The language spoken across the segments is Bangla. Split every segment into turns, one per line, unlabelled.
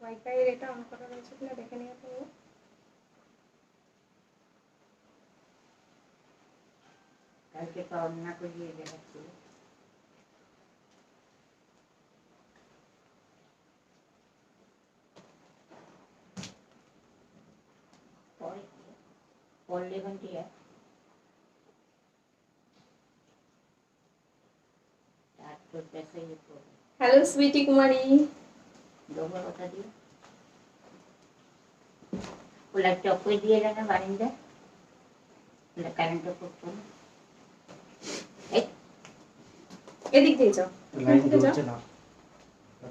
ওয়াইফাই এটা অন করা রয়েছে কিনা দেখে নিয়ে তো।
কালকে তো অন না করিয়ে দেখাচ্ছিল। पढ़ले घंटिया तो कैसे ये
हेलो स्वीटी कुमारी
दोबारा बता दियो वो लाइट ऑफ कर दिए ना बारिंदा ना करंट ऑफ कर
এদিক দিয়ে যাও
লাইট জ্বলছে না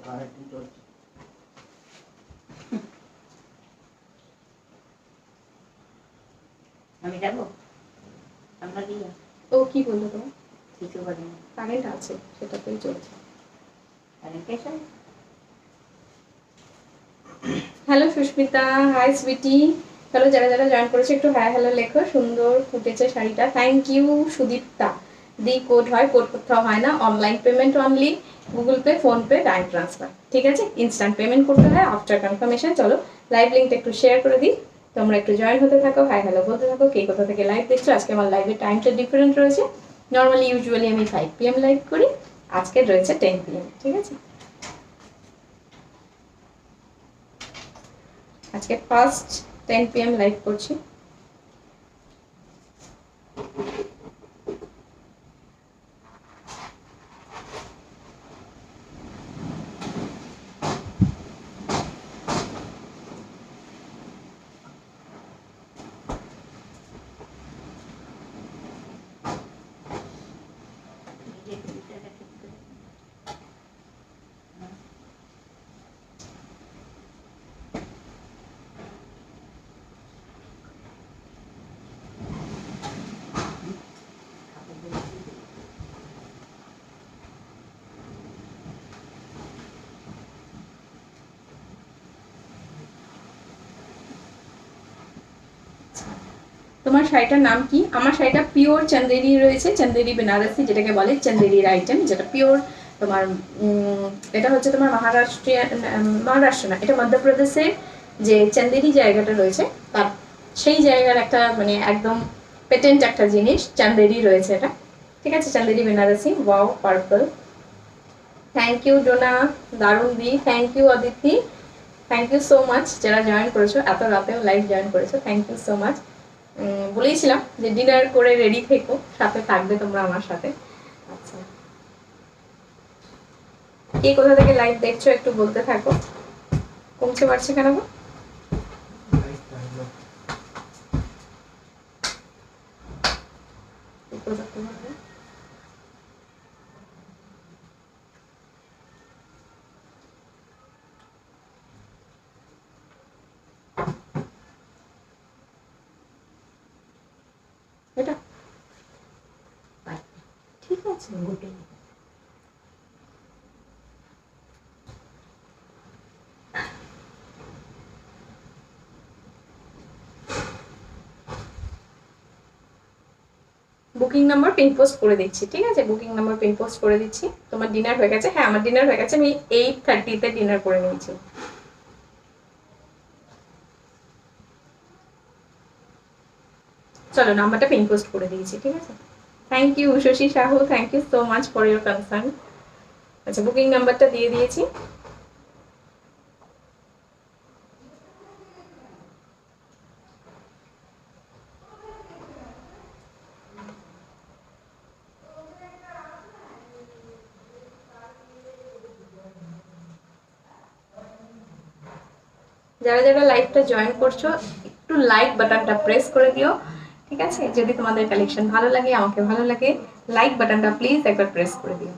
কারেন্ট জ্বলছে
আমি যাবো আমরা দিয়া
ও কি বললো তো
কিছু বলে না
কারেন্ট আছে সেটাতেই চলছে
কারেন্ট এসে
হ্যালো সুস্মিতা হাই সুইটি চলো যারা যারা জয়েন করেছে একটু হ্যাঁ হ্যালো লেখো সুন্দর ফুটেছে শাড়িটা থ্যাংক ইউ সুদীপ্তা দি কোড হয় কোড কোথাও হয় না online payment only Google Pay PhonePe bank transfer ঠিক আছে ইনস্ট্যান্ট পেমেন্ট করতে হয় আফটার কনফার্মেশন চলো লাইভ লিঙ্কটা একটু শেয়ার করে দিই তোমরা একটু জয়েন হতে থাকো হাই হ্যালো বলতে থাকো কে কোথা থেকে লাইভ দেখছো আজকে আমার লাইভের টাইমটা ডিফারেন্ট রয়েছে নর্মালি ইউজুয়ালি আমি 5 PM লাইভ করি আজকে রয়েছে 10 PM ঠিক আছে আজকে ফার্স্ট 10 PM লাইভ করছি তোমার শাড়িটার নাম কি আমার শাড়িটা পিওর চন্দেরি রয়েছে চন্দেরি বেনারসি যেটাকে বলে চন্দেরির আইটেম যেটা পিওর তোমার এটা হচ্ছে তোমার মহারাষ্ট্র না এটা মধ্যপ্রদেশের যে চন্দেরি জায়গাটা রয়েছে তার সেই জায়গার একটা মানে একদম পেটেন্ট একটা জিনিস চন্দেরি রয়েছে এটা ঠিক আছে Chanderi Banarasi wow purple thank you Dona দারুণ দি thank you Aditi thank you so much যারা জয়েন করেছো এত রাতেও লাইভ জয়েন করেছো থ্যাংক ইউ সো মাচ বলেইছিলাম যে ডিনার করে রেডি থেকো সাথে থাকবে তোমরা আমার সাথে আচ্ছা কে কোথা থেকে লাইভ দেখছো একটু বলতে থাকো কমছে পারছে কেন গো এটা ঠিক আছে গোটে বুকিং নাম্বার পিন পোস্ট করে দিচ্ছি ঠিক আছে বুকিং নাম্বার পিন পোস্ট করে দিচ্ছি তোমার ডিনার হয়ে গেছে হ্যাঁ আমার ডিনার হয়ে গেছে আমি 8:30 ডিনার করে নিয়েছি চলো নাম্বারটা পিন পোস্ট করে দিয়েছি ঠিক আছে thank you Shashi Sahu thank you so much for your concern আচ্ছা বুকিং নাম্বারটা দিয়ে দিয়েছি যারা যারা লাইভটা জয়েন করছো একটু লাইক বাটনটা প্রেস করে দিও ঠিক আছে যদি তোমাদের কালেকশন ভালো লাগে আমাকে ভালো লাগে লাইক বাটনটা প্লিজ একবার প্রেস করে দিও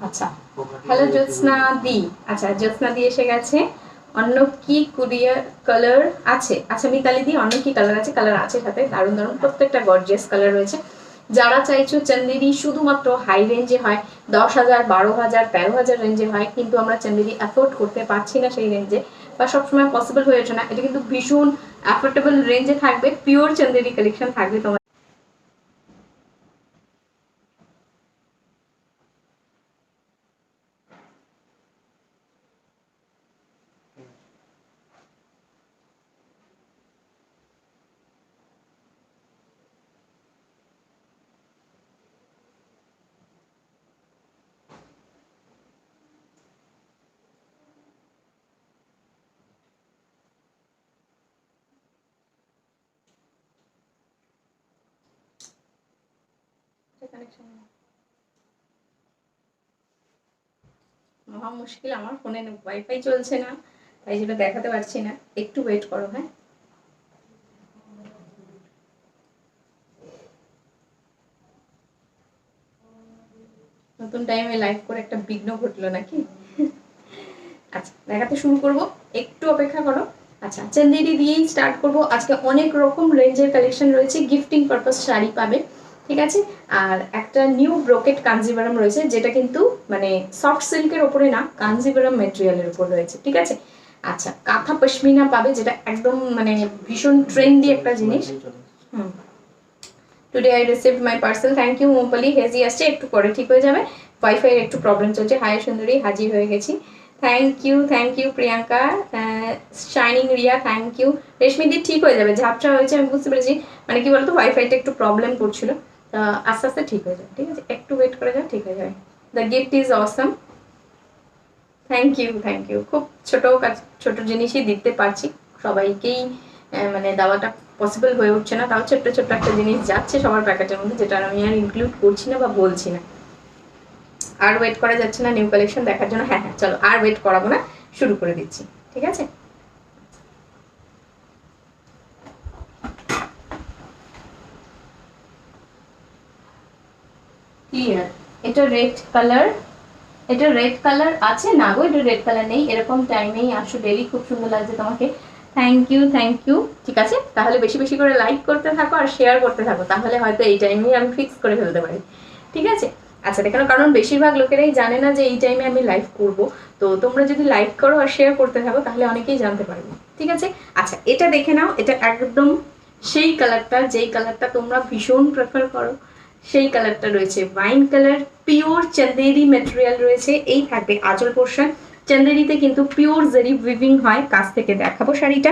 আচ্ছা হ্যালো জ্যোৎস্না দি আচ্ছা জ্যোৎস্না দি এসে গেছে অন্য কি কুরিয়ার কালার আছে আচ্ছা মিতালি দি অন্য কি কালার আছে সাথে দারুণ দারুণ প্রত্যেকটা গর্জিয়াস কালার রয়েছে যারা চাইছো চান্দেরি শুধুমাত্র হাই রেঞ্জে হয়, 10,000, 12,000, 13,000 রেঞ্জে হয়, কিন্তু আমরা চান্দেরি অ্যাফোর্ড করতে পারছি না সেই রেঞ্জে, বা সবসময় পসিবল হয়ে ওঠে না, এটা কিন্তু ভীষণ অ্যাফোর্ডেবল রেঞ্জে থাকবে, পিওর চান্দেরি কালেকশন থাকবে তোমার। মহা মুশকিল, আমার ফোনে ওয়াইফাই চলছে না, তাই যেটা দেখাতে পারছি না, একটু ওয়েট করো। হ্যাঁ, নতুন টাইমে লাইভ করে একটা বিঘ্ন ঘটলো নাকি? আচ্ছা, দেখাতে শুরু করব, একটু অপেক্ষা করো। আচ্ছা, চান্দেরি দিয়েই স্টার্ট করব। আজকে অনেক রকম রেঞ্জের কালেকশন রয়েছে, গিফটিং পারপাস শাড়ি পাবে, ঠিক আছে। আর একটা নিউ ব্রোকেট কাঞ্জিভারাম রয়েছে, যেটা কিন্তু মানে সফট সিল্কের ওপরে না, কাঞ্জিভারাম মেটেরিয়ালের উপর রয়েছে, ঠিক আছে। আচ্ছা, কাঁথা পশমিনা পাবে, যেটা একদম মানে ভীষণ ট্রেন্ডি একটা জিনিস। Today I received my parcel, thank you মোম্পলি। হেজি আসছে, একটু পরে ঠিক হয়ে যাবে, ওয়াইফাই এর একটু প্রবলেম চলছে। হাই সুন্দরী, হাজির হয়ে গেছি, thank you Priyanka. Shining Riya, thank you. রেশমিদি ঠিক হয়ে যাবে, ঝাপসা হয়েছে আমি বুঝতে পেরেছি, মানে কি বলতো ওয়াইফাইটা একটু প্রবলেম করছিল, আস্তে আস্তে ঠিক হয়ে যাবে, ঠিক আছে, একটু ওয়েট করে যাও, ঠিক হয়ে যাবে। The gift is awesome, thank you. খুব ছোট জিনিসই দিতে পারছি সবাইকেই, মানে দেওয়াটা পসিবল হয়ে উঠছে না, তাও ছোট্ট একটা জিনিস যাচ্ছে সবার প্যাকেটের মধ্যে, যেটা আমি আর ইনক্লুড করছি না বা বলছি না। আর ওয়েট করা যাচ্ছে না নিউ কালেকশন দেখার জন্য। হ্যাঁ, চলো আর ওয়েট করাবো না, শুরু করে দিচ্ছি, ঠিক আছে। ক্লিয়ার, এটা রেড কালার আছে না গো, এটা রেড কালার নেই, এরকম টাইমেই আসো ডেলি, খুব সুন্দর লাগছে তোমাকে, থ্যাংক ইউ। ঠিক আছে, তাহলে বেশি বেশি করে লাইক করতে থাকো আর শেয়ার করতে থাকো, তাহলে হয়তো এই টাইমেই আমি ফিক্স করে ফেলতে পারি, ঠিক আছে। আচ্ছা, দেখানো, কারণ বেশিরভাগ লোকেরাই জানে না যে এই টাইমে আমি লাইভ করব, তো তোমরা যদি লাইক করো আর শেয়ার করতে থাকো তাহলে অনেকেই জানতে পারবে, ঠিক আছে। আচ্ছা, এটা দেখে নাও, এটা একদম সেই কালারটা, যেই কালারটা তোমরা ভীষণ প্রেফার করো, সেই কালারটা রয়েছে, wine colour, pure Chanderi material রয়েছে, এই থাকবে আঁচল পোর্শন। চান্দেরিতে কিন্তু পিওর জারি উইভিং হয়, কাছ থেকে দেখাবো শাড়িটা,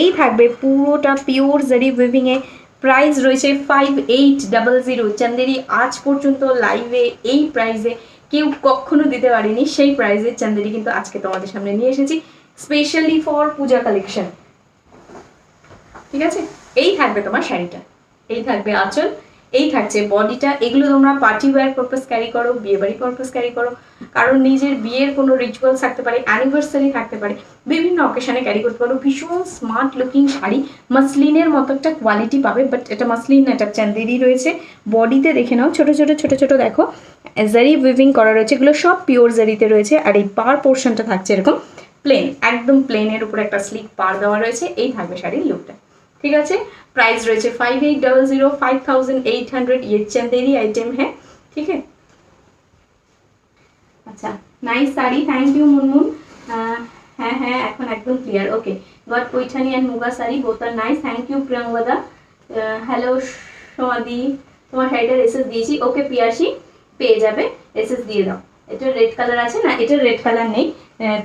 এই থাকবে পুরোটা পিওর জারি উইভিং এ। প্রাইস রয়েছে 5800। চান্দেরি আজ পর্যন্ত লাইভে এই প্রাইসে কেউ কখনো দিতে পারেনি, সেই প্রাইসে চান্দেরি কিন্তু আজকে তোমাদের সামনে নিয়ে এসেছি, স্পেশালি ফর পূজা কালেকশন, ঠিক আছে। এই থাকবে তোমার শাড়িটা, এই থাকবে আঁচল, এই থাকছে বডিটা। এগুলো তোমরা পার্টি ওয়্যার পারপাস ক্যারি করো, বিয়ে বাড়ি পারপাস ক্যারি করো, কারণ নিজের বিয়ের কোনো রিচুয়ালস থাকতে পারে, অ্যানিভার্সারি থাকতে পারে, বিভিন্ন অকেশনে ক্যারি করতে পারো। ভীষণ স্মার্ট লুকিং শাড়ি, মাসলিনের মতো একটা কোয়ালিটি পাবে, বাট এটা মাসলিন না, এটা চান্দেরি রয়েছে। বডিতে দেখে নাও, ছোট ছোট দেখো জারি উইভিং করা রয়েছে, এগুলো সব পিওর জারিতে রয়েছে। আর এই পার পোর্শনটা থাকছে এরকম প্লেন, একদম প্লেনের উপরে একটা স্লিক পার দেওয়া রয়েছে, এই থাকবে শাড়ির লুকটা, ঠিক আছে। प्राइस रही 5800, 5800 ये चंदेरी आइटम है, ठीक है। अच्छा, nice sari, thank you Munmun. হ্যাঁ এখন একদম clear, okay. Got Paithani and Muga sari both are nice, thank you প্রিয়াঙ্গদা। হ্যালো সোমাদি, তোমার শাড়িটার এসএস দিয়েছি, ওকে পিয়াসি পেয়ে যাবে, এসএস দিয়ে দাও। এটা রেড কালার আছে না, এটা রেড কালার নেই।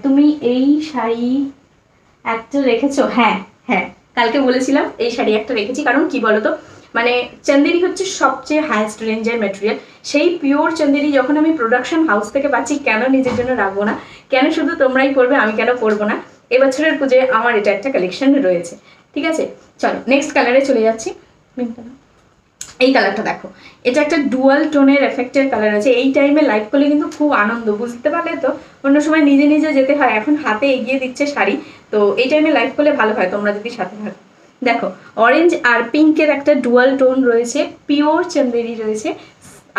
তুমি এই শাড়ি একটা রেখেছো? হ্যাঁ, কালকে বলেছিলাম এই শাড়ি একটা রেখেছি, কারণ কি বলতো, মানে চান্দেরি হচ্ছে সবচেয়ে হাইয়েস্ট রেঞ্জের ম্যাটেরিয়াল, সেই পিওর চান্দেরি যখন আমি প্রোডাকশন হাউস থেকে পাচ্ছি, কেন নিজের জন্য রাখবো না, কেন শুধু তোমরাই পরবে আমি কেন পরবো না। এবছরের পুজোয় আমার এটা একটা কালেকশন রয়েছে, ঠিক আছে। চলো নেক্সট কালারে চলে যাচ্ছি। এই কালারটা দেখো, এটা একটা ডুয়াল টোনের এফেক্টের কালার আছে, এই টাইমে লাইভ করলে কিন্তু খুব আনন্দ, বুঝতে পারলে তো। অন্য সময় নিজে নিজে যেতে হয়, এখন হাতে এগিয়ে দিচ্ছে শাড়ি, তো এই টাইমে লাইভ করলে ভালো হয় তোমরা যদি সাথে থাকো। দেখো, অরেঞ্জ আর পিঙ্কের একটা ডুয়াল টোন রয়েছে, পিওর চান্দেরি রয়েছে,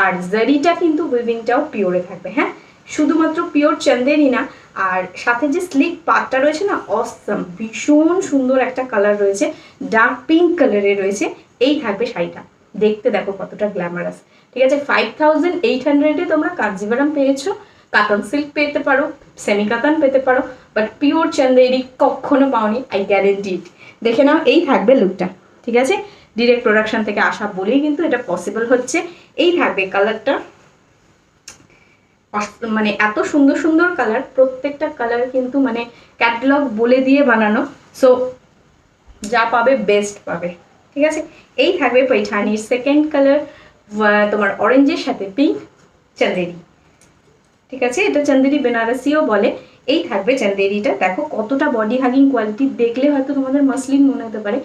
আর জারিটা কিন্তু উইভিংটাও পিওরে থাকবে। হ্যাঁ, শুধুমাত্র পিওর চান্দেরি না, আর সাথে যে স্লিক পাটটা রয়েছে না, অসম, ভীষণ সুন্দর একটা কালার রয়েছে, ডার্ক পিঙ্ক কালারের রয়েছে, এই থাকবে শাড়িটা। দেখতে দেখো কতটা গ্ল্যামারাস। ঠিক আছে, 5800-এ তোমরা কাঞ্জিভারাম পেয়েছো, কাতান সিল্ক পেতে পারো, সেমি কাতান পেতে পারো, বাট পিওর চন্দেরি কখনো পাওনি, আই গ্যারেন্টি ইট। দেখে নাও, এই থাকবে লুকটা। ঠিক আছে, ডিরেক্ট প্রোডাকশন থেকে আসা বলেই কিন্তু এটা পসিবল হচ্ছে। এই থাকবে কালারটা, মানে এত সুন্দর সুন্দর কালার, প্রত্যেকটা কালার কিন্তু মানে ক্যাটালগ বলে দিয়ে বানানো, সো যা পাবে বেস্ট পাবে। ঠিক আছে, এই থাকবে পৈঠানির সেকেন্ড কালার, তোমার অরেঞ্জের সাথে পিঙ্ক চন্দেরি। ঠিক আছে, এটা চন্দেরি বেনারসিও বলে। এই থাকবে চন্দেরিটা, দেখো কতটা বডি হাগিং কোয়ালিটি, দেখলে হয়তো তোমাদের মাসলিন মনে হতে পারে,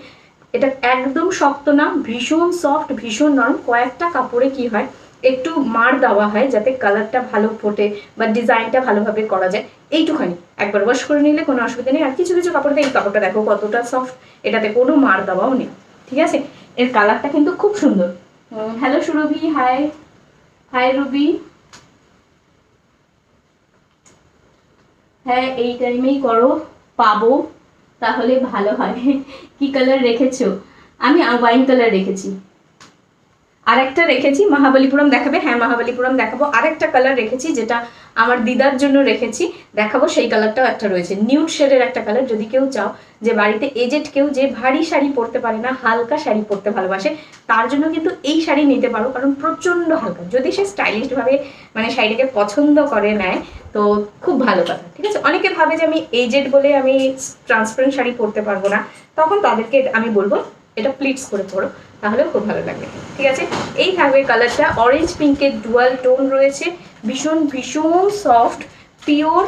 এটা একদম শক্ত না, ভীষণ সফট, ভীষণ নরম। কয়েকটা কাপড়ে কি হয়, একটু মার দেওয়া হয় যাতে কালারটা ভালো ফোটে বা ডিজাইনটা ভালোভাবে করা যায়, এইটুখানি। একবার ওয়াশ করে নিলে কোনো অসুবিধা নেই। আর কিছু কিছু কাপড়তে, এই কাপড়টা দেখো কতটা সফট, এটাতে কোনো মার দেওয়াও নেই। ঠিক আছে, এর কালারটা কিন্তু খুব সুন্দর। হ্যালো সুরভি, হাই হাই রুবি। হ্যাঁ, এই টাইমেই করো, পাবো তাহলে ভালো হয়। কি কালার রেখেছো? আমি ওয়াইন কালার রেখেছি, আরেকটা রেখেছি মহাবলীপুরম দেখাবে, হ্যাঁ মহাবলীপুরম দেখাবো। আরেকটা কালার রেখেছি যেটা আমার দিদার জন্য রেখেছি, দেখাবো। সেই কালারটাও একটা রয়েছে, নিউড শেডের একটা কালার। যদি কেউ চাও যে বাড়িতে এজেড কেউ যে ভারী শাড়ি পরতে পারে না, হালকা শাড়ি পরতে ভালোবাসে, তার জন্য কিন্তু এই শাড়ি নিতে পারো, কারণ প্রচণ্ড হালকা। যদি সে স্টাইলিশভাবে মানে শাড়িটাকে পছন্দ করে নেয় তো খুব ভালো কথা। ঠিক আছে, অনেকে ভাবে যে আমি এজেড বলে আমি ট্রান্সপারেন্ট শাড়ি পরতে পারবো না, তখন তাদেরকে আমি বলবো এটা প্লিটস করে পরো, তাহলে খুব ভালো লাগবে। ঠিক আছে, এই থাকবে কালারটা, অরেঞ্জ পিঙ্কের ডুয়াল টোন রয়েছে, ভীষণ ভীষণ সফট পিওর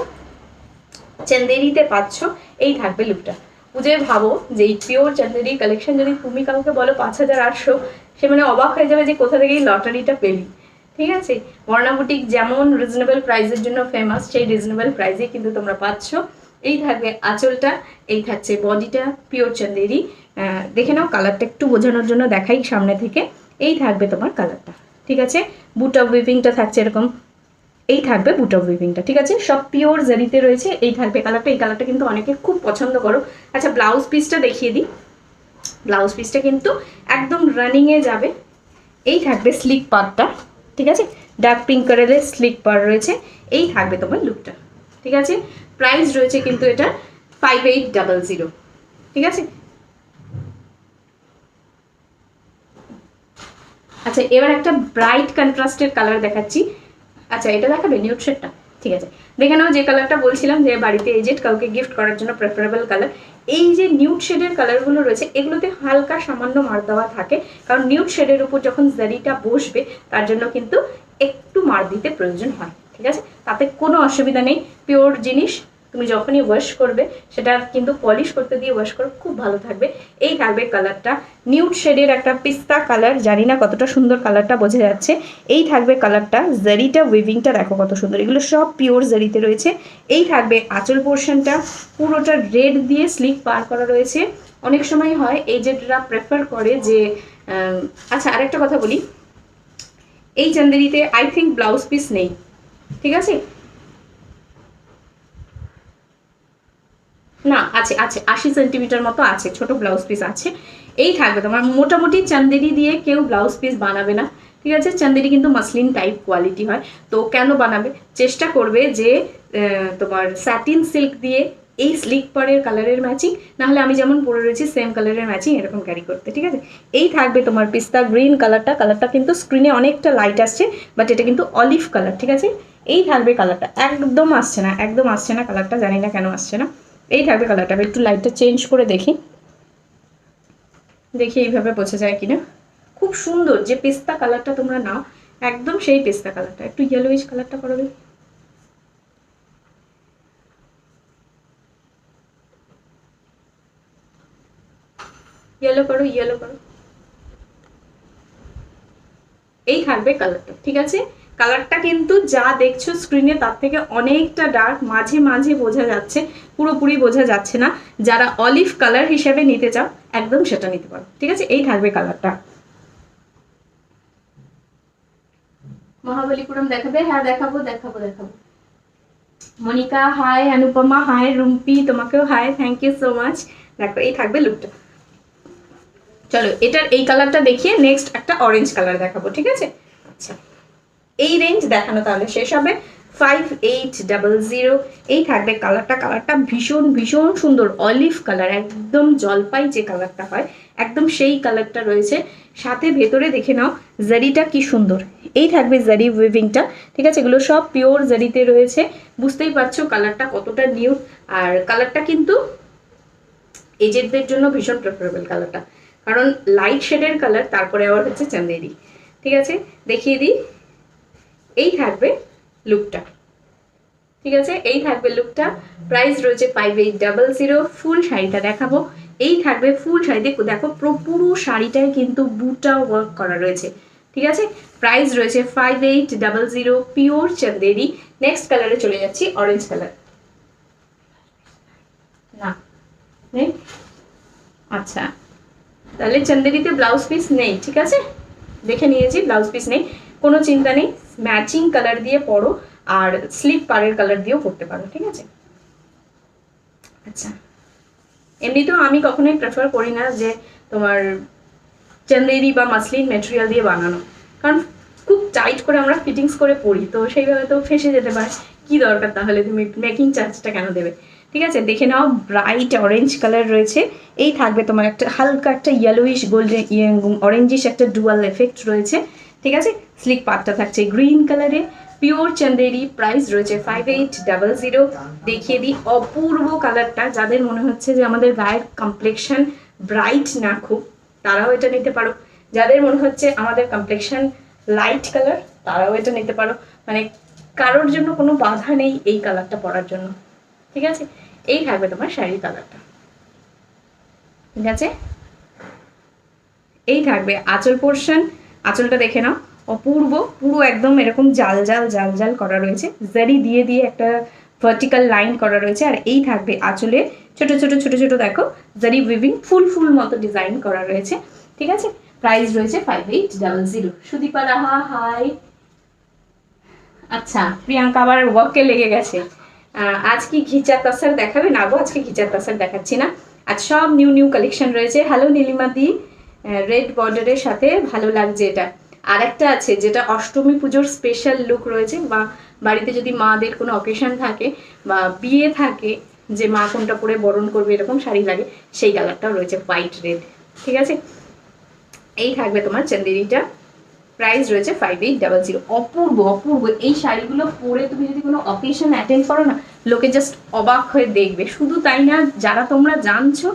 চন্দেরিতে পাচ্ছ। এই থাকবে লুকটা। পুজোয় ভাবো যে এই পিওর চন্দেরি কালেকশন যদি তুমি কাউকে বলো 5800, সে মানে অবাক হয়ে যাবে যে কোথা থেকে এই লটারিটা পেলি। ঠিক আছে, বর্ণা বুটিক যেমন রিজনেবল প্রাইসের জন্য ফেমাস, সেই রিজনেবল প্রাইসে কিন্তু তোমরা পাচ্ছ। এই থাকবে আঁচলটা, এই থাকছে বডিটা, পিওর চন্দেরি। দেখে নাও, কালারটা একটু বোঝানোর জন্য দেখাই সামনে থেকে। এই থাকবে তোমার কালারটা। ঠিক আছে, বুট অফ উইভিংটা থাকছে এরকম, এই থাকবে বুট অফ উইভিংটা। ঠিক আছে, সব পিওর জারিতে রয়েছে। এই থাকবে কালারটা, এই কালারটা কিন্তু অনেকে খুব পছন্দ করো। আচ্ছা, ব্লাউজ পিসটা দেখিয়ে দিই। ব্লাউজ পিসটা কিন্তু একদম রানিংয়ে যাবে। এই থাকবে স্লিক পার্টটা। ঠিক আছে, ডার্ক পিঙ্ক কালারের স্লিক পার রয়েছে। এই থাকবে তোমার লুকটা। ঠিক আছে, প্রাইস রয়েছে কিন্তু এটা 5800। ঠিক আছে, আচ্ছা এবার একটা ব্রাইট কন্ট্রাস্টের কালার দেখাচ্ছি। আচ্ছা, এটা দেখাবে নিউড শেডটা? ঠিক আছে, দেখে নাও, যে কালারটা বলছিলাম যে বাড়িতে এজেড কাউকে গিফট করার জন্য প্রেফারেবল কালার। এই যে নিউড শেডের কালারগুলো রয়েছে, এগুলোতে হালকা সামান্য মার দেওয়া থাকে, কারণ নিউড শেডের উপর যখন জারিটা বসবে তার জন্য কিন্তু একটু মার দিতে প্রয়োজন হয়। ঠিক আছে, তাতে কোনো অসুবিধা নেই। পিওর জিনিস, তুমি যখনই ওয়াশ করবে সেটা কিন্তু পলিশ করতে দিয়ে ওয়াশ করো, খুব ভালো থাকবে। এই থাকবে কালারটা, নিউড শেডের একটা পিস্তা কালার, জানি না কতটা সুন্দর কালারটা বোঝা যাচ্ছে। এই থাকবে কালারটা, জারিটা উইভিংটা দেখো কত সুন্দর, এগুলো সব পিওর জারিতে রয়েছে। এই থাকবে আঁচল পোর্শনটা, পুরোটা রেড দিয়ে স্লিক পার করা রয়েছে। অনেক সময় হয় এজেডরা প্রেফার করে যে আচ্ছা আরেকটা কথা বলি, এই চান্দেরিতে আই থিঙ্ক ব্লাউজ পিস নেই। ঠিক আছে, না আছে আছে 80 সেন্টিমিটার মতো আছে, ছোট ব্লাউজ পিস আছে। এই থাকবে তোমার, মোটামুটি চান্দেরি দিয়ে কেউ ব্লাউজ পিস বানাবে না। ঠিক আছে, চান্দেরি কিন্তু মাসলিন টাইপ কোয়ালিটি হয়, তো কেন বানাবে? চেষ্টা করবে যে তোমার স্যাটিন সিল্ক দিয়ে এই স্লিক পারের কালারের ম্যাচিং, নাহলে আমি যেমন পরে রয়েছি সেম কালারের ম্যাচিং এরকম ক্যারি করতে। ঠিক আছে, এই থাকবে তোমার পিস্তা গ্রিন কালারটা, কালারটা কিন্তু স্ক্রিনে অনেকটা লাইট আসছে, বাট এটা কিন্তু অলিভ কালার। ঠিক আছে, এই থাকবে কালারটা, একদম আসছে না, একদম আসছে না কালারটা, জানি না কেন আসছে না। এই থাকবে কালারটা, একটু লাইটটা চেঞ্জ করে দেখি, দেখি এইভাবে বোঝা যায় কিনা। খুব সুন্দর, যে পেস্তা কালারটা তোমরা নাও একদম সেই পেস্তা কালারটা, একটু ইয়েলোইশ কালারটা করবে, ইয়েলো করো, ইয়েলো করো। এই থাকবে কালারটা। ঠিক আছে, কালারটা কিন্তু যা দেখছো স্ক্রিনে তার থেকে অনেকটা ডার্ক, মাঝে মাঝে বোঝা যাচ্ছে, পুরোপুরি বোঝা যাচ্ছে না। যারা অলিভ কালার হিসেবে নিতে চাও একদম সেটা নিতে পারো। ঠিক আছে, এই থাকবে কালারটা। মহাবলীপুরম দেখাবে? হ্যাঁ দেখাবো দেখাবো দেখাবো। মনিকা হাই, অনুপমা হাই, রুম্পি তোমাকেও hi, thank you so much. দেখো এই থাকবে লুকটা। চলো এটার এই কালারটা দেখিয়ে নেক্সট একটা অরেঞ্জ কালার দেখাবো, ঠিক আছে? আচ্ছা, এই রেঞ্জ দেখানো তাহলে শেষ হবে। 5800 এই থাকবে কালারটা। কালারটা ভীষণ ভীষণ সুন্দর, অলিভ কালার, একদম জলপাই যে কালারটা হয় একদম সেই কালারটা রয়েছে। সাথে ভেতরে দেখে নাও জারিটা কি সুন্দর, এই থাকবে জারি উইভিংটা, ঠিক আছে? এগুলো সব পিওর জারিতে রয়েছে, বুঝতেই পারছো কালারটা কতটা নিউ। আর কালারটা কিন্তু এজেডদের জন্য ভীষণ প্রেফারেবল কালারটা, কারণ লাইট শেডের কালার, তারপরে আবার হচ্ছে চান্দেরি, ঠিক আছে? দেখিয়ে দিই, এই থাকবে লুকটা, ঠিক আছে? এই থাকবে লুকটা। প্রাইস রয়েছে 5800। ফুল শাড়িটা দেখাবো, এই থাকবে ফুল শাড়ি। দেখো পুরো শাড়িটায় কিন্তু বুটা ওয়ার্ক করা রয়েছে, ঠিক আছে? প্রাইস রয়েছে 5800, পিওর চান্দেরি। নেক্সট কালারে চলে যাচ্ছি, অরেঞ্জ কালার। না নেই, আচ্ছা তাহলে চান্দেরিতে ব্লাউজ পিস নেই, ঠিক আছে? দেখে নিয়েছি ব্লাউজ পিস নেই, কোনো চিন্তা নেই, ম্যাচিং কালার দিয়ে পরো আর স্লিপ পাড়ের কালার দিয়েও পরতে পারো, ঠিক আছে? আচ্ছা, এমনিতেও আমি কখনোই প্রেফার করি না যে তোমার চান্দেরি বা মাসলিন ম্যাটেরিয়াল দিয়ে বানানো, কারণ খুব টাইট করে আমরা ফিটিংস করে পরি, তো সেইভাবে তো ফেসে যেতে পারে, কি দরকার তাহলে তুমি মেকিং চার্জটা কেন দেবে, ঠিক আছে? দেখে নাও ব্রাইট অরেঞ্জ কালার রয়েছে, এই থাকবে তোমার একটা হালকা একটা ইয়েলোইশ গোল্ডেন অরেঞ্জিশ একটা ডুয়াল এফেক্ট রয়েছে, ঠিক আছে? স্লিক পার্টটা থাকছে গ্রিন কালারে, পিওর চান্দেরি। প্রাইস রয়েছে 5800। দেখিয়ে দিই অপূর্ব কালারটা, যাদের মনে হচ্ছে যে আমাদের গায়ের কমপ্লেকশন ব্রাইট না খুব, তারাও এটা নিতে পারো। যাদের মনে হচ্ছে আমাদের কমপ্লেকশন লাইট কালার, তারাও এটা নিতে পারো। মানে কারোর জন্য কোনো বাধা নেই এই কালারটা পরার জন্য, ঠিক আছে? এই থাকবে তোমার শাড়ির কালারটা, ঠিক আছে? এই থাকবে আঁচল পোর্শন, আঁচলটা দেখে নাও অপূর্ব, পুরো একদম এরকম জাল জাল জাল জাল করা রয়েছে, জারি দিয়ে দিয়ে একটা ভার্টিক্যাল লাইন করা রয়েছে। আর এই থাকবে আঁচলে ছোট ছোট ছোট ছোট দেখো জারি উইভিং ফুল ফুল মতো ডিজাইন করা রয়েছে, ঠিক আছে? প্রাইস রয়েছে 5800। সুদীপা রাহা হাই। আচ্ছা, প্রিয়াঙ্কা আবার ওয়ার্কে লেগে গেছে। আজ কি ঘিচা তাসার দেখাবে? না গো, আজকে ঘিচা তাসার দেখাচ্ছি না, আজ সব নিউ নিউ কালেকশন রয়েছে। হ্যালো নীলিমা দি, রেড বর্ডারের সাথে ভালো লাগছে এটা। আর একটা আছে যেটা অষ্টমী পুজোর স্পেশাল লুক রয়েছে, বা বাড়িতে যদি মাদের কোনো অকেশন থাকে বা বিয়ে থাকে, যে মা কোনটা পরে বরণ করবে এরকম শাড়ি লাগে, সেই কালারটাও রয়েছে, হোয়াইট রেড, ঠিক আছে? এই থাকবে তোমার চান্দেরিটা। প্রাইস রয়েছে 5800। অপূর্ব অপূর্ব এই শাড়িগুলো পরে তুমি যদি কোনো অকেশন অ্যাটেন্ড করো না, লোকে জাস্ট অবাক হয়ে দেখবে। শুধু তাই না, যারা তোমরা জানছো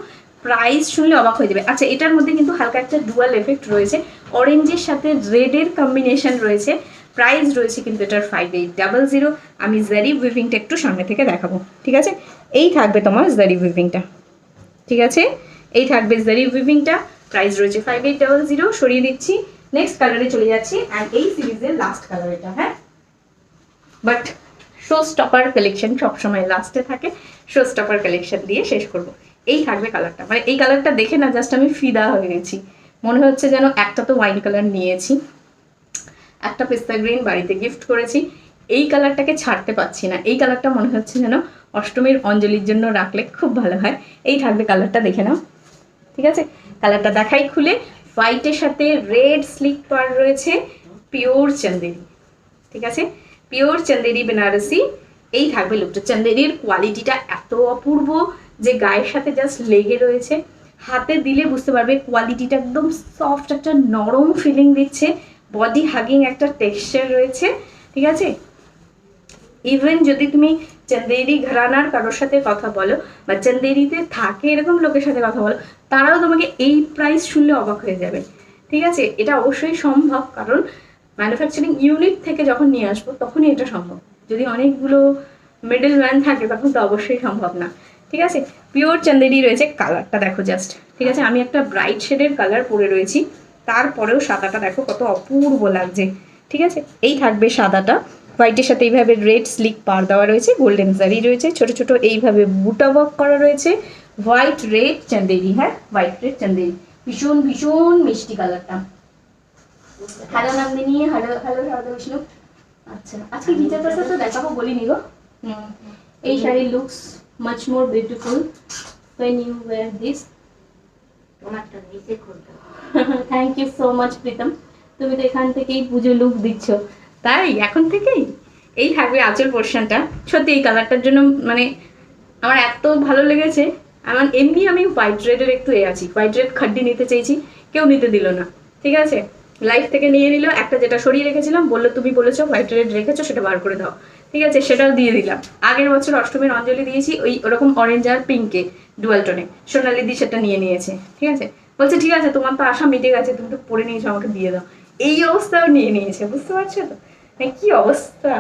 প্রাইস শুনলে অবাক হয়ে যাবে। আচ্ছা, এটার মধ্যে কিন্তু হালকা একটা ডুয়াল এফেক্ট রয়েছে, অরেঞ্জের সাথে রেডের কম্বিনেশন রয়েছে। প্রাইস রয়েছে কিন্তু এটার 5800। আমি জারি উইভিংটা একটু সামনে থেকে দেখাবো, ঠিক আছে? এই থাকবে তোমার জারি উইভিংটা, ঠিক আছে? এই থাকবে জারি উইভিংটা। প্রাইস রয়েছে 5800। সরিয়ে দিচ্ছি, নেক্সট কালারে চলে যাচ্ছি। অ্যান্ড এই সিরিজের লাস্ট কালার এটা, হ্যাঁ, বাট শো স্টপার কালেকশন সবসময় লাস্টে থাকে, শো স্টপার কালেকশন দিয়ে শেষ করব। এই থাকবে কালারটা, মানে এই কালারটা দেখে না জাস্ট আমি ফিদা হয়ে গেছি, মনে হচ্ছে যেন একটা তো ওয়াইন কালার নিয়েছি, একটা পেস্তা গ্রিন বাড়িতে গিফট করেছি, এই কালারটাকে ছাড়তে পারছি না। এই কালারটা মনে হচ্ছে যেন অষ্টমীর অঞ্জলির জন্য রাখলে খুব ভালো হয়। এই থাকবে কালারটা, দেখে নাও, ঠিক আছে? কালারটা দেখাই খুলে। হোয়াইটের সাথে রেড স্লিক পার রয়েছে, পিওর চান্দেরি, ঠিক আছে? পিওর চান্দেরি বেনারসি। এই থাকবে লুকটা। চান্দেরির কোয়ালিটিটা এত অপূর্ব যে গায়ের সাথে জাস্ট লেগে রয়েছে, হাতে দিলে বুঝতে পারবে কোয়ালিটিটা একদম সফট, একটা নরম ফিলিং দিচ্ছে, বডি হাগিং একটা টেক্সচার রয়েছে, ঠিক আছে? ইভেন যদি তুমি চান্দেরি ঘরানার কারোর সাথে কথা বলো বা চান্দেরিতে থাকে এরকম লোকের সাথে কথা বলো, তারাও তোমাকে এই প্রাইস শুনলে অবাক হয়ে যাবে, ঠিক আছে? এটা অবশ্যই সম্ভব, কারণ ম্যানুফ্যাকচারিং ইউনিট থেকে যখন নিয়ে আসবো তখনই এটা সম্ভব। যদি অনেকগুলো মিডল ম্যান থাকে তখন তো অবশ্যই সম্ভব না, ঠিক আছে? পিওর চান্দেরি রয়েছে। কালারটা দেখো জাস্ট, ঠিক আছে? আমি একটা ব্রাইট শেডের কালার পরে রয়েছি, তারপরেও সাদাটা দেখো কত অপূর্ব লাগছে, ঠিক আছে? এই থাকবে সাদাটা, হোয়াইটের সাথে এইভাবে রেড স্লিক পার দেওয়া রয়েছে, গোল্ডেন জারি রয়েছে, ছোট ছোট এইভাবে বুটা ওয়ার্ক করা রয়েছে, হোয়াইট রেড চান্দেরি, হ্যাঁ হোয়াইট রেড চান্দেরি, ভীষণ ভীষণ মিষ্টি কালারটা। Hello Nandini, hello hello Radha Bishnu. আচ্ছা, আজকে গিটার পাশে তো দেখাবো বলিনি গো। এই শাড়ির looks much more beautiful when you wear this,
তোমারটা নিচে খুলতে হবে।
Thank you so much Pritam, তুমি তো এখান থেকেই পুজো লুক দিচ্ছ, তাই এখন থেকেই। এই থাকবে আঁচল পোর্শনটা। সত্যি এই কালারটার জন্য মানে আমার এত ভালো লেগেছে। আমার এমনি আমি হোয়াইট রেডের একটু আছি, হোয়াইট রেড খাড্ডি নিতে চেয়েছি, কেউ নিতে দিল না। ঠিক আছে, লাইফ থেকে নিয়ে নিল একটা, যেটা সরিয়ে রেখেছিলাম, বললো তুমি বলেছো হোয়াইট রেড রেখেছো সেটা বার করে দাও। ঠিক আছে, সেটাও দিয়ে দিলাম। আগের বছর অষ্টমীর অঞ্জলি দিয়েছি ওই ওরকম অরেঞ্জ আর পিঙ্কে ডুয়াল টোনে, সোনালি দি সেটা নিয়ে নিয়েছে। ঠিক আছে, বলছে ঠিক আছে তোমার তো আশা মিটে গেছে, তুমি তো পরে নিয়েছো আমাকে দিয়ে দাও। এই অবস্থাও নিয়ে নিয়েছে, বুঝতে পারছো তো কি অবস্থা।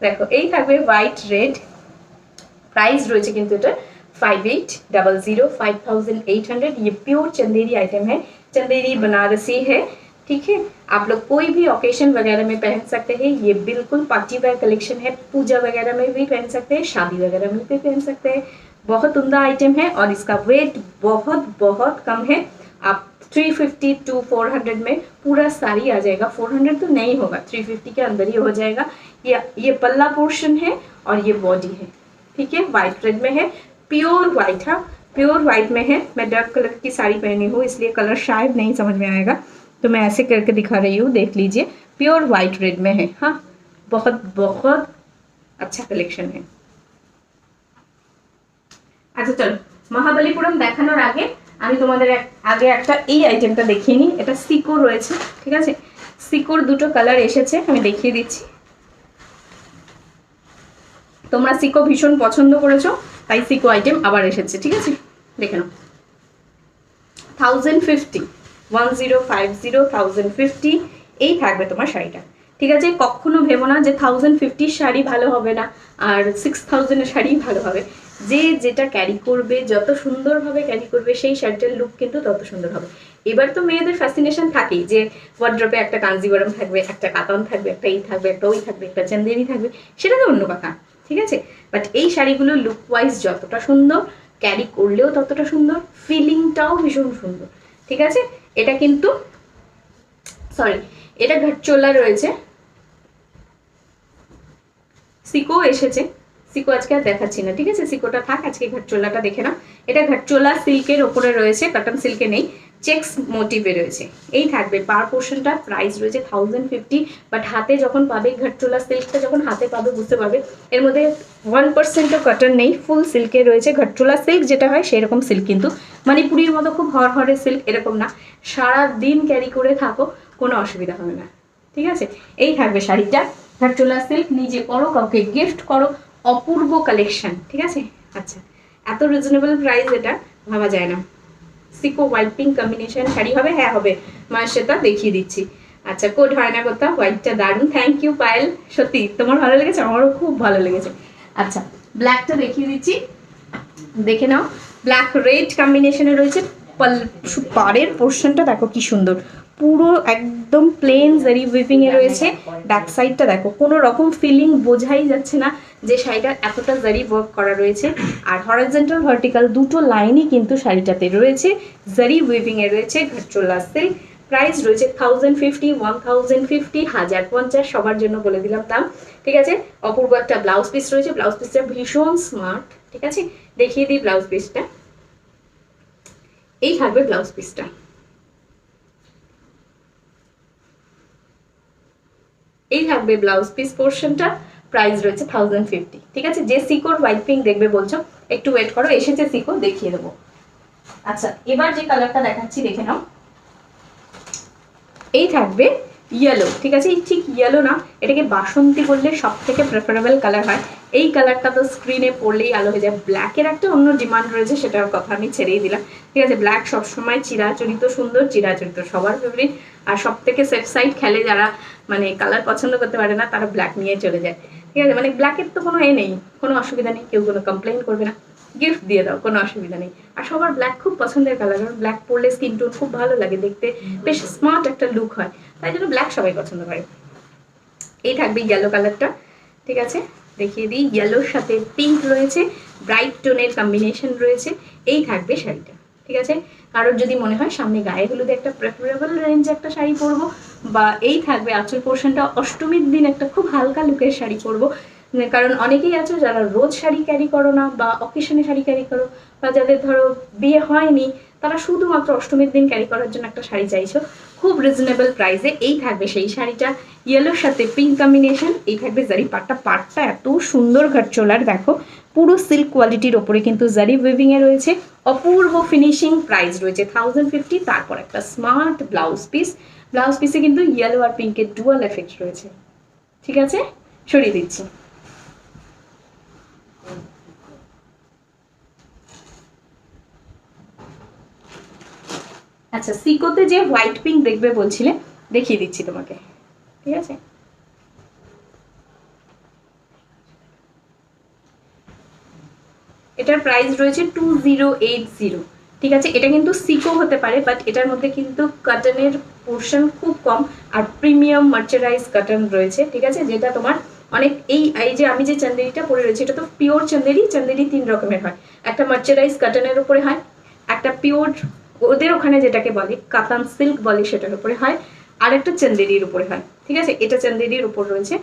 দেখো এই থাকবে হোয়াইট রেড, प्राइस रही है किंतु 5800 5800। ये प्योर चंदेरी आइटम है, चंदेरी बनारसी है। ठीक है, आप लोग कोई भी ओकेशन वगैरह में पहन सकते हैं। ये बिल्कुल पार्टी वेयर कलेक्शन है, पूजा वगैरह में भी पहन सकते हैं, शादी वगैरह में भी पहन सकते हैं। बहुत उम्दा आइटम है और इसका वेट बहुत बहुत कम है। आप 350 to 400 में पूरा साड़ी आ जाएगा। 400 तो नहीं होगा, 350 के अंदर ही हो जाएगा। ये पल्ला पोर्शन है और ये बॉडी है। ठीक है, व्हाइट रेड में है, प्योर व्हाइट है, प्योर व्हाइट में है। मैं डार्क कलर की साड़ी पहनी हूँ इसलिए कलर शायद नहीं समझ में आएगा, तो मैं ऐसे करके दिखा रही हूँ, देख लीजिए। प्योर व्हाइट रेड में है। हाँ, बहुत बहुत अच्छा कलेक्शन है। अच्छा चलो, महाबलीपुरम দেখানোর আগে আমি তোমাদের আগে একটা এই আইটেমটা দেখিয়ে নিই। এটা সিকো রয়েছে। ঠিক আছে, সিকোর দুটো কালার এসেছে, আমি দেখিয়ে দিচ্ছি। তোমরা সিকো ভীষণ পছন্দ করেছো, তাই সিকো আইটেম আবার এসেছে। ঠিক আছে, দেখে নাও। 1050 1050 1050 এই থাকবে তোমার শাড়িটা। ঠিক আছে, কখনো ভেবো না যে 1050 শাড়ি ভালো হবে না আর 6000 এর শাড়ি ভালো হবে। যে যেটা ক্যারি করবে, যত সুন্দরভাবে ক্যারি করবে, সেই শাড়িটার লুক কিন্তু তত সুন্দর হবে। এবার তো মেয়েদের ফ্যাসিনেশন থাকেই যে ওয়ার্ড্রপে একটা কাঞ্জিবরম থাকবে, একটা কাতান থাকবে, একটা এই থাকবে, একটা ওই থাকবে, একটা চন্দেরি থাকবে, সেটা তো অন্য কথা। ঠিক আছে, বাট এই শাড়িগুলো লুক ওয়াইজ যতটা সুন্দর, ক্যারি করলেও ততটা সুন্দর, ফিলিংটাও ভীষণ সুন্দর। ঠিক আছে, এটা কিন্তু সরি, এটা ঘাটচোলা রয়েছে, সিকো এসেছে। সিকো আজকে আর দেখাচ্ছি না। ঠিক আছে, সিকোটা থাক, আজকে ঘাটচোলাটা দেখে না। এটা ঘাটচোলা সিল্কের ওপরে রয়েছে, কটন সিল্কে নেই, চেক্স মোটিভে রয়েছে। এই থাকবে পার পোর্শনটা। প্রাইস রয়েছে 1050, বাট হাতে যখন পাবে, ঘাটচোলা সিল্কটা যখন হাতে পাবে বুঝতে পারবে এর মধ্যে 1%ও কটন নেই, ফুল সিল্কে রয়েছে। ঘাটচোলা সিল্ক যেটা হয় সেই রকম সিল্ক, কিন্তু মণিপুরির মতো খুব হরহরে সিল্ক এরকম না। সারা দিন ক্যারি করে থাকো, কোনো অসুবিধা হবে না। ঠিক আছে, এই থাকবে শাড়িটা, ঘাটচোলা সিল্ক। নিজে করো, কাউকে গিফট করো, অপূর্ব কালেকশন। ঠিক আছে, আচ্ছা এত রিজনেবল প্রাইস এটা ভাবা যায় না। সিকো হোয়াইট পিঙ্ক কম্বিনেশন শাড়ি হবে, হ্যাঁ হবে, মায়ের সেটা দেখিয়ে দিচ্ছি। আচ্ছা, কোড হয় না কোথাও, হোয়াইটটা দারুণ। থ্যাংক ইউ পায়েল, সত্যি তোমার ভালো লেগেছে, আমারও খুব ভালো লেগেছে। আচ্ছা, ব্ল্যাকটা দেখিয়ে দিচ্ছি, দেখে নাও। ব্ল্যাক রেড কম্বিনেশনে রয়েছে। পাড়ের পোর্শনটা দেখো কি সুন্দর, পুরো একদম প্লেন জারি উইভিং এ রয়েছে। ব্যাক সাইডটা দেখো, কোনো রকম ফিলিং বোঝাই যাচ্ছে না যে শাড়িটা এতটা জারি ওয়ার্ক করা রয়েছে। আর হরিজন্টাল ভার্টিক্যাল দুটো লাইনই কিন্তু শাড়িটাতে রয়েছে, জারি উইভিং এ রয়েছে। ঘাটচোলা সিল্ক। প্রাইস রয়েছে 1050 1050 1050 সবার জন্য বলে দিলাম দাম। ঠিক আছে, অপূর্ব একটা ব্লাউজ পিস রয়েছে, ব্লাউজ পিসটা ভীষণ স্মার্ট। ঠিক আছে, দেখিয়ে দিই ব্লাউজ পিসটা। এই থাকবে ব্লাউজ পিসটা। এই থাকবে ব্লাউজ পিস পোর্শনটা। প্রাইস রয়েছে 1050। ঠিক আছে, যে সিকোর হোয়াইট পিঙ্ক দেখবে বলছো, একটু ওয়েট করো, এসেছে সিকো, দেখিয়ে দেবো। আচ্ছা, এবার যে কালারটা দেখাচ্ছি দেখে নাও। এই থাকবে ইয়েলো। ঠিক আছে, ঠিক ইয়েলো না, এটাকে বাসন্তী বললে সব থেকে প্রেফারেবল কালার হয়। এই কালারটা তো স্ক্রিনে পড়লেই আলো হয়ে যায়। ব্ল্যাকের একটা অন্য ডিমান্ড রয়েছে, সেটার কথা আমি ছেড়েই দিলাম। ঠিক আছে, ব্ল্যাক সবসময় চিরাচরিত সুন্দর, চিরাচরিত সবার ফেভারিট। আর সব থেকে সেফ সাইড খেলে যারা মানে কালার পছন্দ করতে পারে না, তারা ব্ল্যাক নিয়ে চলে যায়। ঠিক আছে, মানে ব্ল্যাকের তো কোনো নেই, কোনো অসুবিধা নেই, কেউ কোনো কমপ্লেন করবে না, গিফট দিয়ে দাও, কোনো অসুবিধা নেই। আর সবার ব্ল্যাক খুব পছন্দের কালার, কারণ ব্ল্যাক পরলে স্কিন টোন খুব ভালো লাগে দেখতে, বেশ স্মার্ট একটা লুক হয়, তাই জন্য ব্ল্যাক সবাই পছন্দ করে। এই থাকবে ইয়েলো কালারটা। ঠিক আছে, দেখিয়ে দিই, ইয়েলোর সাথে পিঙ্ক রয়েছে, ব্রাইট টোনের কম্বিনেশন রয়েছে। এই থাকবে শাড়িটা। ঠিক আছে, কারোর যদি মনে হয় সামনে গায়ে হলুদে একটা প্রেফারেবল রেঞ্জে একটা শাড়ি পরবো, বা এই থাকবে আঁচল পোর্শনটা, অষ্টমীর দিন একটা খুব হালকা লুকের শাড়ি পরবো, কারণ অনেকেই আছো যারা রোজ শাড়ি ক্যারি করো না, বা অকেশনে শাড়ি ক্যারি করো, বা যাদের ধরো বিয়ে হয়নি, তারা শুধুমাত্র অষ্টমীর দিন ক্যারি করার জন্য একটা শাড়ি চাইছো খুব রিজনেবল প্রাইসে। এই থাকবে সেই শাড়িটা, ইয়েলোর সাথে পিঙ্ক কম্বিনেশন। এই থাকবে জারি পাটটা, পাটটা এত সুন্দর ঘটচোলার, দেখো পুরো সিল্ক কোয়ালিটির ওপরে কিন্তু জারি উইভিংয়ে রয়েছে, অপূর্ব ফিনিশিং, প্রাইস রয়েছে 1050। তারপর একটা স্মার্ট ব্লাউজ পিস, ব্লাউজ পিসে কিন্তু ইয়েলো আর পিঙ্কের ডুয়াল এফেক্ট রয়েছে। ঠিক আছে, সরিয়ে দিচ্ছি। আচ্ছা, সিকোতে যে হোয়াইট পিঙ্ক দেখবে বলছিলে, দেখিয়ে দিচ্ছি তোমাকে। ঠিক আছে, এটার প্রাইস রয়েছে 2080। ঠিক আছে, এটা কিন্তু সিকো হতে পারে, বাট এটার মধ্যে কিন্তু কটনের পোর্শন খুব কম, আর প্রিমিয়াম মার্চারাইজ কটন রয়েছে। ঠিক আছে, যেটা তোমার অনেক এই যে আমি যে চান্দেরিটা পরে রয়েছে, এটা তো পিওর চান্দেরি। চান্দেরি 3 রকমের হয়, একটা মার্চারাইজ কটনের উপরে হয়, একটা পিওর ওদের ওখানে যেটাকে বলে কাতান সিল্ক বলে সেটার উপরে হয়, আর একটা চান্দেরির উপরে হয়। ঠিক আছে, এটা চান্দেরির উপর রয়েছে,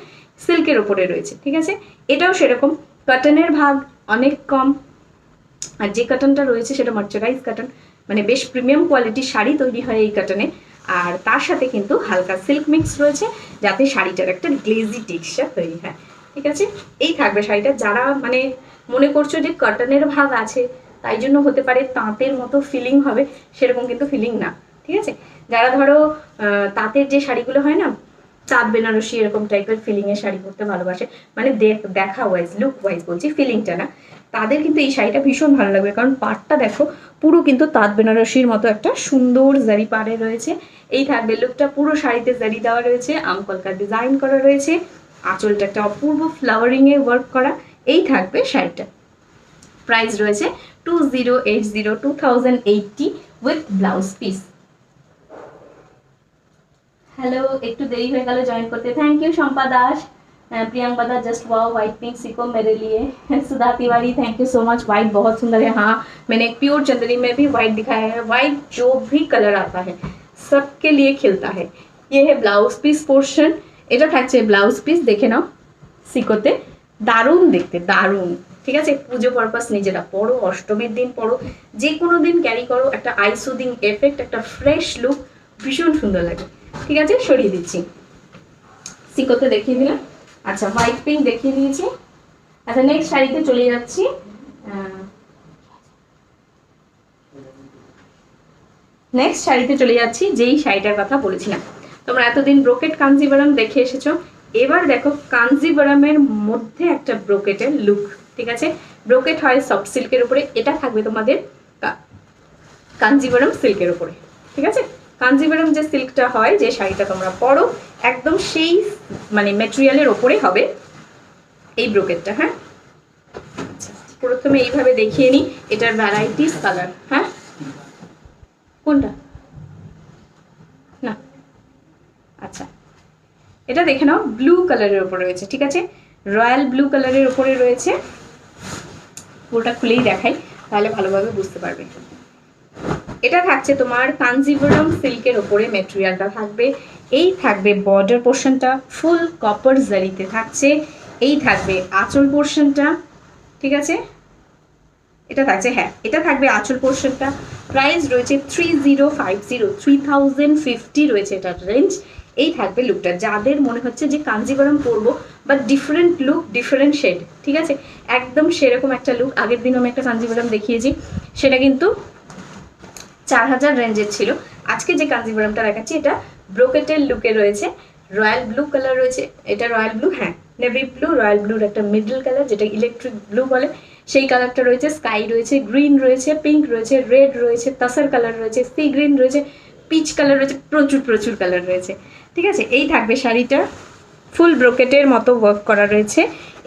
সিল্কের উপরে রয়েছে। ঠিক আছে, এটাও সেরকম, কটনের ভাগ অনেক কম, আর যে কটনটা রয়েছে সেটা মার্চারাইজ কটন, মানে বেশ প্রিমিয়াম কোয়ালিটির শাড়ি তৈরি হয় এই কটনে। আর তার সাথে কিন্তু হালকা সিল্ক মিক্স রয়েছে, যাতে শাড়িটার একটা গ্লেজি টেক্সচার তৈরি হয়। ঠিক আছে, এই থাকবে শাড়িটা। যারা মানে মনে করছো যে কটনের ভাগ আছে তাই জন্য হতে পারে তাঁতের মতো ফিলিং হবে, সেরকম কিন্তু ফিলিং না। ঠিক আছে, যারা ধরো তাঁতের যে শাড়িগুলো হয় না, তাঁত বেনারসি এরকম টাইপের ফিলিংয়ের শাড়ি পরতে ভালোবাসে, মানে দেখা ওয়াইজ, লুক ওয়াইজ বলছি, ফিলিংটা না, তাদের কিন্তু এই শাড়িটা ভীষণ ভালো লাগবে। কারণ পাড়টা দেখো পুরো কিন্তু তাঁত বেনারসির মতো একটা সুন্দর জারি পাড়ে রয়েছে। এই থাকবে লুকটা, পুরো শাড়িতে জারি দেওয়া রয়েছে, আমকলকার ডিজাইন করা রয়েছে, আঁচলটা একটা অপূর্ব ফ্লাওয়ারিংয়ে ওয়ার্ক করা। এই থাকবে শাড়িটা, প্রাইস রয়েছে 2080 উইথ ব্লাউজ পিস। হ্যালো, একটু দেরি হয়ে গেল জয়েন করতে, thank you Shampa Das, Priyanka Das, just wow white pink सिको मेरे लिए। Sudha Tiwari, thank you so much, white बहुत सुंदर है। हाँ, मैंने एक प्योर चंदेरी में भी व्हाइट दिखाया है। व्हाइट जो भी कलर आता है सबके लिए खिलता है। ये है ब्लाउज पिस पोर्शन, এটা থাকছে ব্লাউজ পিস, দেখে নাও সিকোতে, দারুণ দেখতে, দারুণ। ঠিক আছে, পুজো পারপাস নিজেরা পরো, অষ্টমীর দিন পরো, যে কোনো দিন ক্যারি করো, একটা আই সুদিং এফেক্ট, একটা ফ্রেশ লুক, ভীষণ সুন্দর লাগে। ঠিক আছে, সরিয়ে দিচ্ছি, সিকোতে দেখিয়ে দিলাম। আচ্ছা, হোয়াইট পিঙ্ক দেখিয়ে দিয়েছি। আচ্ছা, নেক্সট শাড়িতে চলে যাচ্ছি। নেক্সট শাড়িতে চলে যাচ্ছি, যেই শাড়িটার কথা বলেছিলাম। তোমরা এতদিন ব্রোকেট কাঞ্জিভারাম দেখে এসেছো, এবার দেখো কাঞ্জিভারামের মধ্যে একটা ব্রোকেটের লুক। ঠিক আছে, ব্রোকেট হয় সফট সিল্কের উপরে, এটা থাকবে তোমাদের কাঞ্জিভারাম সিল্কের উপরে। ঠিক আছে, কাঞ্জিভারাম যে সিল্কটা হয়, যে শাড়িটা তোমরা পরো, একদম সেই মানে ম্যাটেরিয়ালের ওপরে হবে এই ব্রোকেটটা। হ্যাঁ, আচ্ছা, প্রথমে এইভাবে দেখিয়ে নিই, এটার ভ্যারাইটিস কালার। হ্যাঁ, কোনটা না, আচ্ছা, এটা দেখে নাও, ব্লু কালারের উপরে রয়েছে। ঠিক আছে, রয়্যাল ব্লু কালারের উপরে রয়েছে। পুরোটা খুলেই দেখাই, তাহলে ভালোভাবে বুঝতে পারবে। এটা থাকছে তোমার কাঞ্জিভারাম সিল্কের উপরে, ম্যাটেরিয়ালটা থাকবে। এই থাকবে বর্ডার পোর্শনটা ফুল কপার জারিতে থাকছে। এই থাকবে আঁচল পোর্শনটা। ঠিক আছে, এটা থাকছে, হ্যাঁ এটা থাকবে আঁচল পোর্শনটা। প্রাইস রয়েছে 3050 রয়েছে এটার রেঞ্জ। এই থাকবে লুকটা, যাদের মনে হচ্ছে যে কাঞ্জিভারাম পরবো but different look, different shade. ঠিক আছে, একদম সেরকম একটা লুক। আগের দিন আমি একটা কাঞ্জিভারাম দেখিয়েছি, সেটা কিন্তু 4000 রেঞ্জের ছিল। আজকে যে কাঞ্জিভারামটা দেখাচ্ছি, এটা ব্রোকেটের লুকে রয়েছে, রয়্যাল ব্লু কালার রয়েছে। এটা রয়্যাল ব্লু, হ্যাঁ নেভি ব্লু, রয়্যাল ব্লুর একটা মিডল কালার যেটা ইলেকট্রিক ব্লু বলে, সেই কালারটা রয়েছে। স্কাই রয়েছে, গ্রিন রয়েছে, পিঙ্ক রয়েছে, রেড রয়েছে, তাসার কালার রয়েছে, সি গ্রিন রয়েছে, পিচ কালার রয়েছে, প্রচুর প্রচুর কালার রয়েছে। ঠিক আছে, এই থাকবে শাড়িটা, ফুল ব্রোকেটের মতো ওয়ার্ক করা রয়েছে।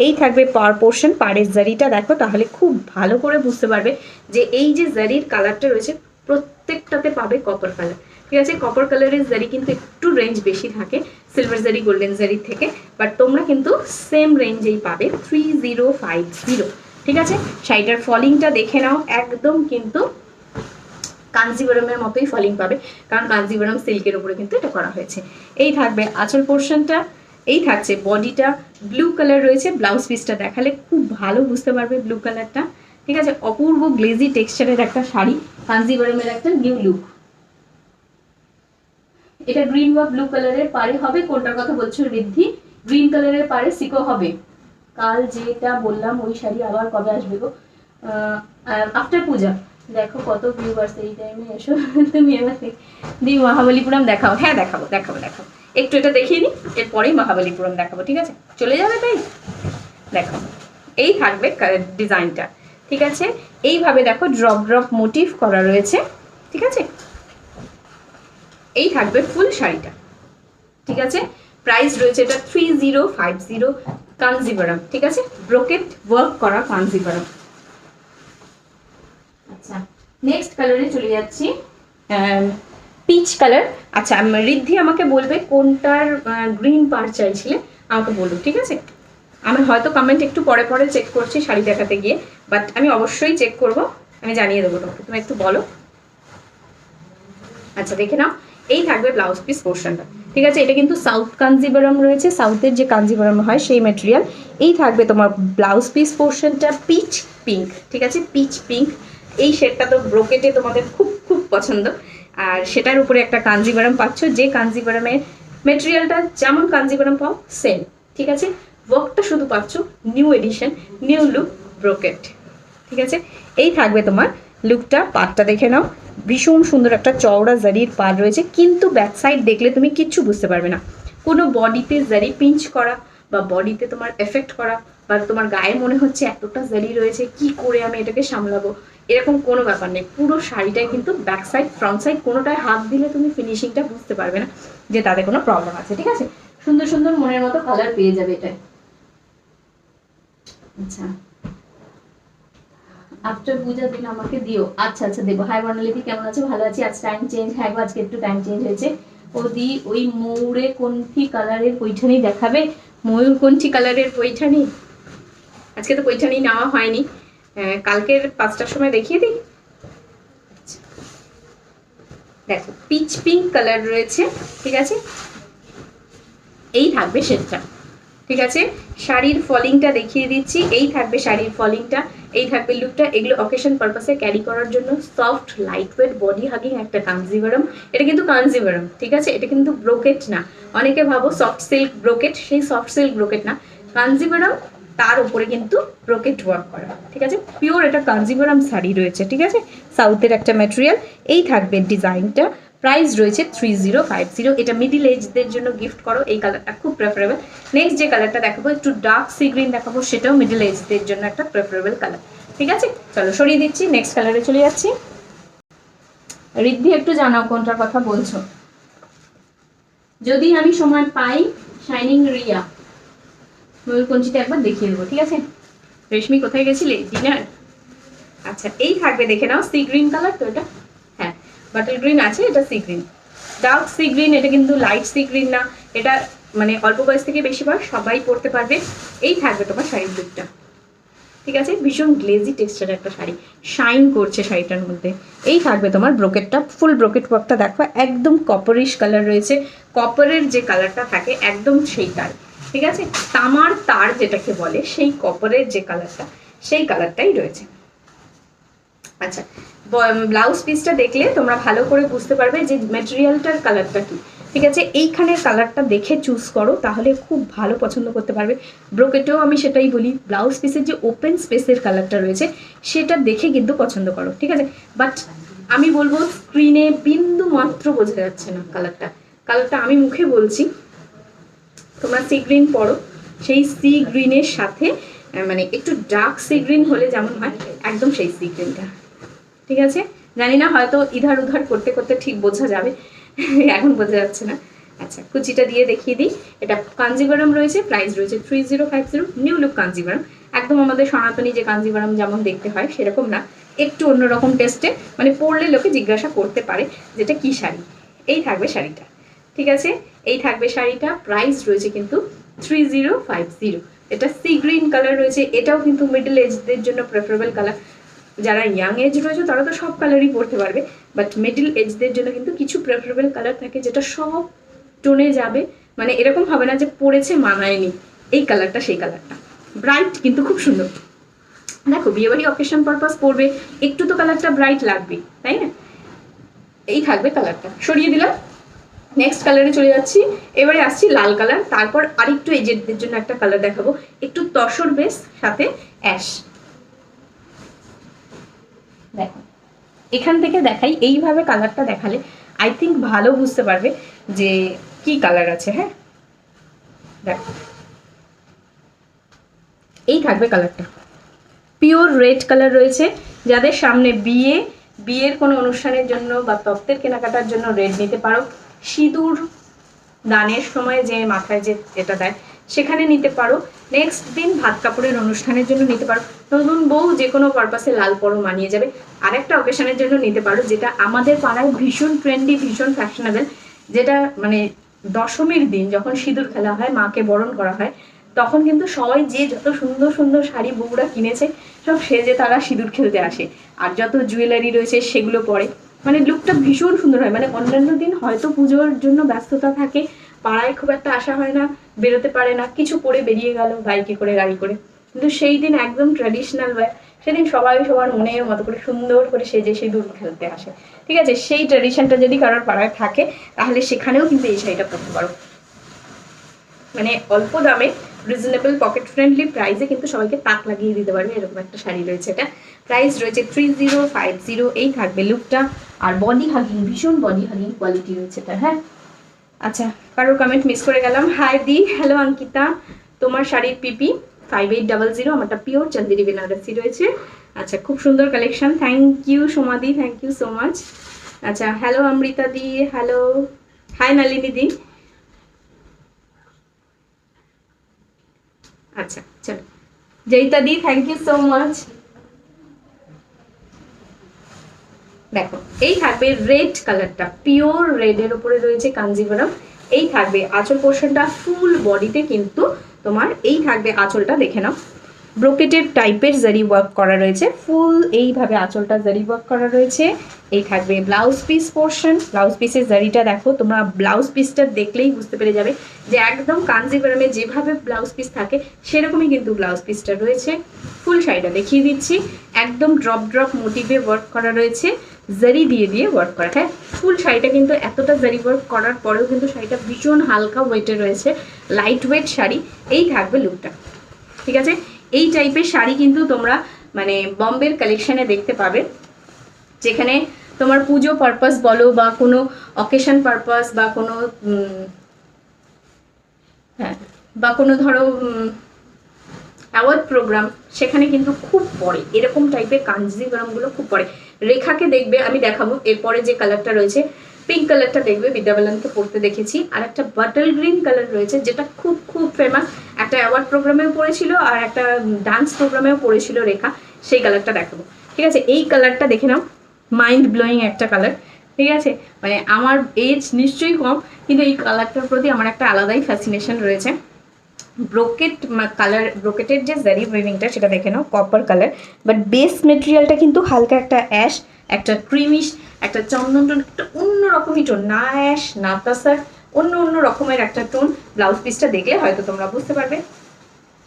এই থাকবে পার পোর্শন, পাড়ের জারিটা দেখো, তাহলে খুব ভালো করে বুঝতে পারবে যে এই যে জারির কালারটা রয়েছে প্রত্যেকটাতে পাবে কপার কালার। ঠিক আছে, কপার কালারের জারি কিন্তু একটু রেঞ্জ বেশি থাকে সিলভার জারি, গোল্ডেন জারির থেকে, বাট তোমরা কিন্তু সেম রেঞ্জেই পাবে 3050। ঠিক আছে, শাড়িটার ফলিংটা দেখে নাও, একদম কিন্তু কাঞ্জিভারামের মতোই ফলিং পাবে, কারণ কাঞ্জিভারাম সিল্কের উপরে কিন্তু এটা করা হয়েছে। এই থাকবে আঁচল পোর্শনটা, এই থাকছে বডিটা ব্লু কালার রয়েছে, ব্লাউজ পিসটা দেখালে খুব ভালো বুঝতে পারবে ব্লু কালারটা। ঠিক আছে, অপূর্ব গ্লেজি টেক্সচারের একটা শাড়ি, কাঞ্জিভারমের একটা নিউ লুক। এটা গ্রিন বা ব্লু কালারের পারে হবে, কোনটার কথা বলছো ঋদ্ধি? গ্রিন কালারের পারে সিকো হবে। কাল যেটা বললাম ওই শাড়ি আবার কবে আসবে গো? আফটার পূজা। দেখো কত ভিউয়ার্স এই টাইমে এসো তুমি এবার দি মহাবলীপুরম দেখাও। হ্যাঁ দেখাবো দেখাবো দেখাবো, একটু এটা দেখিয়ে নিই, এরপরেই মহাবলীপুরম দেখাবো। ঠিক আছে, চলে যাবে তাই? দেখো এই থাকবে ডিজাইনটা। ঠিক আছে, এইভাবে দেখো ড্রপ ড্রপ মোটিভ করা রয়েছে। ঠিক আছে, এই থাকবে ফুল শাড়িটা। ঠিক আছে, প্রাইস রয়েছে এটা 3050 কাঞ্জিভারম। ঠিক আছে, ব্রোকেট ওয়ার্ক করা কাঞ্জিভারম। আচ্ছা, নেক্সট কালারে চলে যাচ্ছি, পিচ কালার। আচ্ছা, ঋদ্ধি আমাকে বলবে কোনটার গ্রিন পার চাইছিলে, আমাকে বলুন। ঠিক আছে, আমি হয়তো কমেন্ট একটু পরে পরে চেক করছি শাড়ি দেখাতে গিয়ে, বাট আমি অবশ্যই চেক করব, আমি জানিয়ে দেবো তোমাকে। তুমি একটু বলো। আচ্ছা দেখে নাও, এই থাকবে ব্লাউজ পিস পোর্শনটা। ঠিক আছে, এটা কিন্তু সাউথ কাঞ্জিভারম রয়েছে, সাউথের যে কাঞ্জিভারম হয় সেই ম্যাটেরিয়াল। এই থাকবে তোমার ব্লাউজ পিস পোর্শনটা পিচ পিঙ্ক। ঠিক আছে, পিচ পিঙ্ক। এই শেডটা তো ব্রোকেটে তোমাদের খুব খুব পছন্দ, আর সেটার উপরে একটা কাঞ্জিভারম পাচ্ছ, যে কাঞ্জিভারমের ম্যাটেরিয়ালটা যেমন কাঞ্জিভারম পাও সেম। ঠিক আছে, ওয়ার্কটা শুধু পাচ্ছ new addition, new look brocade. ঠিক আছে, এই থাকবে তোমার লুকটা। পাড়টা দেখে নাও, ভীষণ সুন্দর একটা চওড়া জারির পাড় রয়েছে, কিন্তু ব্যাক সাইড দেখলে তুমি কিচ্ছু বুঝতে পারবে না। কোনো বডিতে জারি পিঞ্চ করা বা বডিতে তোমার এফেক্ট করা বা তোমার গায়ে মনে হচ্ছে এতটা জারি রয়েছে, কি করে আমি এটাকে সামলাবো, এরকম কোনো ব্যাপার নেই। পুরো শাড়িটাই কিন্তু ব্যাক সাইড ফ্রন্ট সাইড কোনোটায় হাত দিলে তুমি ফিনিশিংটা বুঝতে পারবে না যে তাতে কোনো প্রবলেম আছে। ঠিক আছে, সুন্দর সুন্দর মনের মতো কালার পেয়ে যাবে এটাই। আচ্ছা, আফটার পূজা দিন আমাকে দিও। আচ্ছা আচ্ছা দেবো। হাই বর্ণালিপি, কেমন আছো? ভালো আছি। আজ টাইম চেঞ্জ, হ্যাঁ গো আজকে একটু টাইম চেঞ্জ হয়েছে। ওদি ওই ময়ূরে কোনটি কালারের পৈঠানি দেখাবে? ময়ূর কোনটি কালারের পৈঠানি? আজকে তো পৈঠানি নেওয়া হয়নি, কালকের 5টার সময় দেখিয়ে দিই। দেখো পিচ পিঙ্ক কালার রয়েছে। ঠিক আছে, এই থাকবে শেডটা। ঠিক আছে, শাড়ির ফলিংটা দেখিয়ে দিচ্ছি। এই থাকবে শাড়ির ফলিংটা, এই থাকবে লুকটা। এগুলো অকেশন পারপাসে ক্যারি করার জন্য soft light weight body hugging একটা কাঞ্জিভারম। এটা কিন্তু কাঞ্জিভারম, ঠিক আছে, এটা কিন্তু ব্রোকেট না। অনেকে ভাবো সফট সিল্ক ব্রোকেট, সেই সফট সিল্ক ব্রোকেট না, কাঞ্জিভারম, তার উপরে কিন্তু ব্রোকেট ওয়ার্ক করা। ঠিক আছে, পিওর এটা কাঞ্জিভারম শাড়ি রয়েছে। ঠিক আছে, সাউথের একটা ম্যাটেরিয়াল। এই থাকবে ডিজাইনটা, প্রাইস রয়েছে 3050। এটা মিডিল এজদের জন্য গিফট করো, এই কালারটা খুব প্রেফারেবল। নেক্সট যে কালারটা দেখাবো একটু ডার্ক সি গ্রিন দেখাবো, সেটাও মিডিল এজদের জন্য একটা প্রেফারেবল কালার। ঠিক আছে, চলো সরিয়ে দিচ্ছি, নেক্সট কালারে চলে যাচ্ছি। ঋদ্ধি একটু জানাও কোনটার কথা বলছো, যদি আমি সময় পাই। শাইনিং রিয়া, ময়ূরকঞ্চিটা একবার দেখিয়ে দেবো। ঠিক আছে, রেশমি কোথায় গেছিলে? ডিনার। আচ্ছা, এই থাকবে, দেখে নাও, সি গ্রিন কালার তো এটা, হ্যাঁ বাটল গ্রিন আছে, এটা sea green, dark sea green. এটা কিন্তু লাইট সি গ্রিন না, এটা মানে অল্প বয়স থেকে বেশি বয়স সবাই পরতে পারবে। এই থাকবে তোমার শাড়ির লুকটা। ঠিক আছে, ভীষণ গ্লেজি টেক্সচারের একটা শাড়ি, শাইন করছে শাড়িটার মধ্যে। এই থাকবে তোমার ব্রোকেটটা, ফুল ব্রোকেট ওয়ার্কটা দেখো, একদম কপারিশ কালার রয়েছে, কপারের যে কালারটা থাকে একদম সেই তার। ঠিক আছে, তামার তার যেটাকে বলে, সেই কপারের যে কালারটা, সেই কালারটাই রয়েছে। আচ্ছা, ব্লাউজ পিসটা দেখলে তোমরা ভালো করে বুঝতে পারবে যে ম্যাটেরিয়ালটার কালারটা কি। ঠিক আছে, এইখানের কালারটা দেখে চুজ করো, তাহলে খুব ভালো পছন্দ করতে পারবে। ব্রোকেটেও আমি সেটাই বলি, ব্লাউজ পিসের যে ওপেন স্পেসের কালারটা রয়েছে সেটা দেখে কিন্তু পছন্দ করো। ঠিক আছে, বাট আমি বলবো স্ক্রিনে বিন্দু মাত্র বোঝা যাচ্ছে না কালারটা। কালারটা আমি মুখে বলছি, তোমরা সি গ্রিন পরো, সেই সি গ্রিনের সাথে মানে একটু ডার্ক সি গ্রিন হলে যেমন হয়, একদম সেই সি গ্রিনটা। ঠিক আছে, জানি না হয়তো ইধার উধার করতে করতে ঠিক বোঝা যাবে, এখন বোঝা যাচ্ছে না। আচ্ছা, কুচিটা দিয়ে দেখিয়ে দিই। এটা কাঞ্জিভারম রয়েছে, প্রাইস রয়েছে 3050, নিউ লুক কাঞ্জিভারম। একদম আমাদের সনাতনী যে কাঞ্জিভারম যেমন দেখতে হয় সেরকম না, একটু অন্যরকম টেস্টে, মানে পরলে লোকে জিজ্ঞাসা করতে পারে যেটা কি শাড়ি। এই থাকবে শাড়িটা। ঠিক আছে, এই থাকবে শাড়িটা, প্রাইস রয়েছে কিন্তু 3050। এটা সি গ্রিন কালার রয়েছে, এটাও কিন্তু মিডল এজদের জন্য প্রেফারেবল কালার। যারা ইয়াং এজ রয়েছে তারা তো সব কালারই পরতে পারবে, বাট মিডল এজদের জন্য কিন্তু কিছু প্রেফারেবল কালার থাকে যেটা সব টোনে যাবে, মানে এরকম হবে না যে পরেছে মানায়নি। এই কালারটা সেই কালারটা, ব্রাইট কিন্তু খুব সুন্দর। দেখো বিয়েবাড়ি অকেশন পারপাস পরবে, একটু তো কালারটা ব্রাইট লাগবে, তাই না? এই থাকবে কালারটা, সরিয়ে দিলাম। নেক্সট কালারে চলে যাচ্ছি, এবারে আসছি লাল কালার, তারপর আরেকটু এজেডদের জন্য একটা কালার দেখাবো, একটু তসর বেস সাথে অ্যাশ। দেখো এখান থেকে দেখাই, এইভাবে কালারটা দেখালে আই থিঙ্ক ভালো বুঝতে পারবে যে কি কালার আছে। হ্যাঁ দেখো এই থাকবে কালারটা, পিওর রেড কালার রয়েছে। যাদের সামনে বিয়ের কোনো অনুষ্ঠানের জন্য বা তত্ত্বের কেনাকাটার জন্য রেড নিতে পারো, সিঁদুর দানের সময় যে মাথায় যে এটা দেয় সেখানে নিতে পারো, নেক্সট দিন ভাত কাপড়ের অনুষ্ঠানের জন্য নিতে পারো, নতুন বউ যে কোনো পারপাসে লাল পরো মানিয়ে যাবে। আরেকটা অকেশনের জন্য নিতে পারো, যেটা আমাদের পাড়ায় ভীষণ ট্রেন্ডি, ভীষণ ফ্যাশনেবল, যেটা মানে দশমীর দিন যখন সিঁদুর খেলা হয়, মাকে বরণ করা হয়, তখন কিন্তু সবাই যে যত সুন্দর সুন্দর শাড়ি বউরা কিনেছে সব সেজে তারা সিঁদুর খেলতে আসে, আর যত জুয়েলারি রয়েছে সেগুলো পরে, মানে লুকটা ভীষণ সুন্দর হয়। মানে অন্যান্য দিন হয়তো পুজোর জন্য ব্যস্ততা থাকে, পাড়ায় খুব একটা আসা হয় না, বেরোতে পারে না, কিছু পরে বেরিয়ে গেল বাইকে করে গাড়ি করে, কিন্তু সেই দিন একদম ট্র্যাডিশনাল ওয়ে, সেদিন সবাই সবার মনের মতো করে সুন্দর করে সেজে সিঁদুর খেলতে আসে। ঠিক আছে, সেই ট্র্যাডিশনটা যদি কারোর পাড়ায় থাকে তাহলে সেখানেও কিন্তু এই শাড়িটা পরতে পারো। মানে অল্প দামে রিজনেবল পকেট ফ্রেন্ডলি প্রাইসে কিন্তু সবাইকে তাক লাগিয়ে দিতে পারবে, এরকম একটা শাড়ি রয়েছে। এটা প্রাইস রয়েছে 3050। এই থাকবে লুকটা, আর বডি হাগিং, ভীষণ বডি হাগিং কোয়ালিটি রয়েছে এটা। হ্যাঁ আচ্ছা, কারোর কমেন্ট মিস করে গেলাম। হাই দি, হ্যালো অঙ্কিতা, তোমার শাড়ির পিপি 5800, আমারটা পিওর চান্দেরি বেনারসি রয়েছে। আচ্ছা খুব সুন্দর কালেকশন, থ্যাংক ইউ সোমাদি, থ্যাংক ইউ সো মাচ। আচ্ছা হ্যালো অমৃতা দি, হ্যালো, হাই নলিনী দি। আচ্ছা চলো জয়িতা দি, থ্যাংক ইউ সো মাচ। দেখো এই থাকবে রেড কালারটা, পিওর রেডের উপরে রয়েছে কাঞ্জিভারাম। এই থাকবে আঁচল পোর্শনটা, ফুল বডিতে কিন্তু তোমার এই থাকবে আঁচলটা, দেখে নাও ব্রোকেটেড টাইপের জারি ওয়ার্ক করা রয়েছে, ফুল এইভাবে আঁচলটা জারি ওয়ার্ক করা রয়েছে। এই থাকবে ব্লাউজ পিস পোর্শন, ব্লাউজ পিসের জারিটা দেখো, তোমরা ব্লাউজ পিসটা দেখলেই বুঝতে পেরে যাবে যে একদম কাঞ্জিভারামে যেভাবে ব্লাউজ পিস থাকে সেরকমই কিন্তু ব্লাউজ পিসটা রয়েছে। ফুল শাড়িটা দেখিয়ে দিচ্ছি, একদম ড্রপ ড্রপ মোটিভে ওয়ার্ক করা রয়েছে, জারি দিয়ে দিয়ে ওয়ার্ক করা। হ্যাঁ ফুল শাড়িটা কিন্তু এতটা জারি ওয়ার্ক করার পরেও কিন্তু শাড়িটা ভীষণ হালকা ওয়েটে রয়েছে, লাইট ওয়েট শাড়ি। এই থাকবে লুকটা, ঠিক আছে। এই টাইপের শাড়ি কিন্তু তোমরা মানে বম্বের কালেকশনে দেখতে পাবে, যেখানে তোমার পুজো পারপাস বলো বা কোনো অকেশন পারপাস বা কোনো হ্যাঁ বা কোনো ধরো অ্যাওয়ার্ড প্রোগ্রাম, সেখানে কিন্তু খুব পরে এরকম টাইপের কাঞ্জিভারামগুলো খুব পরে। রেখাকে দেখবে, আমি দেখাবো এরপরে যে কালারটা রয়েছে, পিঙ্ক কালারটা দেখবে বিদ্যাবালানকে পরতে দেখেছি, আর একটা বাটল গ্রিন কালার রয়েছে যেটা খুব খুব ফেমাস, একটা অ্যাওয়ার্ড প্রোগ্রামেও পড়েছিল আর একটা ডান্স প্রোগ্রামেও পড়েছিল রেখা, সেই কালারটা দেখাবো। ঠিক আছে, এই কালারটা দেখে নাও, মাইন্ড ব্লোয়িং একটা কালার। ঠিক আছে, মানে আমার এজ নিশ্চয়ই কম, কিন্তু এই কালারটার প্রতি আমার একটা আলাদাই ফ্যাসিনেশন রয়েছে। ব্রোকেট কালার, ব্রোকেটের যে জারি উইভিংটা সেটা দেখে নাও কপার কালার, বাট বেস মেটেরিয়ালটা কিন্তু হালকা একটা অ্যাশ, একটা ক্রিমিশ, একটা চন্দন টোন, একটা অন্য রকমই টোন, না অ্যাশ না তাসার, অন্য রকমের একটা টোন। ব্লাউজ পিসটা দেখলে হয়তো তোমরা বুঝতে পারবে।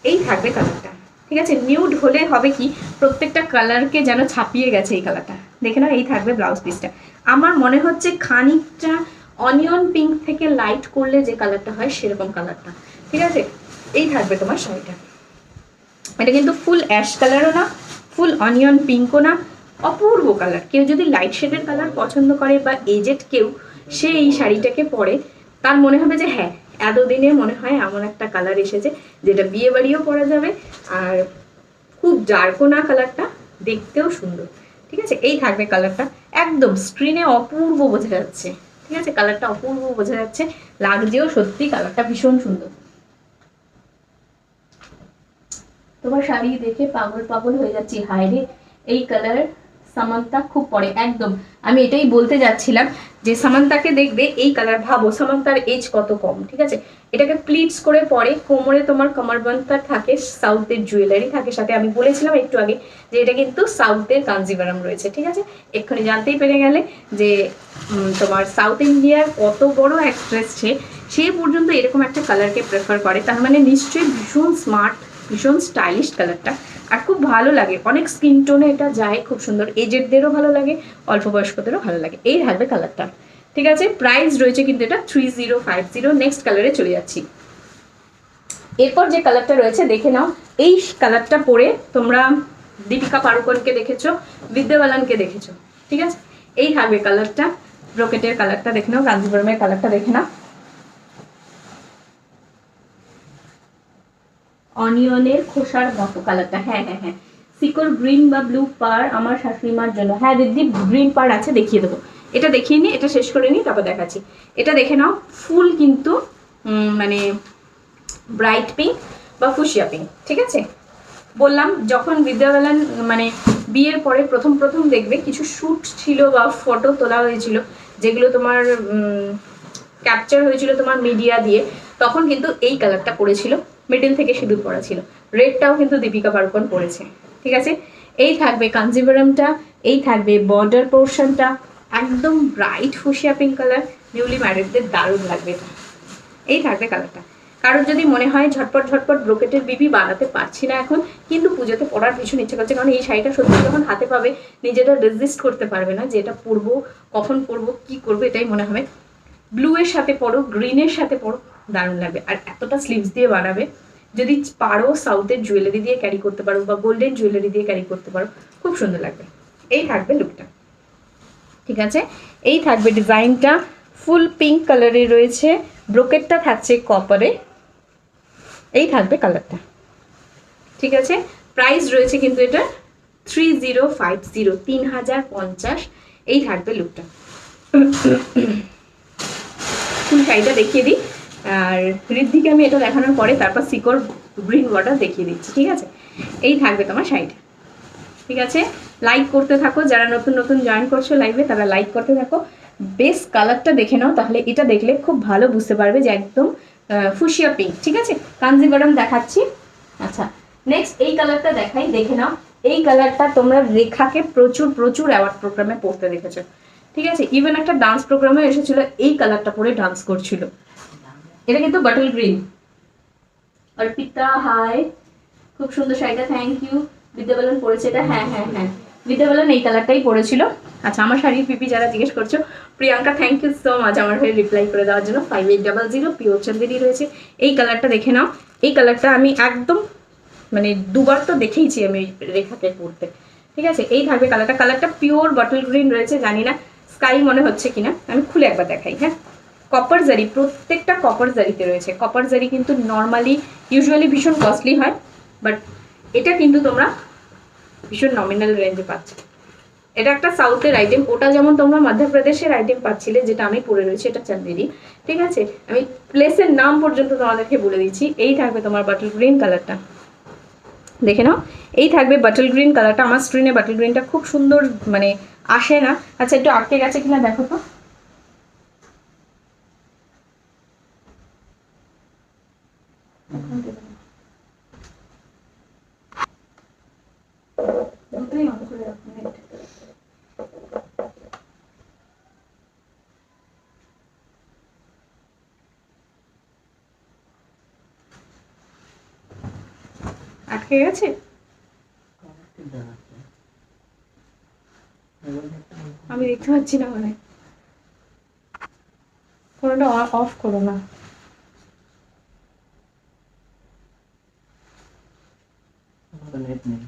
এই থাকবে কালারটা, ঠিক আছে। নিউড হলে হবে কি প্রত্যেকটা কালারকে যেন ছাপিয়ে গেছে এই কালারটা, দেখে নাও। এই থাকবে ব্লাউজ পিসটা, আমার মনে হচ্ছে খানিকটা অনিয়ন পিঙ্ক থেকে লাইট করলে যে কালারটা হয় সেরকম কালারটা, ঠিক আছে। এই থাকবে তোমার শাড়িটা, এটা কিন্তু ফুল অ্যাশ কালারও না, ফুল অনিয়ন পিঙ্কও না, অপূর্ব কালার। কেউ যদি লাইট শেডের কালার পছন্দ করে বা এজেড কেউ, সে এই শাড়িটাকে পরে তার মনে হবে যে হ্যাঁ এতদিনে মনে হয় এমন একটা কালার এসেছে যেটা বিয়ে বাড়িও পরা যাবে, আর খুব ডার্কও না কালারটা, দেখতেও সুন্দর। ঠিক আছে, এই থাকবে কালারটা, একদম স্ক্রিনে অপূর্ব বোঝা যাচ্ছে। ঠিক আছে, কালারটা অপূর্ব বোঝা যাচ্ছে, লাগছেও সত্যি, কালারটা ভীষণ সুন্দর। তোমার শাড়ি দেখে পাগল পাগল হয়ে যাচ্ছি, হায় রে এই কালার সামান্তা খুব পরে। একদম আমি এটাই বলতে যাচ্ছিলাম যে সামান্তাকে দেখবে এই কালার, ভাবো সামান্তার এজ কত কম, ঠিক আছে। এটাকে প্লিটস করে পরে, কোমরে তোমার কমরবন্ধটা থাকে, সাউথের জুয়েলারি থাকে সাথে। আমি বলেছিলাম একটু আগে যে এটা কিন্তু সাউথের কাঞ্জিভারাম রয়েছে, ঠিক আছে। এক্ষুনি জানতেই পেরে গেলে যে তোমার সাউথ ইন্ডিয়ার কত বড় অ্যাক্ট্রেস সে, সে পর্যন্ত এরকম একটা কালারকে প্রেফার করে, তার মানে নিশ্চয়ই ভীষণ স্মার্ট, ভীষণ স্টাইলিশ কালারটা, আর খুব ভালো লাগে। অনেক স্কিন টোনে এটা যায়, খুব সুন্দর, এজেডদেরও ভালো লাগে, অল্প বয়স্কদেরও ভালো লাগে। এই থাকবে কালারটা, ঠিক আছে। প্রাইস রয়েছে কিন্তু এটা 3050। নেক্সট কালারে চলে যাচ্ছি। এরপর যে কালারটা রয়েছে দেখে নাও। এই কালারটা পরে তোমরা দীপিকা পাড়ুকোনকে দেখেছো, বিদ্যা বালানকে দেখেছো, ঠিক আছে। এই থাকবে কালারটা, ব্রোকেটের কালারটা দেখে নাও, কাঞ্জিবরমের কালারটা দেখে নাও, অনিয়নের খোসার মতো কালারটা। হ্যাঁ হ্যাঁ হ্যাঁ, সিকোর গ্রিন বা ব্লু পার আমার শাশুড়ি মার জন্য। হ্যাঁ দিদি, গ্রিন পার আছে, দেখিয়ে দেবো। এটা দেখিয়ে নিই, এটা শেষ করে নিই, তারপর দেখাচ্ছি। এটা দেখে নাও, ফুল কিন্তু মানে ব্রাইট পিঙ্ক বা ফুশিয়া পিঙ্ক, ঠিক আছে। বললাম যখন বিদ্যাবালান মানে বিয়ের পরে প্রথম প্রথম দেখবে কিছু শ্যুট ছিল বা ফটো তোলা হয়েছিল, যেগুলো তোমার ক্যাপচার হয়েছিল তোমার মিডিয়া দিয়ে, তখন কিন্তু এই কালারটা পড়েছিল, মিডল থেকে সিঁদুর পরা ছিল। রেডটাও কিন্তু দীপিকা পাড়ুকোন পরেছে, ঠিক আছে। এই থাকবে কাঞ্জিভারামটা, এই থাকবে বর্ডার পোর্শনটা, একদম bright fuchsia pink colour, newly ম্যারিডদের দারুণ লাগবে এটা। এই থাকবে কালারটা। কারোর যদি মনে হয় ঝটপট ঝটপট ব্রোকেটের বিবি বানাতে পারছি না এখন, কিন্তু পুজোতে পরার ভীষণ ইচ্ছে করছে, কারণ এই শাড়িটা সত্যি যখন হাতে পাবে নিজেটা রেজিস্ট করতে পারবে না যে এটা পরবো, কখন পরবো, কি করবো, এটাই মনে হবে। ব্লু এর সাথে পরো, গ্রিনের সাথে পরো, দারুণ লাগবে। আর এতটা স্লিভস দিয়ে বানাবে, যদি পারো সাউথের জুয়েলারি দিয়ে ক্যারি করতে পারো বা গোল্ডেন জুয়েলারি দিয়ে ক্যারি করতে পারো, খুব সুন্দর লাগবে। এই থাকবে লুকটা, ঠিক আছে। এই থাকবে ডিজাইনটা, ফুল পিঙ্ক কালারে রয়েছে, ব্রোকেটটা থাকছে কপারে। এই থাকবে কালারটা, ঠিক আছে। প্রাইস রয়েছে কিন্তু এটা 3050, 3050। এই থাকবে লুকটা। ফুল শাড়িটা দেখিয়ে দিই, আর ঋদ্ধিকে আমি এটা দেখানোর পরে তারপর সিকোর গ্রিন ওয়াটার দেখিয়ে দিচ্ছি, ঠিক আছে। এই থাকবে তোমার শাড়িটা, ঠিক আছে। লাইক করতে থাকো, যারা নতুন নতুন জয়েন করছো লাইভে তারা লাইক করতে থাকো। বেস কালারটা দেখে নাও, তাহলে এটা দেখলে খুব ভালো বুঝতে পারবে যে একদম ফুশিয়া পিঙ্ক, ঠিক আছে। কাঞ্জিভারাম দেখাচ্ছি। আচ্ছা, নেক্সট এই কালারটা দেখাই, দেখে নাও। এই কালারটা তোমরা রেখাকে প্রচুর প্রচুর অ্যাওয়ার্ড প্রোগ্রামে পড়তে দেখেছো, ঠিক আছে। ইভেন একটা ডান্স প্রোগ্রামে এসেছিল, এই কালারটা পরে ডান্স করছিল। এটা কিন্তু বাটল গ্রিন। অর্পিতা হাই, খুব সুন্দর শাড়িটা, থ্যাংক ইউ। বিদ্যাবালন পরেছে এটা, হ্যাঁ হ্যাঁ হ্যাঁ, বিদ্যাবালন এই কালারটাই পরেছিল। আচ্ছা, আমার শাড়ির পিপি যারা জিজ্ঞেস করছো, Priyanka thank you so much আমার হয়ে রিপ্লাই করে দেওয়ার জন্য। 5800 পিওর চান্দেরি রয়েছে। এই কালারটা দেখে নাও। এই কালারটা আমি একদম মানে দুবার তো দেখেইছি আমি রেখাতে পরতে, ঠিক আছে। এই থাকবে কালারটা, কালারটা পিওর বটল গ্রিন রয়েছে, জানি না স্কাই মনে হচ্ছে কিনা, আমি খুলে একবার দেখাই। হ্যাঁ, কপার জারি, প্রত্যেকটা কপার জারিতে রয়েছে। কপার জারি কিন্তু নর্মালি ইউজুয়ালি ভীষণ কস্টলি হয়, বাট এটা কিন্তু তোমরা ভীষণ নমিনাল রেঞ্জে পাচ্ছ। এটা একটা সাউথের আইটেম, ওটা যেমন তোমরা মধ্যপ্রদেশের আইটেম পাচ্ছিলে, যেটা আমি পরে রয়েছি এটা চান্দেরি, ঠিক আছে। আমি প্লেসের নাম পর্যন্ত তোমাদেরকে বলে দিচ্ছি। এই থাকবে তোমার বাটল গ্রিন কালারটা, দেখে নাও। এই থাকবে বাটল গ্রিন কালারটা। আমার স্ক্রিনে বাটল গ্রিনটা খুব সুন্দর মানে আসে না। আচ্ছা, একটু আটকে গেছে কিনা দেখো তো। দুটোই অন করে রাখো, আটকে গেছে। আমি দেখতে পাচ্ছি না, মানে ফোনটা অফ করো না।
নেট নেই।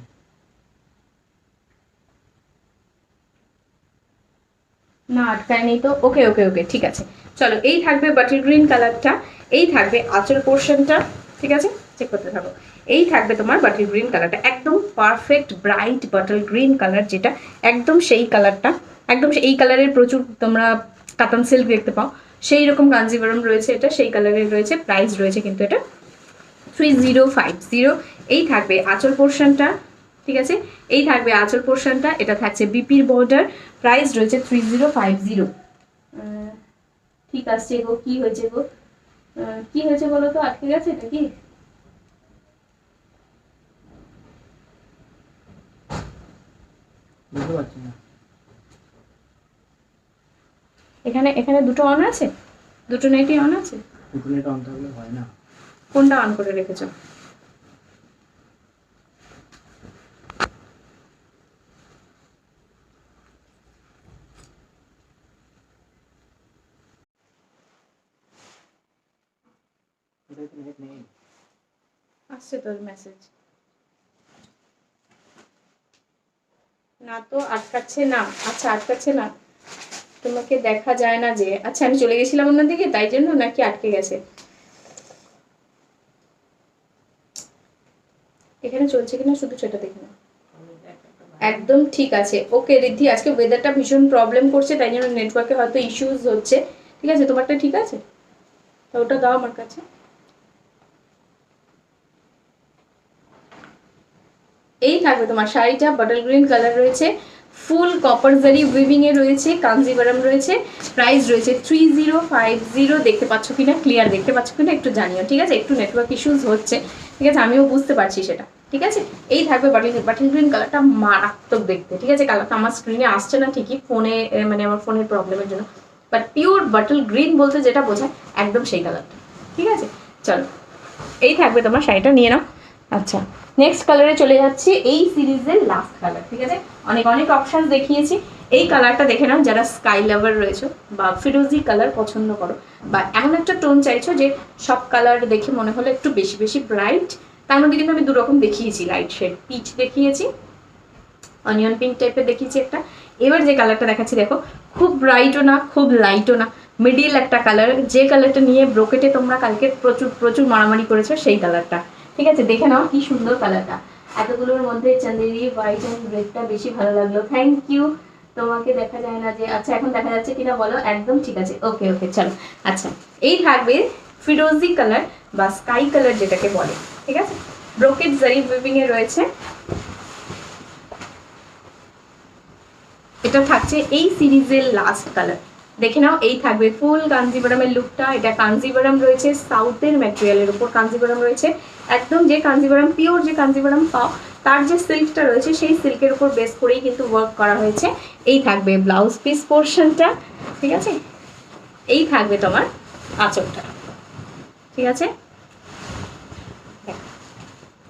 না, আটকায় নেই তো। ওকে ওকে ওকে, ঠিক আছে। চলো, এই থাকবে বাটল গ্রিন কালারটা। এই থাকবে আঁচল পোর্শনটা, ঠিক আছে, চেক করতে থাকো। এই থাকবে তোমার বাটল গ্রিন কালারটা, একদম perfect bright bottle green colour, যেটা একদম সেই কালারটা, একদম এই কালারের প্রচুর তোমরা কাতান সিল্ক দেখতে পাও, সেই রকম কাঞ্জিভারাম রয়েছে এটা, সেই কালারের রয়েছে। প্রাইস রয়েছে কিন্তু এটা 3050। এই থাকবে আঁচল পোর্শনটা, ঠিক আছে। এই থাকবে আঁচল পোর্শনটা, এটা থাকছে বিপির বর্ডার। প্রাইস রয়েছে 3050। ঠিক আছে গো, কি হয়েছে গো, কি হয়েছে বলো তো, আটকে গেছে এটা কি?
বুঝতে পারছি না।
এখানে এখানে দুটো অন আছে, দুটো নেটই অন আছে।
টুকুনিটা অন থাকলে হয় না।
কোনটা অন করে রেখেছো?
ওটাই তো নেট নেই।
আসছে তোর মেসেজ না তো, আটকাচ্ছে না। আচ্ছা আটকাচ্ছে না, তোমাকে দেখা যায় না যে। আচ্ছা আমি চলে গেছিলাম অন্যদিকে তাই জন্য, নাকি আটকে গেছে? এখানে চলছে কিনা শুধু সেটা দেখে নাও। একদম ঠিক আছে। ওকে রিদ্ধি, আজকে ওয়েদারটা ভীষণ প্রবলেম করছে তাই জন্য নেটওয়ার্কে হয়তো ইস্যুস হচ্ছে। ঠিক আছে, তোমারটা ঠিক আছে? তো ওটা দাও আমার কাছে। এই থাকবে তোমার শাড়িটা, বটল গ্রিন কালার রয়েছে, ফুল কপার জারি উইভিং এ রয়েছে, কাঞ্জিভারাম রয়েছে, প্রাইস রয়েছে 3050। দেখতে পাচ্ছ কিনা, ক্লিয়ার দেখতে পাচ্ছ কিনা একটু জানিও, ঠিক আছে? একটু নেটওয়ার্ক ইস্যুস হচ্ছে, ঠিক আছে, আমিও বুঝতে পারছি সেটা, ঠিক আছে? এই থাকবে বাটল গ্রিন কালারটা, মারাত্মক দেখতে, ঠিক আছে? কালারটা আমার স্ক্রিনে আসছে না ঠিকই, ফোনে মানে আমার ফোনের প্রবলেমের জন্য, বাট পিওর বাটল গ্রিন বলতে যেটা বোঝায় একদম সেই কালারটা, ঠিক আছে? চলো, এই থাকবে তোমার শাড়িটা, নিয়ে নাও। আচ্ছা, নেক্সট কালারে চলে যাচ্ছি, এই সিরিজের লাস্ট কালার, ঠিক আছে? অনেক অনেক অপশন দেখিয়েছি, এই কালারটা দেখে নাও। যারা স্কাই লাভার রয়েছে বা ফিরোজি কালার পছন্দ করো, বা এমন একটা টোন চাইছো যে সব কালার দেখে মনে হলো একটু বেশি বেশি ব্রাইট, তার মধ্যে কিন্তু আমি দুরকম দেখিয়েছি, লাইট শেড পিচ দেখিয়েছি, অনিয়ন পিঙ্ক টাইপের দেখিয়েছি একটা। এবার যে কালারটা দেখাচ্ছি দেখো, খুব ব্রাইটও না খুব লাইটও না, মিডিল একটা কালার, যে কালারটা নিয়ে ব্রোকেটে তোমরা কালকে প্রচুর প্রচুর মারামারি করেছো সেই কালারটা, ঠিক আছে? দেখে নাও কি সুন্দর কালারটা। এতগুলোর মধ্যে চান্দেরি হোয়াইট অ্যান্ড রেডটা বেশি ভালো লাগলো, থ্যাংক ইউ। তোমাকে দেখা যায় না যে, আচ্ছা এখন দেখা যাচ্ছে কিনা বলো? একদম ঠিক আছে, ওকে ওকে চলো। আচ্ছা, এই থাকবে ফিরোজি কালার বা স্কাই কালার যেটাকে বলে, ঠিক আছে? ব্রোকেট জারি উইভিং এ রয়েছে, এটা থাকছে এই সিরিজের লাস্ট কালার, দেখে নাও। এই থাকবে ফুল কাঞ্জিভারামের লুকটা, এটা কাঞ্জিভারাম রয়েছে সাউথের ম্যাটেরিয়ালের উপর, কাঞ্জিভারাম রয়েছে একদম, যে কাঞ্জিভারাম পিওর যে কাঞ্জিভারাম পাও তার যে সিল্কটা রয়েছে সেই সিল্কের উপর বেস করেই কিন্তু ওয়ার্ক করা হয়েছে। এই থাকবে ব্লাউজ পিস পোর্শনটা, ঠিক আছে? এই থাকবে তোমার আঁচলটা, ঠিক আছে?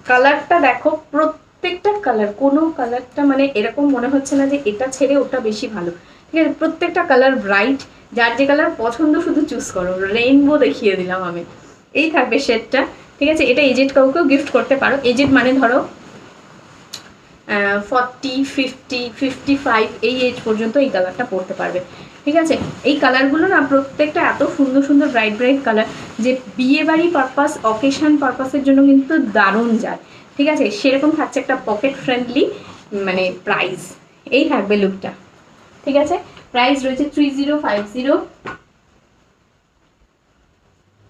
কালারটা দেখো, প্রত্যেকটা কালার, কোনো কালারটা মানে এরকম মনে হচ্ছে না যে এটা ছেড়ে ওটা বেশি ভালো, ঠিক আছে? প্রত্যেকটা কালার ব্রাইট, যার যে কালার পছন্দ শুধু চুজ করো, রেইনবো দেখিয়ে দিলাম আমি। এই থাকবে শেডটা, ঠিক আছে? এটা এজেড কাউকেও গিফট করতে পারো, এজেড মানে ধরো 40, 50, 55 এই এজ পর্যন্ত এই কালারটা পরতে পারবে, ঠিক আছে? এই কালারগুলো না প্রত্যেকটা এত সুন্দর সুন্দর ব্রাইট ব্রাইট কালার, যে বিয়ে বাড়ি পারপাস, অকেশন পারপাসের জন্য কিন্তু দারুণ যায়, ঠিক আছে? সেরকম থাকছে একটা পকেট ফ্রেন্ডলি মানে প্রাইস। এই থাকবে লুকটা, ঠিক আছে? প্রাইস রয়েছে 3050।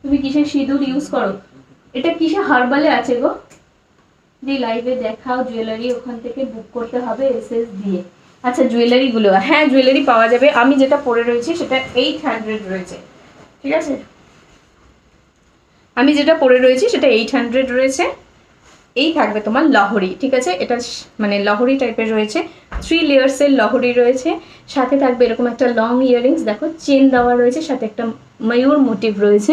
তুমি কিসের সিঁদুর ইউজ করো? এটা কিসে হার্বালে আছে গো? দি লাইভে দেখাও জুয়েলারি, ওখান থেকে বুক করতে হবে এসএস দিয়ে। আচ্ছা জুয়েলারিগুলো, হ্যাঁ জুয়েলারি পাওয়া যাবে। আমি যেটা পরে রয়েছি সেটা 800 রয়েছে, ঠিক আছে? আমি যেটা পরে রয়েছি সেটা 800 রয়েছে। এই থাকবে তোমার লহরি, ঠিক আছে? এটা মানে লহরি টাইপের রয়েছে, 3 লেয়ার্সের লহরি রয়েছে, সাথে থাকবে এরকম একটা লং ইয়াররিংস, দেখো চেন দেওয়া রয়েছে, সাথে একটা ময়ূর মোটিভ রয়েছে।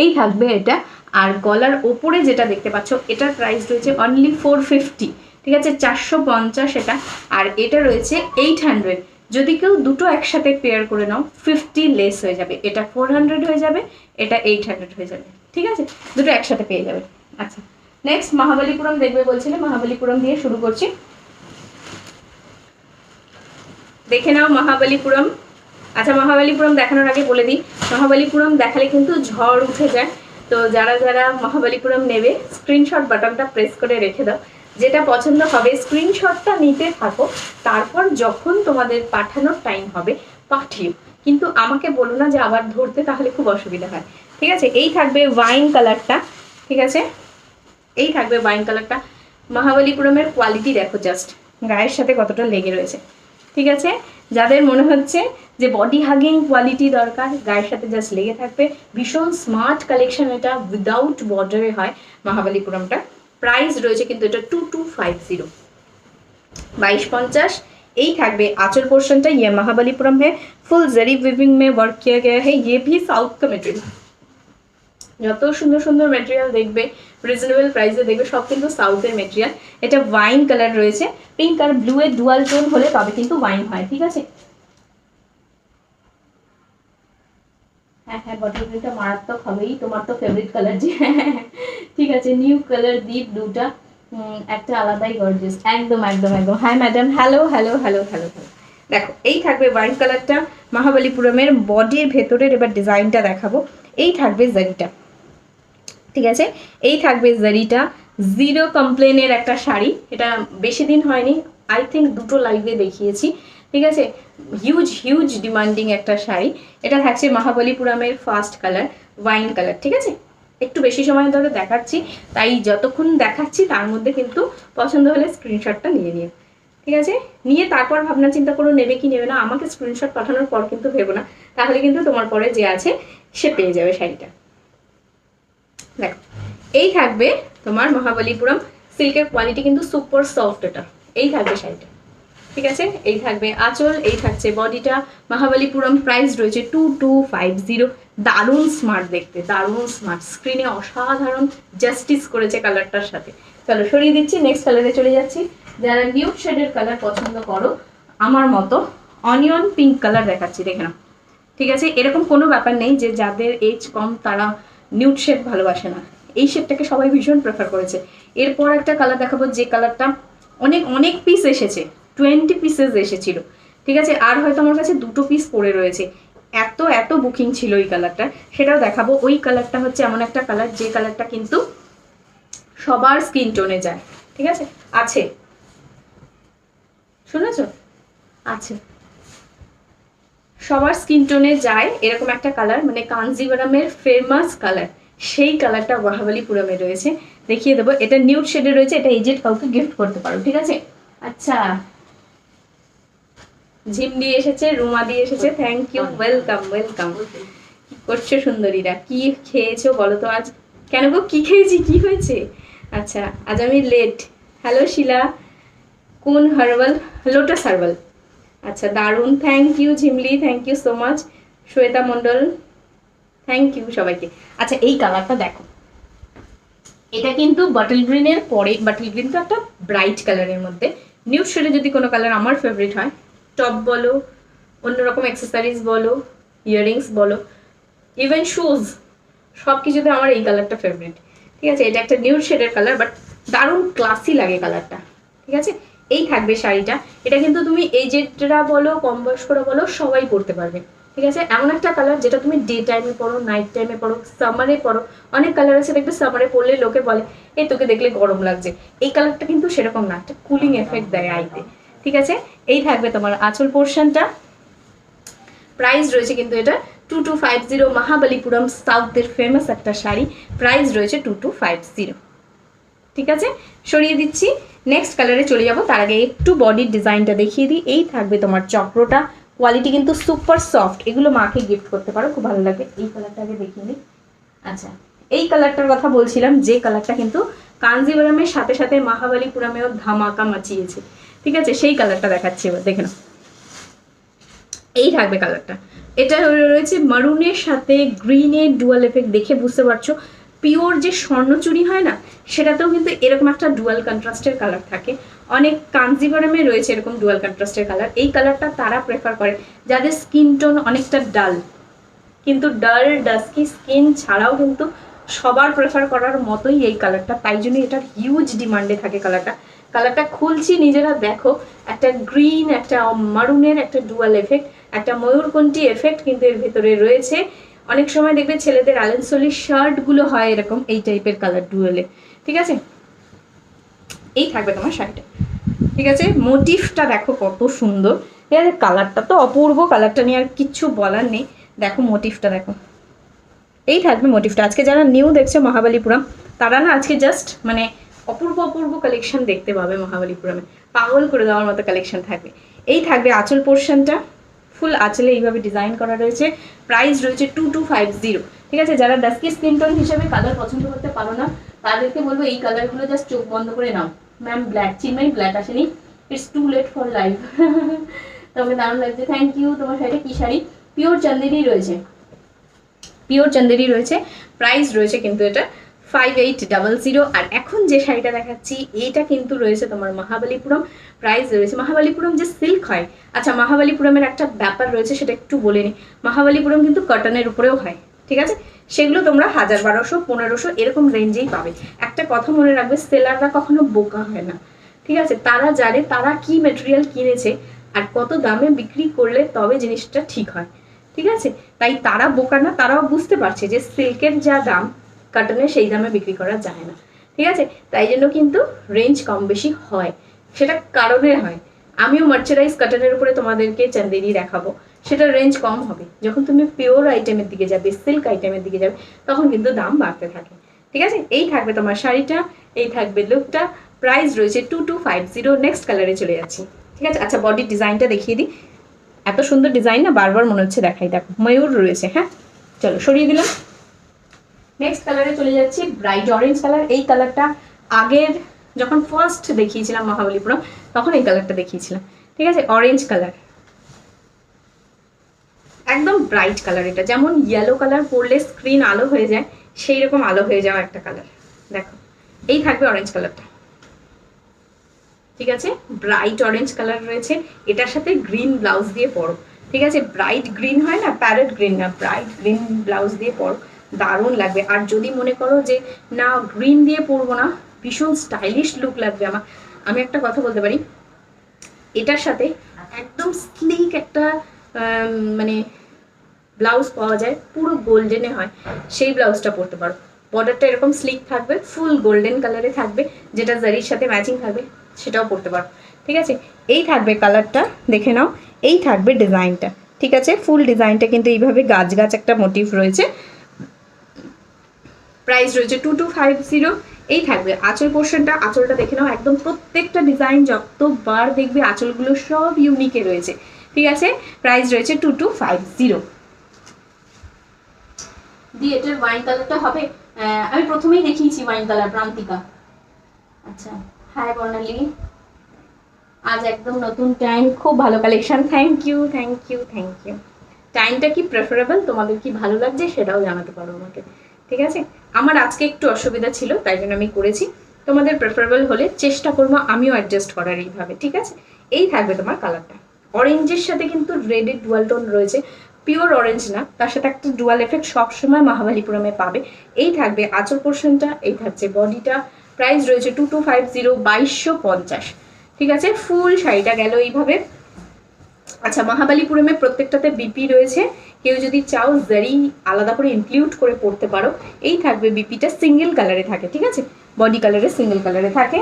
এই থাকবে এটা, আর গলার ওপরে যেটা দেখতে পাচ্ছ এটার প্রাইস রয়েছে অনলি 450, ঠিক আছে? 450 এটা, আর এটা রয়েছে 800। যদি কেউ দুটো একসাথে পেয়ার করে নাও 50 লেস হয়ে যাবে, এটা 400 হয়ে যাবে, এটা 800 হয়ে যাবে, ঠিক আছে? দুটো একসাথে পেয়ে যাবে। আচ্ছা, নেক্সট মহাবলীপুরম দেখবে বলছিলে, মহাবলীপুরম দিয়ে শুরু করছি। দেখে নাও মহাবলীপুরম। আচ্ছা, মহাবলীপুরম দেখানোর আগে বলে দিই, মহাবলীপুরম দেখালে কিন্তু ঝড় উঠে যায়, তো যারা যারা মহাবলীপুরম নেবে স্ক্রিনশট বাটনটা প্রেস করে রেখে দাও, যেটা পছন্দ হবে স্ক্রিনশটটা নিতে থাকো, তারপর যখন তোমাদের পাঠানোর টাইম হবে পাঠিও, কিন্তু আমাকে বলো না যে আবার ধরতে, তাহলে খুব অসুবিধা হয়, ঠিক আছে? এই থাকবে ওয়াইন কালারটা, ঠিক আছে? এই থাকবে ওয়াইন কালারটা। মহাবলীপুরমের কোয়ালিটি দেখো জাস্ট, গায়ের সাথে কতটা লেগে রয়েছে, ঠিক আছে? যাদের মনে হচ্ছে যে বডি হাগিং কোয়ালিটি দরকার, গায়ের সাথে জাস্ট লেগে থাকবে, ভীষণ স্মার্ট কালেকশন, এটা উইদাউট বর্ডারে হয় মহাবলীপুরমটা। প্রাইস রয়েছে কিন্তু এটা 2250, 2250। এই থাকবে आंचल पोर्शनটা, ये महाबलीपुरम है, फुल जरी विविंग में वर्क किया गया है, ये भी साउथ का मटेरियल, যত সুন্দর সুন্দর মেটেরিয়াল দেখবে, রিজনেবল প্রাইসে দেখবে, সব কিন্তু সাউথের মেটেরিয়াল। এটা ওয়াইন কালার রয়েছে, পিঙ্ক আর ব্লু এর ডুয়াল টোন হলে তবে কিন্তু ওয়াইন হয়, ঠিক আছে। হ্যাঁ হ্যাঁ, বটল গ্রিনটা মারাত্মক হবেই, তোমার তো ফেভারিট কালার যে। ঠিক আছে, নিউ কালার ডিপ ব্লুটা একটা আলাদাই গর্জিয়াস, একদম একদম একদম। হ্যাঁ madam, hello hello hello hello hello. দেখো এই থাকবে ওয়াইন কালারটা, মহাবলীপুরমের বডির ভেতরের এবার ডিজাইনটা দেখাবো। এই থাকবে জারিটা, ঠিক আছে, এই থাকবে জারিটা। জিরো কমপ্লেনের একটা শাড়ি, এটা বেশি দিন হয়নি, আই থিঙ্ক দুটো লাইভে দেখিয়েছি, ঠিক আছে। হিউজ হিউজ ডিমান্ডিং একটা শাড়ি। এটা থাকছে মহাবলীপুরমের ফার্স্ট কালার, ওয়াইন কালার, ঠিক আছে। একটু বেশি সময় ধরে দেখাচ্ছি, তাই যতক্ষণ দেখাচ্ছি তার মধ্যে কিন্তু পছন্দ হলে স্ক্রিনশটটা নিয়ে নিও, ঠিক আছে। নিয়ে তারপর ভাবনা চিন্তা করো নেবে কি নেবে না। আমাকে স্ক্রিনশট পাঠানোর পর কিন্তু ভেবো না, তাহলে কিন্তু তোমার পরে যে আছে সে পেয়ে যাবে শাড়িটা। দেখো এই থাকবে তোমার মহাবলীপুরম সিল্কের কোয়ালিটি কিন্তু সুপার সফট, এটা এই থাকবে শাড়িটা, ঠিক আছে। এই থাকবে আঁচল, এই থাকছে বডিটা। মহাবলীপুরম প্রাইস রয়েছে 2250। দারুণ স্মার্ট দেখতে, দারুণ স্মার্ট, স্ক্রিনে অসাধারণ জাস্টিস করেছে কালারটার সাথে। চলো সরিয়ে দিচ্ছি, নেক্সট কালারে চলে যাচ্ছি। যারা নিউড শেডের কালার পছন্দ করো আমার মতো, অনিয়ন পিঙ্ক কালার দেখাচ্ছি, দেখে নাও, ঠিক আছে। এরকম কোনো ব্যাপার নেই যে যাদের এজ কম তারা নিউড শেড ভালোবাসে না, এই শেডটাকে সবাই ভীষণ প্রেফার করেছে। এরপর একটা কালার দেখাবো যে কালারটা অনেক অনেক পিস এসেছে, 20 পিসেস এসেছিল, ঠিক আছে। আর হয়তো আমার কাছে 2 পিস পড়ে রয়েছে, এত এত বুকিং ছিল এই কালারটা, সেটাও দেখাবো। ওই কালারটা হচ্ছে এমন একটা কালার যে কালারটা কিন্তু সবার স্কিন টোনে যায়, ঠিক আছে। আছে, শুনেছ, আছে, সবার স্কিন টোনে যায় এরকম একটা কালার, মানে কাঞ্জিভারামের ফেমাস কালার, সেই কালারটা মহাবলীপুরমে রয়েছে, দেখিয়ে দেবো। এটা নিউড শেডে রয়েছে, এটা এজেড কাউকে গিফট করতে পারো, ঠিক আছে। আচ্ছা, ঝিমলি এসেছে, রুমা দিয়ে এসেছে, থ্যাংক ইউ, ওয়েলকাম ওয়েলকাম। কি করছো সুন্দরীরা, কি খেয়েছো বলো তো আজ? কেন গো, কি খেয়েছি, কি হয়েছে? আচ্ছা, আজ আমি লেট। হ্যালো শিলা, কোন হার্বাল? Lotus Herbal. আচ্ছা দারুণ, thank you Jhimli, thank you so much. Shweta Mondal, thank you সবাইকে। আচ্ছা এই কালারটা দেখো, এটা কিন্তু বটল গ্রিনের পরে, বটল গ্রিন তো একটা ব্রাইট কালারের মধ্যে, নিউড শেডে যদি কোনো কালার আমার ফেভারিট হয়, টপ বলো, অন্যরকম অ্যাক্সেসরিজ বলো, ইয়াররিংস বলো, ইভেন শুজ, সব কিছুতে আমার এই কালারটা ফেভারিট, ঠিক আছে। এটা একটা নিউড শেডের কালার, বাট দারুণ ক্লাসি লাগে কালারটা, ঠিক আছে। এই থাকবে শাড়িটা, এটা কিন্তু তুমি এজেডরা বলো, কম বয়স্করা বলো, সবাই পরতে পারবে, ঠিক আছে। এমন একটা কালার যেটা তুমি ডে টাইমে পরো, নাইট টাইমে পরো, সামারে পরো। অনেক কালার আছে দেখবে সামারে পরলে লোকে বলে এই তোকে দেখলে গরম লাগছে, এই কালারটা কিন্তু সেরকম না, একটা কুলিং এফেক্ট দেয় আইতে, ঠিক আছে। এই থাকবে তোমার আঁচল পোর্শনটা, প্রাইস রয়েছে কিন্তু এটা 2250। মহাবলীপুরম সাউথের ফেমাস একটা শাড়ি, প্রাইস রয়েছে 2250, ঠিক আছে। সরিয়ে দিচ্ছি, নেক্সট কালারে চলে যাব। তার আগে একটু বডির ডিজাইনটা দেখিয়ে দিই। এই থাকবে তোমার চক্রটা, কোয়ালিটি কিন্তু সুপার সফট, এগুলো মাকে গিফট করতে পারো, খুব ভালো লাগবে। এই কালারটা আগে দেখিয়ে দিই। আচ্ছা এই কালারটার কথা বলছিলাম, যে কালারটা কিন্তু কাঞ্জিভারামের সাথে সাথে মহাবলীপুরমেও ধামাকা মাচিয়েছে, ঠিক আছে, সেই কালারটা দেখাচ্ছি এবার, দেখে নাও। এই থাকবে কালারটা, এটা রয়েছে মারুনের সাথে গ্রিনের ডুয়াল এফেক্ট, দেখে বুঝতে পারছো পিওর যে স্বর্ণচুরি হয় না, সেটাতেও কিন্তু এরকম একটা ডুয়াল কন্ট্রাস্টের কালার থাকে। অনেক কাঞ্জিভারামে রয়েছে এরকম ডুয়াল কন্ট্রাস্টের কালার। এই কালারটা তারা প্রেফার করে যাদের স্কিন টোন অনেকটা ডাল, কিন্তু ডাল ডাস্কি স্কিন ছাড়াও কিন্তু সবার প্রেফার করার মতোই এই কালারটা, তাই জন্য এটার হিউজ ডিমান্ডে থাকে কালারটা। কালারটা খুলছি নিজেরা দেখো, একটা গ্রিন, একটা মারুনের একটা ডুয়াল এফেক্ট, একটা ময়ূরকণ্ঠী এফেক্ট কিন্তু এর ভেতরে রয়েছে। অনেক সময় দেখবে ছেলেদের আলেনসোলি শার্টগুলো হয় এরকম এই টাইপের কালার ডুয়েলে, ঠিক আছে। এই থাকবে তোমার শাড়িটা, ঠিক আছে। মোটিভটা দেখো কত সুন্দর, ঠিক আছে। কালারটা তো অপূর্ব, কালারটা নিয়ে আর কিচ্ছু বলার নেই। দেখো মোটিভটা দেখো, এই থাকবে মোটিভটা। আজকে যারা নিউ দেখছে মহাবলীপুরম, তারা না আজকে জাস্ট মানে অপূর্ব অপূর্ব কালেকশন দেখতে পাবে মহাবলীপুরমে, পাগল করে দেওয়ার মতো কালেকশন থাকবে। এই থাকবে আঁচল পোর্শনটা, ফুল আঁচলে এইভাবে ডিজাইন করা রয়েছে, প্রাইস রয়েছে 2250, ঠিক আছে। যারা ডাস্কি স্কিন টোন হিসেবে কালার পছন্দ করতে পারো না, তাদেরকে বলবো এই কালারগুলো জাস্ট চোখ বন্ধ করে নাও। ম্যাম ব্ল্যাক চিনমাই, ব্ল্যাক আসেনি, it's too late for live. তবে দারুণ লাগছে, থ্যাংক ইউ। তোমার শাড়িটা কি শাড়ি? পিওর চান্দেরি রয়েছে, পিওর চান্দেরি রয়েছে, প্রাইস রয়েছে কিন্তু এটা 5800। আর এখন যে শাড়িটা দেখাচ্ছি এইটা কিন্তু রয়েছে তোমার মহাবলীপুরম, প্রাইস রয়েছে মহাবলীপুরম যে সিল্ক হয়। আচ্ছা, মহাবলীপুরমের একটা ব্যাপার রয়েছে সেটা একটু বলে নিই। মহাবলীপুরম কিন্তু কটনের উপরেও হয়, ঠিক আছে? সেগুলো তোমরা 1000, 1200, 1500 এরকম রেঞ্জেই পাবে। একটা কথা মনে রাখবে, সেলাররা কখনো বোকা হয় না, ঠিক আছে? তারা জানে তারা কি মেটেরিয়াল কিনেছে আর কত দামে বিক্রি করলে তবে জিনিসটা ঠিক হয়, ঠিক আছে? তাই তারা বোকা না, তারাও বুঝতে পারছে যে সিল্কের যা দাম কটনে সেই দামে বিক্রি করা যায় না, ঠিক আছে? তাই জন্য কিন্তু রেঞ্জ কম বেশি হয়, সেটা কারণে হয়। আমিও মার্চারাইজ কটনের উপরে তোমাদেরকে চান্দেরি দেখাবো, সেটা রেঞ্জ কম হবে। যখন তুমি পিওর আইটেমের দিকে যাবে, সিল্ক আইটেমের দিকে যাবে, তখন কিন্তু দাম বাড়তে থাকে, ঠিক আছে? এই থাকবে তোমার শাড়িটা, এই থাকবে লুকটা, প্রাইস রয়েছে 2250। নেক্সট কালারে চলে যাচ্ছি, ঠিক আছে? আচ্ছা, বডির ডিজাইনটা দেখিয়ে দিই। এত সুন্দর ডিজাইন না, বারবার মনে হচ্ছে দেখাই। দেখো ময়ূর রয়েছে, হ্যাঁ চলো সরিয়ে দিলাম। নেক্সট কালারে চলে যাচ্ছি, ব্রাইট অরেঞ্জ কালার। এই কালারটা আগের যখন ফার্স্ট দেখিয়েছিলাম মহাবলীপুরম তখন এই কালারটা দেখিয়েছিলাম, ঠিক আছে? অরেঞ্জ কালার, একদম ব্রাইট কালার। এটা যেমন ইয়েলো কালার পরলে স্ক্রিন আলো হয়ে যায়, সেই রকম আলো হয়ে যাওয়া একটা কালার। দেখো এই থাকবে অরেঞ্জ কালারটা, ঠিক আছে? ব্রাইট অরেঞ্জ কালার রয়েছে, এটার সাথে গ্রিন ব্লাউজ দিয়ে পরো, ঠিক আছে? ব্রাইট গ্রিন হয় না, প্যারেট গ্রিন না, ব্রাইট গ্রিন ব্লাউজ দিয়ে পরো, দারুণ লাগবে। আর যদি মনে করো যে না গ্রিন দিয়ে পরবো না, ভীষণ স্টাইলিশ লুক লাগবে আমার, আমি একটা কথা বলতে পারি, এটার সাথে একদম স্লিক একটা মানে ব্লাউজ পাওয়া যায়, পুরো গোল্ডেনে হয়, সেই ব্লাউজটা পরতে পারো। বর্ডারটা এরকম স্লিক থাকবে, ফুল গোল্ডেন কালারে থাকবে, যেটা জারির সাথে ম্যাচিং থাকবে, সেটাও পরতে পারো, ঠিক আছে? এই থাকবে কালারটা, দেখে নাও। এই থাকবে ডিজাইনটা, ঠিক আছে? ফুল ডিজাইনটা কিন্তু এইভাবে গাছ গাছ একটা মোটিভ রয়েছে। প্রাইস রয়েছে 2250। এই থাকবে আঁচল পোর্শনটা, আঁচলটা দেখে নাও। একদম প্রত্যেকটা ডিজাইন যতবার দেখবে আঁচলগুলো সব ইউনিকে রয়েছে, ঠিক আছে? প্রাইস রয়েছে 2250। দিয়ে এটার ওয়াইন কালারটা হবে, আমি প্রথমেই দেখিয়েছি ওয়াইন কালার, প্রান্তিকা। আচ্ছা, হাই বর্ণালী, আজ একদম নতুন টাইম, খুব ভালো collection, thank you thank you thank you. টাইমটা কি প্রেফারেবল, তোমাদের কি ভালো লাগছে সেটাও জানাতে পারো আমাকে, ঠিক আছে? আমার আজকে একটু অসুবিধা ছিল তাই জন্য আমি করেছি, তোমাদের প্রেফারেবল হলে চেষ্টা করবো আমিও অ্যাডজাস্ট করার এইভাবে, ঠিক আছে? এই থাকবে তোমার কালারটা, অরেঞ্জের সাথে কিন্তু রেডের ডুয়াল টোন রয়েছে, পিওর অরেঞ্জ না, তার সাথে একটা ডুয়াল এফেক্ট সবসময় মহাবলীপুরমে পাবে। এই থাকবে আঁচল পোর্শনটা, এই থাকছে বডিটা, প্রাইস রয়েছে 2250, 2250, ঠিক আছে? ফুল শাড়িটা গেল এইভাবে। আচ্ছা, মহাবলীপুরমে প্রত্যেকটাতে বিপি রয়েছে, কেউ যদি চাও জারি আলাদা করে ইনক্লুড করে পড়তে পারো। এই থাকবে বিপিটা, সিঙ্গেল কালারে থাকে, ঠিক আছে? বডি কালারে সিঙ্গেল কালারে থাকে।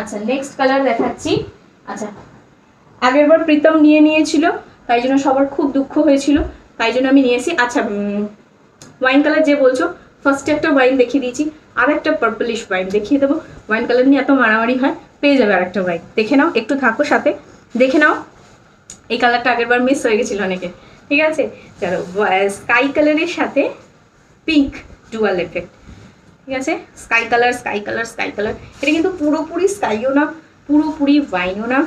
আচ্ছা, নেক্সট কালার দেখাচ্ছি। আচ্ছা, আগের বার প্রীতম নিয়েছিল, তাই জন্য সবার খুব দুঃখ হয়েছিল, তাই জন্য আমি নিয়েছি। আচ্ছা, ওয়াইন কালার যে বলছো, ফার্স্টে একটা ওয়াইন দেখিয়ে দিয়েছি, আর একটা পার্পলিশ ওয়াইন দেখিয়ে দেবো। ওয়াইন কালার নিয়ে এত মারামারি হয়, পেয়ে যাবে আর একটা ওয়াইন, দেখে নাও, একটু থাকো সাথে, দেখে নাও। এই কালারটা আগের বার মিস হয়ে গেছিল অনেকে, ঠিক আছে? চলো, স্কাই কালারের সাথে পিঙ্ক ডুয়াল এফেক্ট, ঠিক আছে? Sky colour sky colour sky colour, এটা কিন্তু পুরোপুরি স্কাইও না, পুরোপুরি ওয়াইনও না,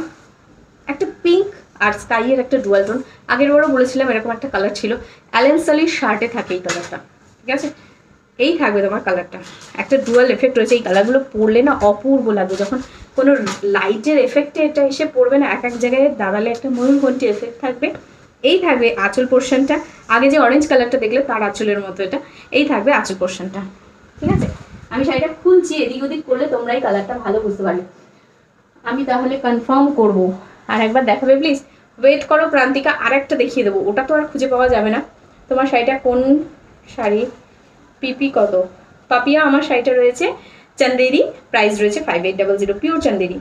একটা পিঙ্ক আর স্কাইয়ের একটা ডুয়াল টোন। আগের বারও বলেছিলাম এরকম একটা কালার ছিল, অ্যালেন সলির শার্টে থাকে এই কালারটা, ঠিক আছে? এই থাকবে তোমার কালারটা, একটা ডুয়াল এফেক্ট রয়েছে। এই কালারগুলো পরলে না অপূর্ব লাগবে, যখন কোনো লাইটের এফেক্টে এটা এসে পড়বে না, এক এক জায়গায় দাঁড়ালে একটা ময়ূরকণ্ঠী এফেক্ট থাকবে। এই থাকবে আঁচল পোর্শনটা, আগে যে অরেঞ্জ কালারটা দেখলে তার আঁচলের মতো এটা। এই থাকবে আঁচল পোর্শনটা, ঠিক আছে? আমি শাড়িটা খুলছি, এদিক ওদিক করলে তোমরা এই কালারটা ভালো বুঝতে পারবে। আমি তাহলে কনফার্ম করব, আর একবার দেখাবে প্লিজ, ওয়েট করো প্রান্তিকা, আর একটা দেখিয়ে দেবো, ওটা তো আর খুঁজে পাওয়া যাবে না। তোমার শাড়িটা কোন শাড়ি, পিপি কত? পাপিয়া, আমার শাড়িটা রয়েছে চান্দেরি, প্রাইস রয়েছে 5800, পিওর চান্দেরি।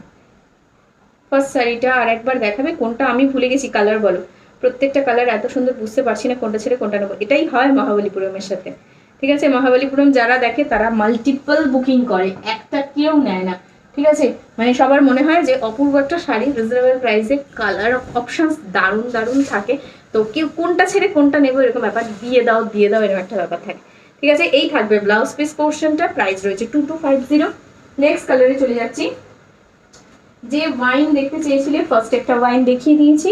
ফার্স্ট শাড়িটা আর একবার দেখাবে, কোনটা আমি ভুলে গেছি, কালার বলো। প্রত্যেকটা কালার এত সুন্দর, বুঝতে পারছি না কোনটা ছেড়ে কোনটা নেবো। এটাই হয় মহাবলীপুরমের সাথে, ঠিক আছে? মহাবলীপুরম যারা দেখে তারা মাল্টিপল বুকিং করে, একটা কেউ নেয় না, ঠিক আছে? মানে সবার মনে হয় যে অপূর্ব একটা শাড়ি, রিজনেবল প্রাইসে, কালার অপশনস দারুণ দারুণ থাকে, তো কেউ কোনটা ছেড়ে কোনটা নেবো এরকম ব্যাপার, দিয়ে দাও এরকম একটা ব্যাপার থাকে, ঠিক আছে? এই থাকবে ব্লাউজ পিস পোর্শনটা, প্রাইস রয়েছে 2250। নেক্সট কালারে চলে যাচ্ছি। যে ওয়াইন দেখতে চেয়েছিলে, ফার্স্ট একটা ওয়াইন দেখিয়ে দিয়েছি,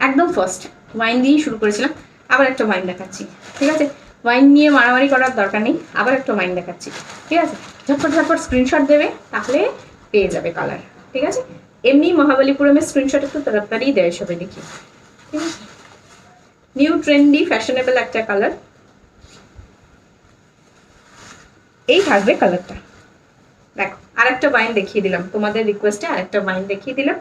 একদম ফার্স্ট ওয়াইন দিয়েই শুরু করেছিলাম। আবার একটা ওয়াইন দেখাচ্ছি, ঠিক আছে? ওয়াইন নিয়ে মারামারি করার দরকার নেই, আবার একটা ওয়াইন দেখাচ্ছি, ঠিক আছে? ঝটপট ঝটপট স্ক্রিনশট দেবে, তাহলে পেয়ে যাবে কালার, ঠিক আছে? এমনি মহাবলীপুরমের স্ক্রিনশট একটু তাড়াতাড়ি দেয় সবে দেখি, ঠিক আছে? নিউ ট্রেন্ডি ফ্যাশনেবল একটা কালার, এই থাকবে কালারটা। দেখো আরেকটা ওয়াইন দেখিয়ে দিলাম, তোমাদের রিকোয়েস্টে আরেকটা ওয়াইন দেখিয়ে দিলাম।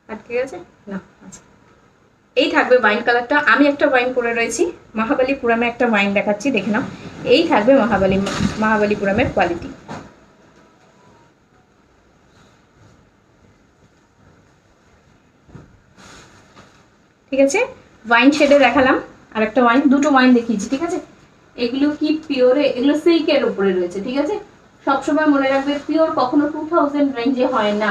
আটকে গেছে না? আচ্ছা, এই থাকবে ওয়াইন কালারটা। আমি একটা ওয়াইন পরে রয়েছি, মহাবলীপুরমে একটা ওয়াইন দেখাচ্ছি, দেখে নাও। এই থাকবে মহাবলীপুরমের কোয়ালিটি। ঠিক আছে, ওয়াইন শেডে দেখালাম, আর একটা ওয়াইন, দুটো ওয়াইন দেখিয়েছি, ঠিক আছে? এগুলো কি পিওরে, এগুলো সিল্কের উপরে রয়েছে, ঠিক আছে? সবসময় মনে রাখবে পিওর কখনো 2000 রেঞ্জে হয় না,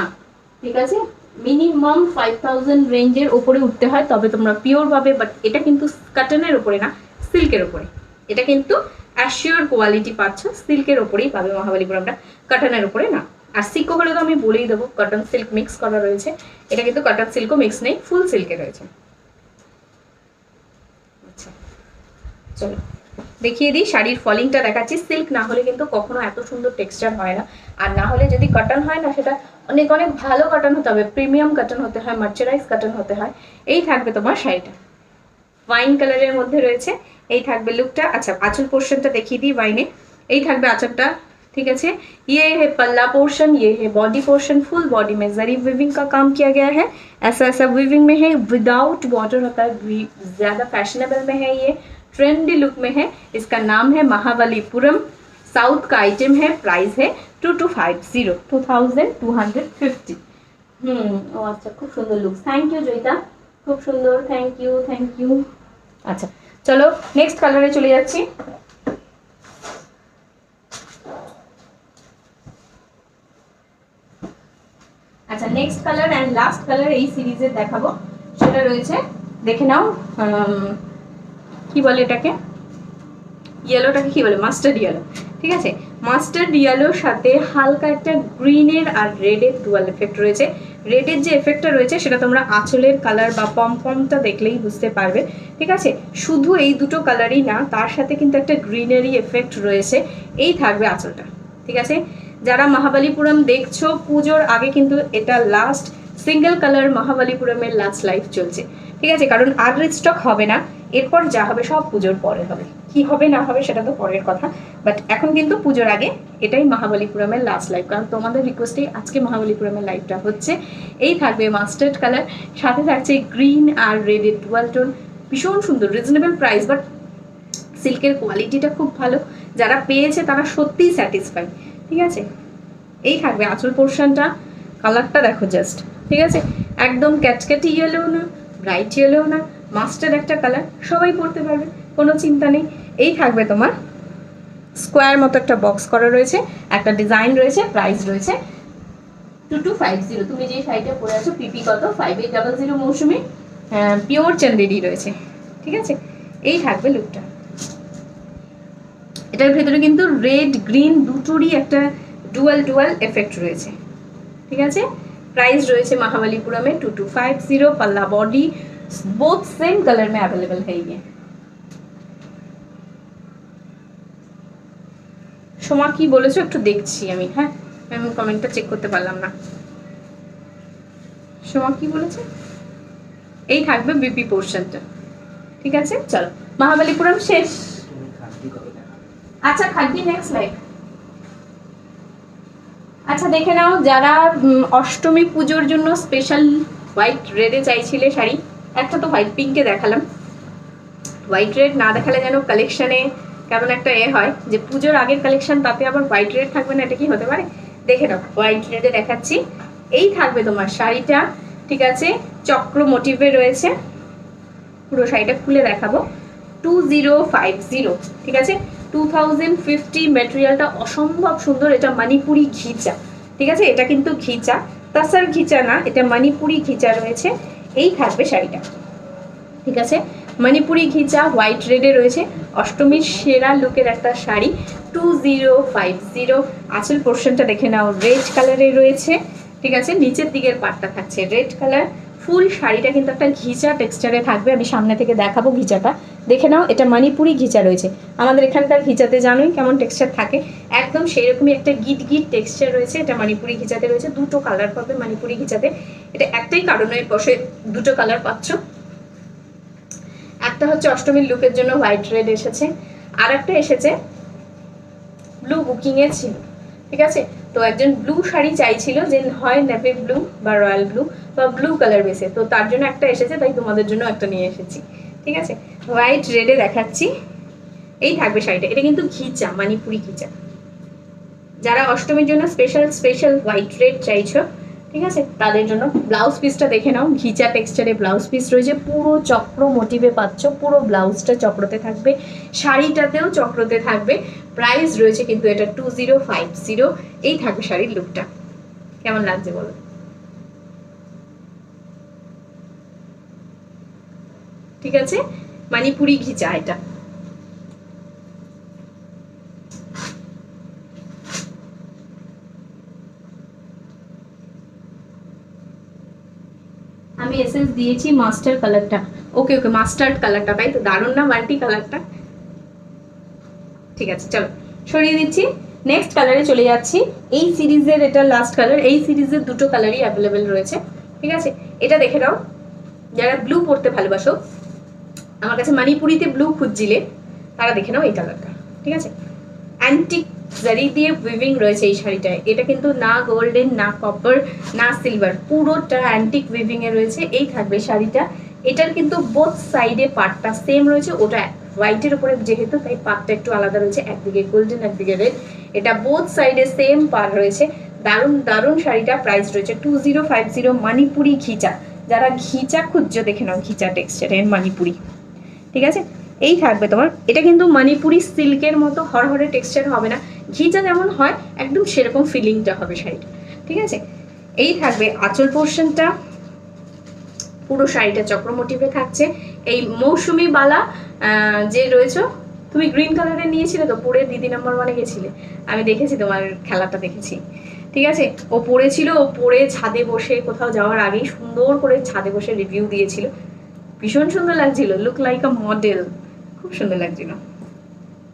ঠিক আছে? মিনিমাম 5000 রেঞ্জের উপরে উঠতে হয়, তবে তোমরা পিওর পাবে। বাট এটা কিন্তু কটনের উপরে না, সিল্কের উপরে। এটা কিন্তু অ্যাশিওর কোয়ালিটি পাচ্ছ, সিল্কের উপরেই পাবে মহাবলীপুরমটা, কটনের উপরে না। আর সিল্কও হলে তো আমি বলেই দেবো, কটন সিল্ক মিক্স করা রয়েছে। এটা কিন্তু কটন সিল্কও মিক্স নেই, ফুল সিল্কে রয়েছে। আচ্ছা চলো দেখিয়ে দিই, শাড়ির ফলিংটা দেখাচ্ছি। সিল্ক না হলে কিন্তু কখনো এত সুন্দর টেক্সচার হয় না, আর না হলে যদি কটন হয় না, সেটা অনেক অনেক ভালো কটন হতে হবে, প্রিমিয়াম কটন হতে হয়, মার্চারাইজ কটন হতে হয়। এই থাকবে তোমার শাড়িটা, ওয়াইন কালারের মধ্যে রয়েছে। এই থাকবে লুকটা। আচ্ছা আঁচল পোর্শনটা দেখিয়ে দিই ওয়াইনে। এই থাকবে আঁচলটা, ठीक है। ये है पल्ला पोर्शन, ये है बॉडी पोर्शन। फुल बॉडी में जरी विविंग का काम किया गया है, ऐसा ऐसा विविंग में है, विदाउट बॉर्डर होता है, ज़्यादा फैशनेबल में है, ये ट्रेंडी लुक में है। इसका नाम है महाबलीपुरम, साउथ का आइटम है, प्राइस है 2250। ও আচ্ছা, খুব সুন্দর লুক, থ্যাংক ইউ জয়িতা, খুব সুন্দর, থ্যাংক ইউ। আচ্ছা চলো নেক্সট কালারে চলে যাচ্ছি। আচ্ছা next colour and last colour এই সিরিজের দেখাবো, সেটা রয়েছে, দেখে নাও, কি বলে এটাকে, ইয়েলোটাকে কি বলে, মাস্টার্ড ইয়েলো, ঠিক আছে? মাস্টার্ড ইয়েলোর সাথে হালকা একটা গ্রিনের আর রেডের ডুয়াল এফেক্ট রয়েছে। রেডের যে এফেক্টটা রয়েছে সেটা তোমরা আঁচলের কালার বা পমপমটা দেখলেই বুঝতে পারবে, ঠিক আছে? শুধু এই দুটো কালারই না, তার সাথে কিন্তু একটা গ্রিনারি এফেক্ট রয়েছে। এই থাকবে আঁচলটা, ঠিক আছে? যারা মহাবলীপুরম দেখছো পুজোর আগে, কিন্তু এটা লাস্ট সিঙ্গেল কালার মহাবলীপুরমের লাস্ট লাইফ চলছে, ঠিক আছে? কারণ আর রিস্টক হবে না, এরপর যা হবে সব পুজোর পরে হবে, কি হবে না হবে সেটা তো পরের কথা। বাট এখন কিন্তু পুজোর আগে এটাই মহাবলীপুরমের লাস্ট লাইফ, কারণ তোমাদের রিকোয়েস্টেই আজকে মহাবলীপুরমের লাইফটা হচ্ছে। এই থাকবে মাস্টার্ড কালার, সাথে থাকছে গ্রিন আর রেডের ডুয়াল টোন, ভীষণ সুন্দর, রিজনেবল প্রাইস, বাট সিল্কের কোয়ালিটিটা খুব ভালো। যারা পেয়েছে তারা সত্যিই স্যাটিসফাই, ঠিক আছে? এই থাকবে আঁচল পোর্শনটা, কালারটা দেখো জাস্ট, ঠিক আছে? একদম ক্যাটক্যাটি ইয়েলো না, ব্রাইট ইয়েলো না, মাস্টার্ড একটা কালার, সবাই পরতে পারবে, কোনো চিন্তা নেই। এই থাকবে তোমার স্কোয়ার মতো একটা বক্স করা রয়েছে, একটা ডিজাইন রয়েছে, প্রাইস রয়েছে 2250। তুমি যে শাড়িটা পরে আছো পিপি কত 5800 মৌসুমি, পিওর চন্দেরি রয়েছে, ঠিক আছে? এই থাকবে লুকটা। এটার ভেতরে কিন্তু রেড গ্রিন দুটোরই একটা ডুয়াল এফেক্ট রয়েছে, ঠিক আছে? प्राइस রয়েছে महाबलीपुरम में 2250। पल्ला बॉडी बोथ सेम कलर में अवेलेबल है ये। সোমা কি বলেছো একটু দেখছি আমি, হ্যাঁ আমি কমেন্টটা চেক করতে পারলাম না। সোমা কি বলেছে? এই থাকবে বিপি পোর্শনটা, ঠিক আছে? চলো মহাবলীপুরম শেষ। আচ্ছা খাদ্যি নেক্সট লাইভ। আচ্ছা দেখে নাও, যারা অষ্টমী পুজোর জন্য স্পেশাল হোয়াইট রেডে চাইছিলে শাড়ি, একটা তো হোয়াইট পিঙ্কে দেখালাম, হোয়াইট রেড না দেখালে যেন কালেকশানে কেমন একটা হয় যে পুজোর আগের কালেকশন তাতে আবার হোয়াইট রেড থাকবে না, এটা কি হতে পারে? দেখে নাও হোয়াইট রেডে দেখাচ্ছি। এই থাকবে তোমার শাড়িটা, ঠিক আছে? চক্র মোটিভে রয়েছে, পুরো শাড়িটা খুলে দেখাবো। 2050, ঠিক আছে? 2050 মেটেরিয়ালটা অসম্ভব সুন্দর, এটা মণিপুরি ঘিচা, ঠিক আছে? এটা কিন্তু ঘিচা, তাসার ঘিচা না, এটা মণিপুরি ঘিচা রয়েছে। এই থাকবে শাড়িটা, ঠিক আছে? মণিপুরি ঘিচা হোয়াইট রেডে রয়েছে, অষ্টমীর সেরা লুকের একটা শাড়ি 2050। আঁচল পোর্শনটা দেখে নাও, রেড কালারে রয়েছে, ঠিক আছে? নিচের দিকের পাটটা থাকছে রেড কালার, ফুল শাড়িটা কিন্তু একটা ঘিচা টেক্সচারে থাকবে। আমি সামনে থেকে দেখাবো ঘিচাটা, দেখে নাও। এটা মণিপুরি ঘিচা রয়েছে, আমাদের এখানকার ঘিচাতে জানোই কেমন টেক্সচার থাকে, একদম সেরকমই একটা গিট গিট টেক্সচার রয়েছে। এটা মণিপুরি ঘিচাতে রয়েছে, দুটো কালার পাবে মণিপুরি ঘিচাতে। এটা একটাই কারণে বসে দুটো কালার পাচ্ছ, একটা হচ্ছে অষ্টমীর লুকের জন্য হোয়াইট রেড এসেছে, আর একটা এসেছে ব্লু বুকিং এ ছিল, ঠিক আছে। তো একজন ব্লু শাড়ি চাইছিল, যে হয় নেভি ব্লু বা রয়্যাল ব্লু বা ব্লু কালার বেসে, তো তার জন্য একটা এসেছে, তাই তোমাদের জন্য একটা নিয়ে এসেছি, ঠিক আছে। হোয়াইট রেডে দেখাচ্ছি, এই থাকবে শাড়িটা। এটা কিন্তু ঘিচা, মণিপুরি ঘিচা। যারা অষ্টমীর জন্য স্পেশাল হোয়াইট রেড চাইছো, ঠিক আছে, তাদের জন্য। ব্লাউজ পিসটা দেখে নাও, ঘিচা টেক্সচারে ব্লাউজ পিস রয়েছে, পুরো চক্র মোটিভে পাচ্ছ, পুরো ব্লাউজটা চক্রতে থাকবে, শাড়িটাতেও চক্রতে থাকবে। প্রাইস রয়েছে কিন্তু এটা 2050। এই থাকবে শাড়ির লুকটা, কেমন লাগছে বলো? ঠিক আছে, মণিপুরি ঘিচা এটা। আমি এসএস দিয়েছি মাস্টার কালারটা, ওকে ওকে মাস্টার্ড কালারটা, তাই তো? দারুণ না মাল্টি কালারটা? ঠিক আছে, চলো সরিয়ে দিচ্ছি, নেক্সট কালারে চলে যাচ্ছি। এই সিরিজের এটা লাস্ট কালার, এই সিরিজের দুটো কালারই অ্যাভেলেবেল রয়েছে, ঠিক আছে। এটা দেখে নাও, যারা ব্লু পরতে ভালোবাসো, আমার কাছে মণিপুরিতে ব্লু খুঁজছিলে, তারা দেখে নাও এই কালারটা, ঠিক আছে। অ্যান্টিক জারি দিয়ে উইভিং রয়েছে এই শাড়িটায়। এটা কিন্তু না গোল্ডেন, না কপার, না সিলভার, পুরোটা অ্যান্টিক উইভিং এ রয়েছে। এই থাকবে শাড়িটা। এটার কিন্তু বোথ সাইডে পার্টটা সেম রয়েছে, ওটা হোয়াইটের উপরে যেহেতু, তাই পার্টটা একটু আলাদা রয়েছে, একদিকে গোল্ডেন একদিকে রেড। এটা বোথ সাইডে সেম পার্ট রয়েছে। দারুণ দারুণ শাড়িটা। প্রাইস রয়েছে 2050। মণিপুরি ঘিচা, যারা ঘিচা খুঁজছো দেখে নাও, ঘিচা টেক্সচারের মণিপুরি, ঠিক আছে। এই থাকবে তোমার। এটা কিন্তু মণিপুরি সিল্কের মতো হরহরে টেক্সচার হবে না, ঘিচা যেমন হয় একদম সেরকম ফিলিংটা হবে শাড়িটা, ঠিক আছে। এই থাকবে আঁচল পোর্শনটা, পুরো শাড়িটা চক্র মোটিভে থাকছে। এই মৌসুমি বালা যে রয়েছে, তুমি গ্রিন কালারের নিয়েছিলে তো, পরে দিদি নাম্বার 1-এ গেছিলে, আমি দেখেছি তোমার খেলাটা দেখেছি, ঠিক আছে। ও পরেছিল, ও পরে ছাদে বসে কোথাও যাওয়ার আগেই সুন্দর করে ছাদে বসে রিভিউ দিয়েছিল, ভীষণ সুন্দর লাগছিল, লুক লাইক আ মডেল, খুব সুন্দর লাগছিল।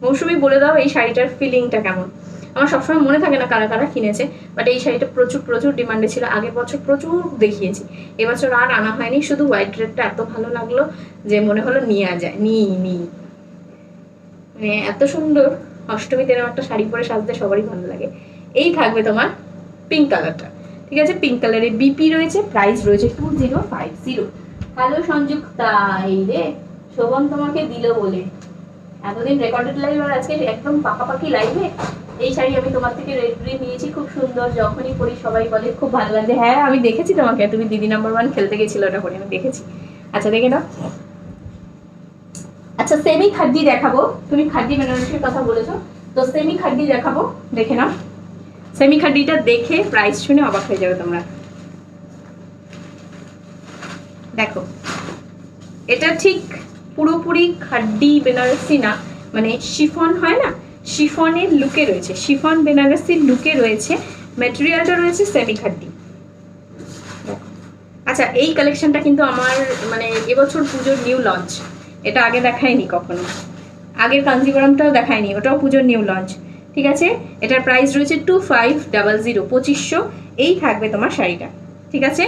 মৌসুমি বলে দাও এই শাড়িটার ফিলিংটা কেমন? আমার সবসময় মনে থাকে না কারা কারা কিনেছে, বাট এই শাড়িটা প্রচুর ডিমান্ডে ছিল, আগের বছর প্রচুর দেখিয়েছি, এবছর আর আনা হয়নি। শুধু হোয়াইট রেডটা এত ভালো লাগলো যে মনে হলো নিয়ে যায়, নিই মানে এত সুন্দর। অষ্টমীতে এরকম একটা শাড়ি পরে সাজতে সবারই ভালো লাগে। এই থাকবে তোমার পিঙ্ক কালারটা, ঠিক আছে। পিঙ্ক কালারে বিপি রয়েছে, প্রাইস রয়েছে 2050। হ্যালো সংযুক্তা, এই রে শোভন তোমাকে দিল বলে, এতদিন রেকর্ডেড লাইভ আর আজকে একদম পাকাপাকি লাইভে। এই শাড়ি আমি তোমার থেকে রেড নিয়েছি, খুব সুন্দর, যখনই পরি সবাই বলে খুব ভালো লাগে। হ্যাঁ আমি দেখেছি তোমাকে, তুমি দিদি নাম্বার 1 খেলতে গেছিলে, ওটা পরে আমি দেখেছি। আচ্ছা দেখে নাও। আচ্ছা সেমি খাদ্দি দেখাবো, তুমি খাদ্দি বেনারসির কথা বলেছো, তো সেমি খাদ্দি দেখাবো, দেখে নাও। সেমি খাদ্দিটা দেখে প্রাইস শুনে অবাক হয়ে যাবে তোমরা। দেখো, এটা ঠিক পুরোপুরি খাদ্দি বেনারসি না, মানে শিফন হয় না, শিফনের লুকে রয়েছে, শিফন বেনারসির লুকে রয়েছে, ম্যাটেরিয়ালটা রয়েছে সেমি খাদ্দি। আচ্ছা এই কালেকশনটা কিন্তু আমার মানে এবছর পুজোর নিউ লঞ্চ, এটা আগে দেখায়নি কখনো, আগের কাঞ্জিবরমটাও দেখায়নি, ওটাও পুজোর নিউ লঞ্চ, ঠিক আছে। এটার প্রাইস রয়েছে 2500, 2500। এই থাকবে তোমার শাড়িটা, ঠিক আছে।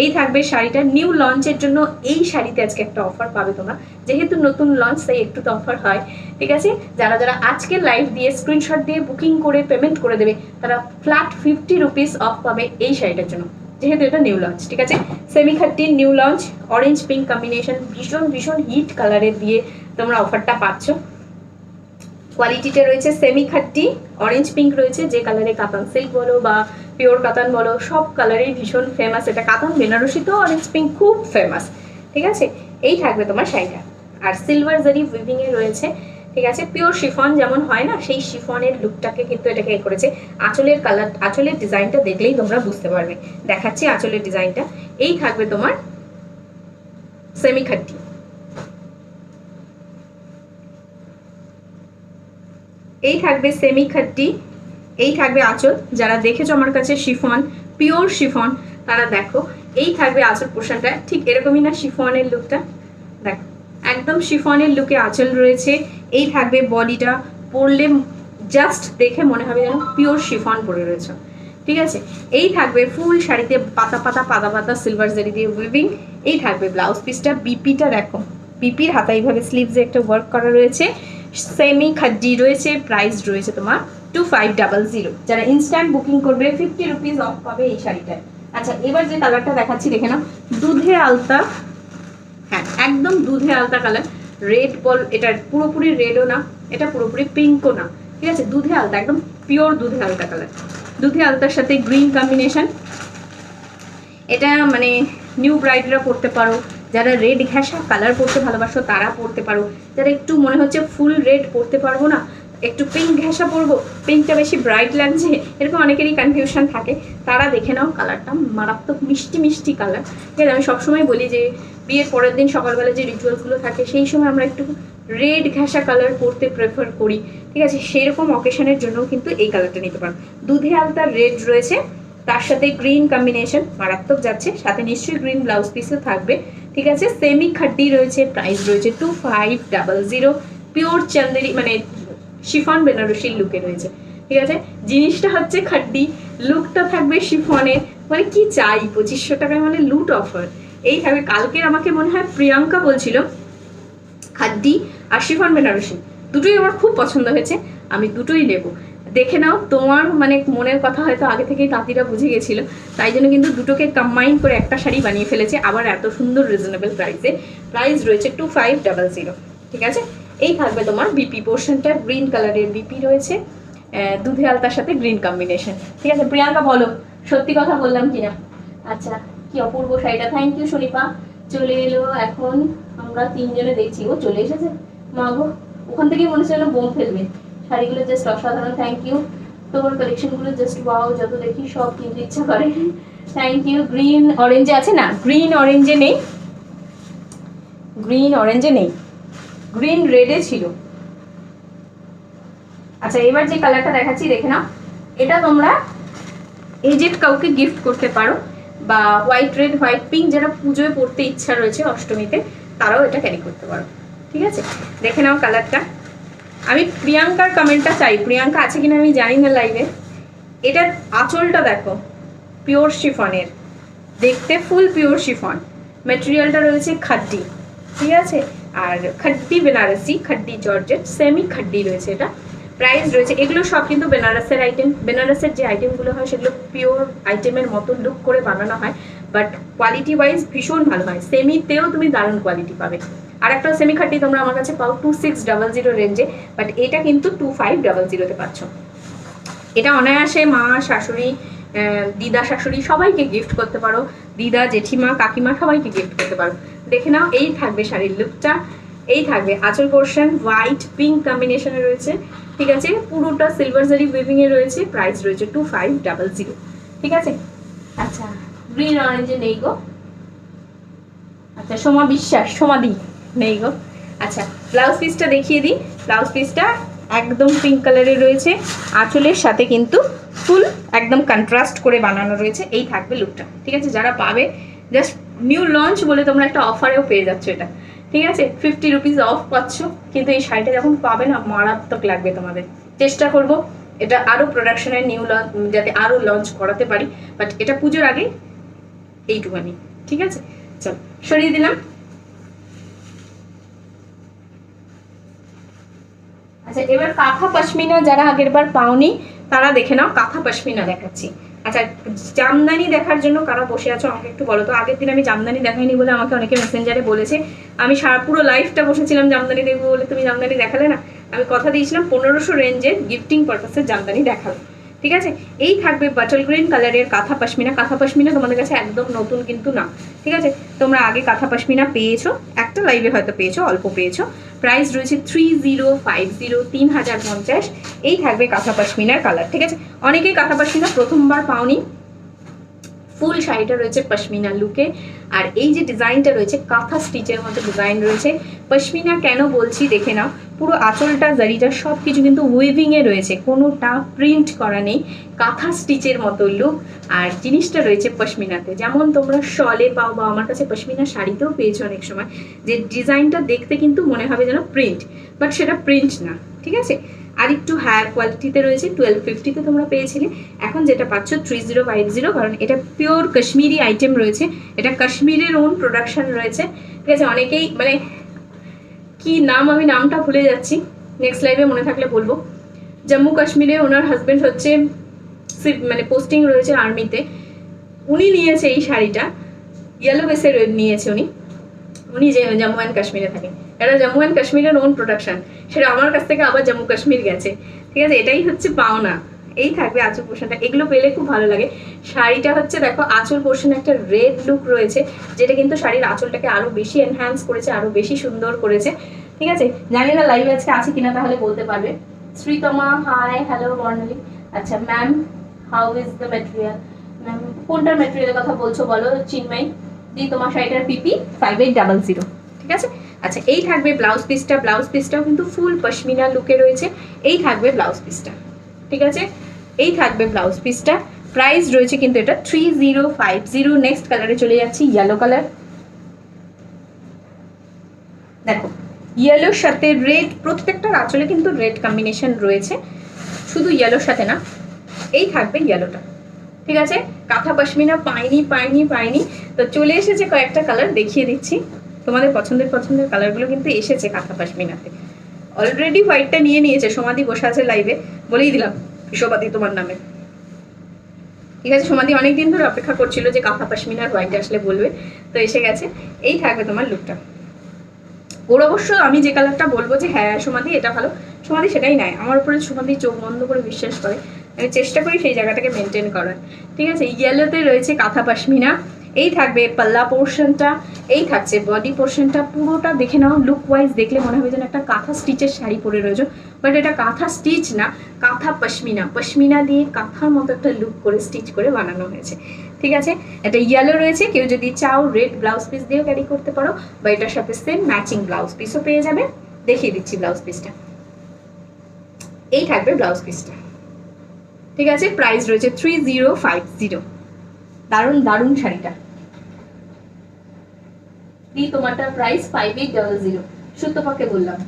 এই থাকবে শাড়িটা নিউ লঞ্চের জন্য। এই শাড়িতে আজকে একটা অফার পাবে তোমরা, যেহেতু নতুন লঞ্চ তাই একটু তো অফার হয়, ঠিক আছে। যারা যারা আজকে লাইভ দিয়ে স্ক্রিনশট দিয়ে বুকিং করে পেমেন্ট করে দেবে, তারা ফ্ল্যাট 50 রুপিস অফ পাবে এই শাড়িটার জন্য, যেহেতু এটা নিউ লঞ্চ, ঠিক আছে। সেমি খাট্টি new launch, orange pink combination, ভীষণ হিট কালারের দিয়ে তোমরা অফারটা পাচ্ছ। কোয়ালিটিটা রয়েছে সেমি খাট্টি, অরেঞ্জ পিঙ্ক রয়েছে, যে কালারে কাতান সিল্ক বলো বা পিওর কাতান বলো, সব কালারেই ভীষণ ফেমাস। এটা কাতান বেনারসি তো অরেঞ্জ পিঙ্ক খুব ফেমাস, ঠিক আছে। এই থাকবে তোমার শাড়িটা, আর সিলভার জারি উইভিং এ রয়েছে, ঠিক আছে। পিওর শিফন যেমন হয় না, সেই শিফনের লুকটাকে কিন্তু এটাকে করেছে। আঁচলের কালার, আঁচলের ডিজাইনটা দেখলেই তোমরা বুঝতে পারবে, দেখাচ্ছি আঁচলের ডিজাইনটা। এই থাকবে তোমার সেমি খাট্টি, এই থাকবে সেমি খাট্টি, এই থাকবে আঁচল। যারা দেখেছো আমার কাছে শিফন, পিওর শিফন, তারা দেখো এই থাকবে আঁচল পোর্শনটা, ঠিক এরকমই না শিফনের লুকটা, দেখো একদম শিফনের লুকে আঁচল রয়েছে। এই থাকবে বডিটা, পরলে জাস্ট দেখে মনে হবে যেন পিওর শিফন পরে রয়েছে, ঠিক আছে। এই থাকবে ফুল শাড়িতে পাতা পাতা পাতা পাতা সিলভার জারি দিয়ে উইভিং। এই থাকবে ব্লাউজ পিসটা, বিপিটা দেখো, বিপির হাতা এইভাবে স্লিভসে একটা ওয়ার্ক করা রয়েছে, সেমি খাড্ডি রয়েছে, প্রাইস রয়েছে তোমার 2500। যারা ইনস্ট্যান্ট বুকিং করবে 50 রুপিস অফ পাবে এই শাড়িটায়। আচ্ছা এবার যে কালারটা দেখাচ্ছি দেখে নাও, দুধে আলতা, হ্যাঁ একদম দুধে আলতা কালার, রেড বল, এটা পুরোপুরি রেডও না, এটা পুরোপুরি পিঙ্কও না, ঠিক আছে, দুধে আলতা, একদম পিওর দুধে আলতা কালার, দুধে আলতার সাথে গ্রিন কম্বিনেশন। এটা মানে নিউ ব্রাইডরা পরতে পারো, যারা রেড ঘেঁষা কালার পরতে ভালোবাসো তারা পরতে পারো, যারা একটু মনে হচ্ছে ফুল রেড পরতে পারবো না, একটু পিঙ্ক ঘেঁষা পরবো, পিঙ্কটা বেশি ব্রাইট লাগছে, এরকম অনেকেরই কনফিউশন থাকে, তারা দেখে নাও কালারটা মারাত্মক মিষ্টি মিষ্টি কালার। ঠিক আছে, আমি সবসময় বলি যে বিয়ের পরের দিন সকালবেলা যে রিচুয়ালসগুলো থাকে সেই সময় আমরা একটু রেড ঘেঁষা কালার পরতে প্রেফার করি, ঠিক আছে, সেরকম অকেশনের জন্য কিন্তু এই কালারটা নিতে পারো। দুধে আলতা রেড রয়েছে, তার সাথে গ্রিন কম্বিনেশন মারাত্মক যাচ্ছে, সাথে নিশ্চয়ই গ্রিন ব্লাউজ পিসও থাকবে, ঠিক আছে। সেমি খাড্ডি রয়েছে, প্রাইস রয়েছে 2500, পিওর চান্দেরি মানে শিফন বেনারসির লুকে রয়েছে, ঠিক আছে। জিনিসটা হচ্ছে খাড্ডি, লুকটা থাকবে শিফনের, মানে কি চাই 2500 টাকায়, মানে লুট অফার। এই থাকবে, কালকের আমাকে মনে হয় প্রিয়াঙ্কা বলছিল খাড্ডি আর শিফন বেনারসি দুটোই আমার খুব পছন্দ হয়েছে, আমি দুটোই নেব। দেখে নাও, তোমার মানে মনের কথা হয়তো আগে থেকেই তাঁতিরা বুঝে গেছিল, তাই জন্য কিন্তু দুটোকে কম্বাইন করে একটা শাড়ি বানিয়ে ফেলেছে, আবার এত সুন্দর রিজনেবল প্রাইসে। প্রাইস রয়েছে 2500, ঠিক আছে। এই থাকবে তোমার বিপি পোর্শনটা, গ্রিন কালারের বিপি রয়েছে, দুধে আলতার সাথে গ্রিন কম্বিনেশন, ঠিক আছে। প্রিয়াঙ্কা বলো সত্যি কথা বললাম কিনা? আচ্ছা, কি অপূর্ব শাড়িটা, থ্যাংক ইউ শনিপা। চলে এলো, এখন আমরা তিনজনে দেখছি, ও চলে এসেছে, মা গো ওখান থেকেই মনে হচ্ছে বোম ফেলবে। শাড়িগুলো জাস্ট অসাধারণ, থ্যাংক ইউ। তোমার কালেকশনগুলো জাস্ট ওয়াও, যত দেখি সব কিনতে ইচ্ছা করে, থ্যাংক ইউ। গ্রিন অরেঞ্জে আছে না? গ্রিন অরেঞ্জে নেই, গ্রিন অরেঞ্জে নেই, গ্রিন রেডে ছিল। আচ্ছা এবার যে কালারটা দেখাচ্ছি দেখে নাও, এটা তোমরা এজেড কাউকে গিফট করতে পারো, বা হোয়াইট রেড হোয়াইট পিঙ্ক যারা পুজোয় পড়তে ইচ্ছা রয়েছে অষ্টমীতে তারাও এটা ক্যারি করতে পারো, ঠিক আছে। দেখে নাও কালারটা। আমি প্রিয়াঙ্কার কমেন্টটা চাই, প্রিয়াঙ্কা আছে কিনা আমি জানি না লাইভে। এটার আঁচলটা দেখো, পিওর শিফনের, দেখতে ফুল পিওর শিফন, ম্যাটেরিয়ালটা রয়েছে খাড্ডি, ঠিক আছে, আর খাড্ডি বেনারসি, খাড্ডি জর্জেট, সেমি খাড্ডি রয়েছে এটা। প্রাইস রয়েছে, এগুলো সব কিন্তু বেনারসের আইটেম, বেনারসের যে আইটেমগুলো হয় সেগুলো পিওর আইটেমের মতো লুক করে বানানো হয়, বাট কোয়ালিটি ওয়াইজ ভীষণ ভালো হয়, সেমিতেও তুমি দারুণ কোয়ালিটি পাবে। আর একটা সেমি খাড্ডি তোমরা আমার কাছে পাও 2600 রেঞ্জে, বাট এটা কিন্তু 2500-তে পাচ্ছ। এটা অনায়াসে মা শাশুড়ি দিদা শাশুড়ি সবাইকে গিফট করতে পারো, দিদা জেঠিমা কাকিমা সবাইকে গিফট করতে পারো। দেখে নাও, এই থাকবে শাড়ির লুকটা, এই থাকবে আঁচল পোর্শন, হোয়াইট পিঙ্ক কম্বিনেশনে রয়েছে, ঠিক আছে, পুরোটা সিলভার জারি উইভিং এ রয়েছে, প্রাইস রয়েছে 2500, ঠিক আছে। আচ্ছা গ্রিন অরেঞ্জে নেই গো, আচ্ছা সোমা বিশ্বাস, সোমাদি নেই গো। আচ্ছা ব্লাউজ পিসটা দেখিয়ে দিই, ব্লাউজ পিসটা একদম পিঙ্ক কালারের রয়েছে, আঁচলের সাথে কিন্তু ফুল একদম কন্ট্রাস্ট করে বানানো রয়েছে। এই থাকবে লুকটা, ঠিক আছে। যারা পাবে জাস্ট নিউ লঞ্চ বলে তোমরা একটা অফারেও পেয়ে যাচ্ছ এটা, ঠিক আছে, 50 রুপিস অফ পাচ্ছ, কিন্তু এই শাড়িটা যখন পাবে না মারাত্মক লাগবে তোমাদের। চেষ্টা করব এটা আরও প্রোডাকশনের নিউ লঞ্চ যাতে আরও লঞ্চ করাতে পারি, বাট এটা পুজোর আগে এইটুখানি, ঠিক আছে। চল সরিয়ে দিলাম। আচ্ছা এবার কাঁথা পশমিনা যারা আগের বার পাওনি তারা দেখে নাও, কাঁথা পশমিনা দেখাচ্ছি। আচ্ছা জামদানি দেখার জন্য কারা বসে আছো আমাকে একটু বলো তো। আগের দিন আমি জামদানি দেখাইনি বলে আমাকে অনেকে মেসেঞ্জারে বলেছে, আমি সারা পুরো লাইফটা বসেছিলাম জামদানি দেখবো বলে, তুমি জামদানি দেখালে না। আমি কথা দিয়েছিলাম 1500 রেঞ্জের গিফটিং পারপাসের জামদানি দেখাবো, ঠিক আছে। এই থাকবে বাটল গ্রিন কালারের কাঁথা পশমিনা। কাঁথা পশমিনা তোমাদের কাছে একদম নতুন কিন্তু না, ঠিক আছে, তোমরা আগে কাঁথা পশমিনা পেয়েছো, একটা লাইভে হয়তো পেয়েছো, অল্প পেয়েছো। প্রাইস রয়েছে 3050, 3050। এই থাকবে কাঁথা পশমিনার কালার, ঠিক আছে। অনেকেই কাঁথা পশমিনা প্রথমবার পাওনি, ফুল শাড়িটা রয়েছে পশমিনা লুকে, আর এই যে ডিজাইনটা রয়েছে কাঁথা স্টিচের মতো ডিজাইন রয়েছে। পশমিনা কেন বলছি দেখে নাও, পুরো আঁচলটা জারিটা সব কিছু কিন্তু উইভিংয়ে রয়েছে, কোনোটা প্রিন্ট করা নেই, কাঁথা স্টিচের মতো লুক। আর জিনিসটা রয়েছে পশমিনাতে, যেমন তোমরা শলে পাও বা আমার কাছে পশমিনা শাড়িতেও পেয়েছো অনেক সময়, যে ডিজাইনটা দেখতে কিন্তু মনে হবে যেন প্রিন্ট, বাট সেটা প্রিন্ট না, ঠিক আছে। আর একটু হায়ার কোয়ালিটিতে রয়েছে, 1250-তে তোমরা পেয়েছিলে, এখন যেটা পাচ্ছ 3050, কারণ এটা পিওর কাশ্মীরি আইটেম রয়েছে, এটা কাশ্মীরের ওন প্রোডাকশন রয়েছে, ঠিক আছে। অনেকেই মানে কি নাম, আমি নামটা ভুলে যাচ্ছি, নেক্সট লাইভে মনে থাকলে বলবো। জম্মু কাশ্মীরে ওনার হাজব্যান্ড হচ্ছে মানে পোস্টিং রয়েছে আর্মিতে, উনি নিয়েছে এই শাড়িটা, ইয়েলো বেসে নিয়েছে উনি যে জম্মু অ্যান্ড কাশ্মীরে থাকেন, এটা জম্মু অ্যান্ড কাশ্মীরের ওন প্রোডাকশন, সেটা আমার কাছ থেকে আবার জম্মু কাশ্মীর গেছে, ঠিক আছে। এটাই হচ্ছে পাওনা। এই থাকবে আঁচল পোর্শনটা, এগুলো পেলে খুব ভালো লাগে। শাড়িটা হচ্ছে দেখো আঁচল পোর্শনে একটা রেড লুক রয়েছে, যেটা কিন্তু শাড়ির আঁচলটাকে আরো বেশি এনহ্যান্স করেছে, আরো বেশি সুন্দর করেছে, ঠিক আছে। জানি না লাইভ আজকে আছে কিনা, তাহলে বলতে পারবে। শ্রীতমা হাই, হ্যালো বর্ণালী। আচ্ছা ma'am, how is the material? Ma'am কোনটার ম্যাটেরিয়ালের কথা বলছো বলো চিন্ময় দি। তোমার শাড়িটার পিপি 5800, ঠিক আছে। আচ্ছা এই থাকবে ব্লাউজ পিসটা, ব্লাউজ পিসটাও কিন্তু ফুল পশমিনা লুকে রয়েছে। এই থাকবে ব্লাউজ পিসটা, ঠিক আছে, এই থাকবে ব্লাউজ পিসটা। প্রাইস রয়েছে কিন্তু এটা 3050। নেক্সট কালারে চলে যাচ্ছি, ইয়েলো কালার। দেখো ইয়েলোর সাথে রেড, প্রত্যেকটা আঁচলে কিন্তু রেড কম্বিনেশন রয়েছে, শুধু ইয়েলোর সাথে না। এই থাকবে ইয়েলোটা, ঠিক আছে। কাঁথা পশমিনা পাইনি, তো চলে এসেছে কয়েকটা কালার, দেখিয়ে দিচ্ছি। তোমাদের পছন্দের কালারগুলো কিন্তু এসেছে কাঁথা পশমিনাতে। অলরেডি হোয়াইটটা নিয়ে নিয়েছে, সমাধি বসে আছে লাইভে, বলেই দিলাম সমাধি তোমার নামে, ঠিক আছে। সমাধি অনেকদিন ধরে অপেক্ষা করছিল যে কাঁথা পশমিনার হোয়াইট আসলে বলবে, তো এসে গেছে। এই থাকবে তোমার লুকটা। ওর অবশ্য আমি যে কালারটা বলবো যে হ্যাঁ সমাধি এটা ভালো, সমাধি সেটাই নেয়। আমার উপরে সমাধি চোখ বন্ধ করে বিশ্বাস করে, আমি চেষ্টা করি সেই জায়গাটাকে মেনটেন করার, ঠিক আছে। ইয়েলোতে রয়েছে কাঁথা পশমিনা। এই থাকবে পাল্লা পোর্শনটা, এই থাকছে বডি পোর্শনটা। পুরোটা দেখে নাও, লুক ওয়াইজ দেখলে মনে হবে যেন একটা কাঁথা স্টিচের শাড়ি পরে রয়েছে, বাট এটা কাঁথা স্টিচ না, কাঁথা পশমিনা দিয়ে কাঁথার মতো একটা লুক করে স্টিচ করে বানানো হয়েছে, ঠিক আছে। এটা ইয়েলো রয়েছে, কেউ যদি চাও রেড ব্লাউজ পিস দিয়েও ক্যারি করতে পারো, বা এটার সাথে সেম ম্যাচিং ব্লাউজ পিসও পেয়ে যাবে। দেখিয়ে দিচ্ছি ব্লাউজ পিসটা, এই থাকবে ব্লাউজ পিসটা, ঠিক আছে। প্রাইস রয়েছে 3050। দারুণ শাড়িটা দি, তোমারটা প্রাইস 5800, সুতোপাকে বললাম,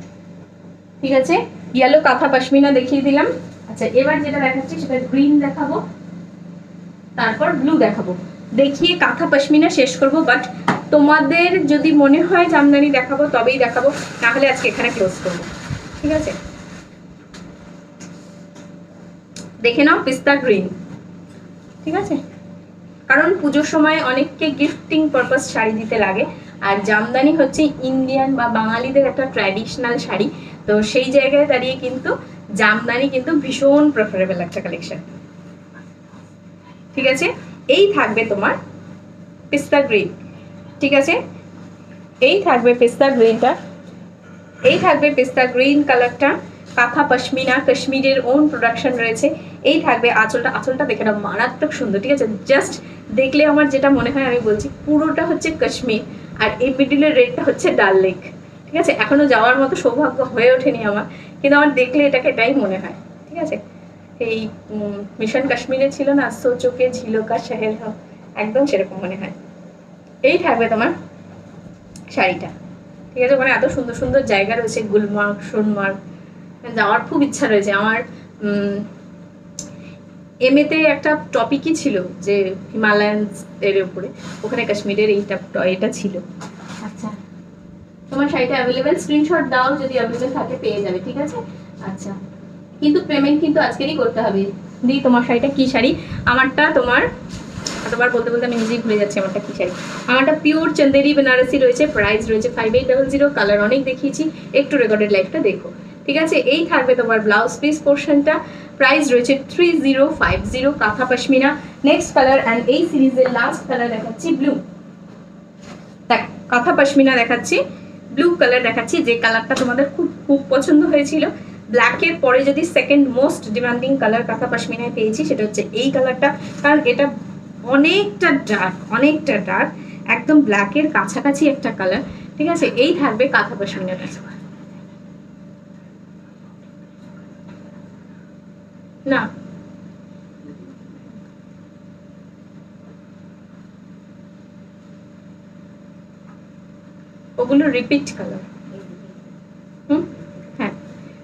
ঠিক আছে। ইয়েলো কাঁথা পশমিনা দেখিয়ে দিলাম। আচ্ছা এবার যেটা দেখাচ্ছি সেটা গ্রিন দেখাবো, তারপর ব্লু দেখাবো, দেখিয়ে কাঁথা পশমিনা শেষ করব। বাট তোমাদের যদি মনে হয় জামদানি দেখাবো তবেই দেখাবো, নাহলে আজকে এখানে ক্লোজ করবো, ঠিক আছে। দেখে নাও পিস্তা গ্রিন, ঠিক আছে, কারণ পুজোর সময় অনেককে গিফটিং পারপাস শাড়ি দিতে লাগে, আর জামদানি হচ্ছে ইন্ডিয়ান বা বাঙালিদের একটা ট্র্যাডিশনাল শাড়ি, তো সেই জায়গায় দাঁড়িয়ে কিন্তু জামদানি কিন্তু ভীষণ প্রেফারেবল একটা কালেকশন, ঠিক আছে। এই থাকবে তোমার পিস্তা গ্রিন, ঠিক আছে, এই থাকবে পিস্তা গ্রিনটা, এই থাকবে পিস্তা গ্রিন কালারটা। কাঁথা পশমিনা, কাশ্মীরের ওন প্রোডাকশন রয়েছে। এই থাকবে আঁচলটা দেখে নাও, মারাত্মক সুন্দর, ঠিক আছে। জাস্ট দেখলে আমার যেটা মনে হয় আমি বলছি, পুরোটা হচ্ছে কাশ্মীর, আর এই মিডিলের রেডটা হচ্ছে ডাল লেক, ঠিক আছে। এখনো যাওয়ার মতো সৌভাগ্য হয়ে ওঠেনি আমার, কিন্তু আমার দেখলে এটাই মনে হয়, ঠিক আছে। এই মিশন কাশ্মীরে ছিল না, সোচোকে ঝিলোকা শহর হোক, একদম সেরকম মনে হয়। এই থাকবে তোমার শাড়িটা, ঠিক আছে। ওখানে এত সুন্দর জায়গা রয়েছে, গুলমার্গ, সোনমার্গ, যাওয়ার খুব ইচ্ছা রয়েছে আমার। এমএতে একটা টপিকই ছিল যে হিমালয়ানস এর উপরে, ওখানে কাশ্মীরের এটা ছিল। আচ্ছা তোমার শাড়িটা অ্যাভেলেবেল, স্ক্রিনশট দাও, যদি অ্যাভেলেবেল থাকে পেয়ে যাবে, ঠিক আছে। আচ্ছা কিন্তু পেমেন্ট কিন্তু আজকেরই করতে হবে। দি তোমার শাড়িটা কি শাড়ি? আমারটা তোমার বলতে আমি নিজেই ভুলে যাচ্ছি আমারটা কি শাড়ি। আমারটা পিওর চন্দেরি বেনারসি রয়েছে, প্রাইস রয়েছে 5800, কালার অনেক দেখিয়েছি, একটু রেকর্ডেড লাইভটা দেখো, ঠিক আছে। এই থাকবে তোমার ব্লাউজ পিস পোর্শনটা, প্রাইস রয়েছে 3050, কাঁথা পশমিনা। নেক্সট কালার অ্যান্ড এই সিরিজের লাস্ট কালার দেখাচ্ছি ব্লু। দেখ কাঁথা পশমিনা দেখাচ্ছি, ব্লু কালার দেখাচ্ছি, যে কালারটা তোমাদের খুব পছন্দ হয়েছিল। ব্ল্যাকের পরে যদি সেকেন্ড মোস্ট ডিমান্ডিং কালার কাঁথা পশমিনায় পেয়েছি সেটা হচ্ছে এই কালারটা, কারণ এটা অনেকটা ডার্ক, একদম ব্ল্যাকের কাছাকাছি একটা কালার, ঠিক আছে। এই থাকবে কাঁথা পশমিনাটা, না, ওগুলো রিপিট কালার। হ্যাঁ,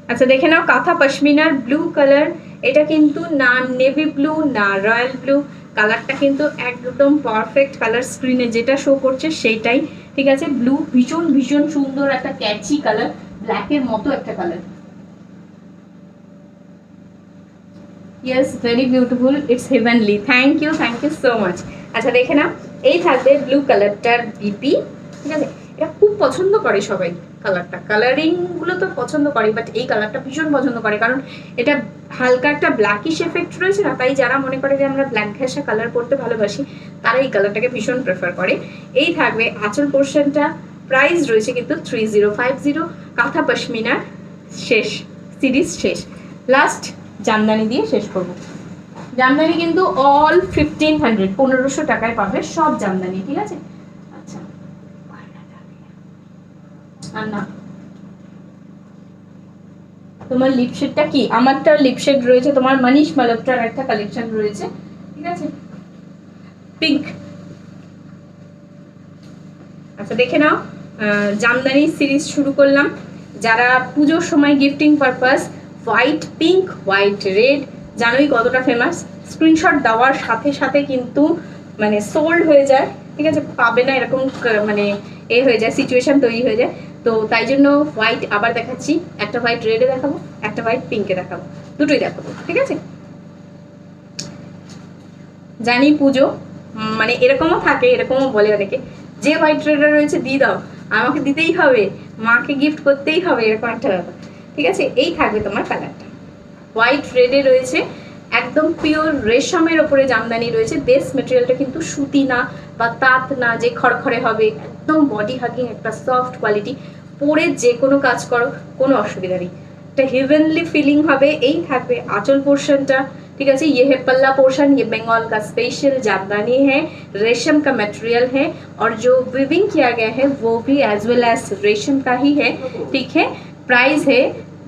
আচ্ছা দেখে নাও, কাঁথা পশমিনার ব্লু কালার। এটা কিন্তু না নেভি ব্লু না রয়্যাল ব্লু, কালারটা কিন্তু একদম পারফেক্ট কালার, স্ক্রিনে যেটা শো করছে সেইটাই, ঠিক আছে। ব্লু ভীষণ ভীষণ সুন্দর একটা ক্যাচি কালার, ব্ল্যাকের মতো একটা colour. Yes, very beautiful, it's heavenly, thank you so much. আচ্ছা দেখে নাও, এই থাকবে ব্লু কালারটার বিপি, ঠিক আছে। এটা খুব পছন্দ করে সবাই কালারটা, কালারিং গুলো তো পছন্দ করে, বাট এই কালারটা ভীষণ পছন্দ করে, কারণ এটা হালকা একটা ব্ল্যাকিশ এফেক্ট রয়েছে না, তাই যারা মনে করে যে আমরা ব্ল্যাক ঘেঁষা কালার পরতে ভালোবাসি তারা এই কালারটাকে ভীষণ প্রেফার করে। এই থাকবে আঁচল পোর্শনটা, প্রাইস রয়েছে কিন্তু 3050, কাঁথা পশমিনার শেষ, সিরিজ শেষ। লাস্ট জামদানি দিয়ে শেষ করবো। জামদানি কিন্তু অল 1500, 1500 টাকায় পাবে সব জামদানি, ঠিক আছে। আচ্ছা, আর না তোমার লিপশেডটা কি? আমারটা লিপশেড রয়েছে, তোমার মানিশ মালহোত্রার একটা কালেকশন রয়েছে, ঠিক আছে, পিঙ্ক। আচ্ছা দেখে নাও, জামদানি সিরিজ শুরু করলাম। যারা পুজোর সময় gifting purpose, white pink, white red, জানোই কতটা ফেমাস, স্ক্রিনশট দেওয়ার সাথে সাথে কিন্তু মানে সোল্ড হয়ে যায়, ঠিক আছে, পাবে না এরকম মানে হয়ে যায়, সিচুয়েশন তৈরি হয়ে যায়। তো তাই জন্য হোয়াইট আবার দেখাচ্ছি, একটা হোয়াইট রেডে দেখাবো, একটা হোয়াইট পিঙ্কে দেখাবো, দুটোই দেখাবো, ঠিক আছে। জানি পুজো মানে এরকমও থাকে, এরকমও বলে অনেকে যে হোয়াইট রেডে রয়েছে দিয়ে দাও, আমাকে দিতেই হবে, মাকে গিফট করতেই হবে, এরকম একটা ব্যাপার, ঠিক আছে। এই থাকবে তোমার কালারটা, হোয়াইট রেডে রয়েছে, একদম পিওর রেশমের ওপরে জামদানি রয়েছে। বেস মেটেরিয়ালটা কিন্তু সুতি না বা তাঁত না যে খড়খড়ে হবে, একদম বডি হাগিং একটা সফট কোয়ালিটি, পরে যে কোনো কাজ করো কোনো অসুবিধা নেই, একটা হেভেনলি ফিলিং হবে। এই থাকবে আঁচল পোর্শনটা, ठीक है। ये है पल्ला पोर्शन, ये बंगाल का स्पेशल जामदानी है, रेशम का मटेरियल है, और जो विविंग किया गया है वो भी एज वेल एज रेशम का ही है, ठीक है। प्राइस है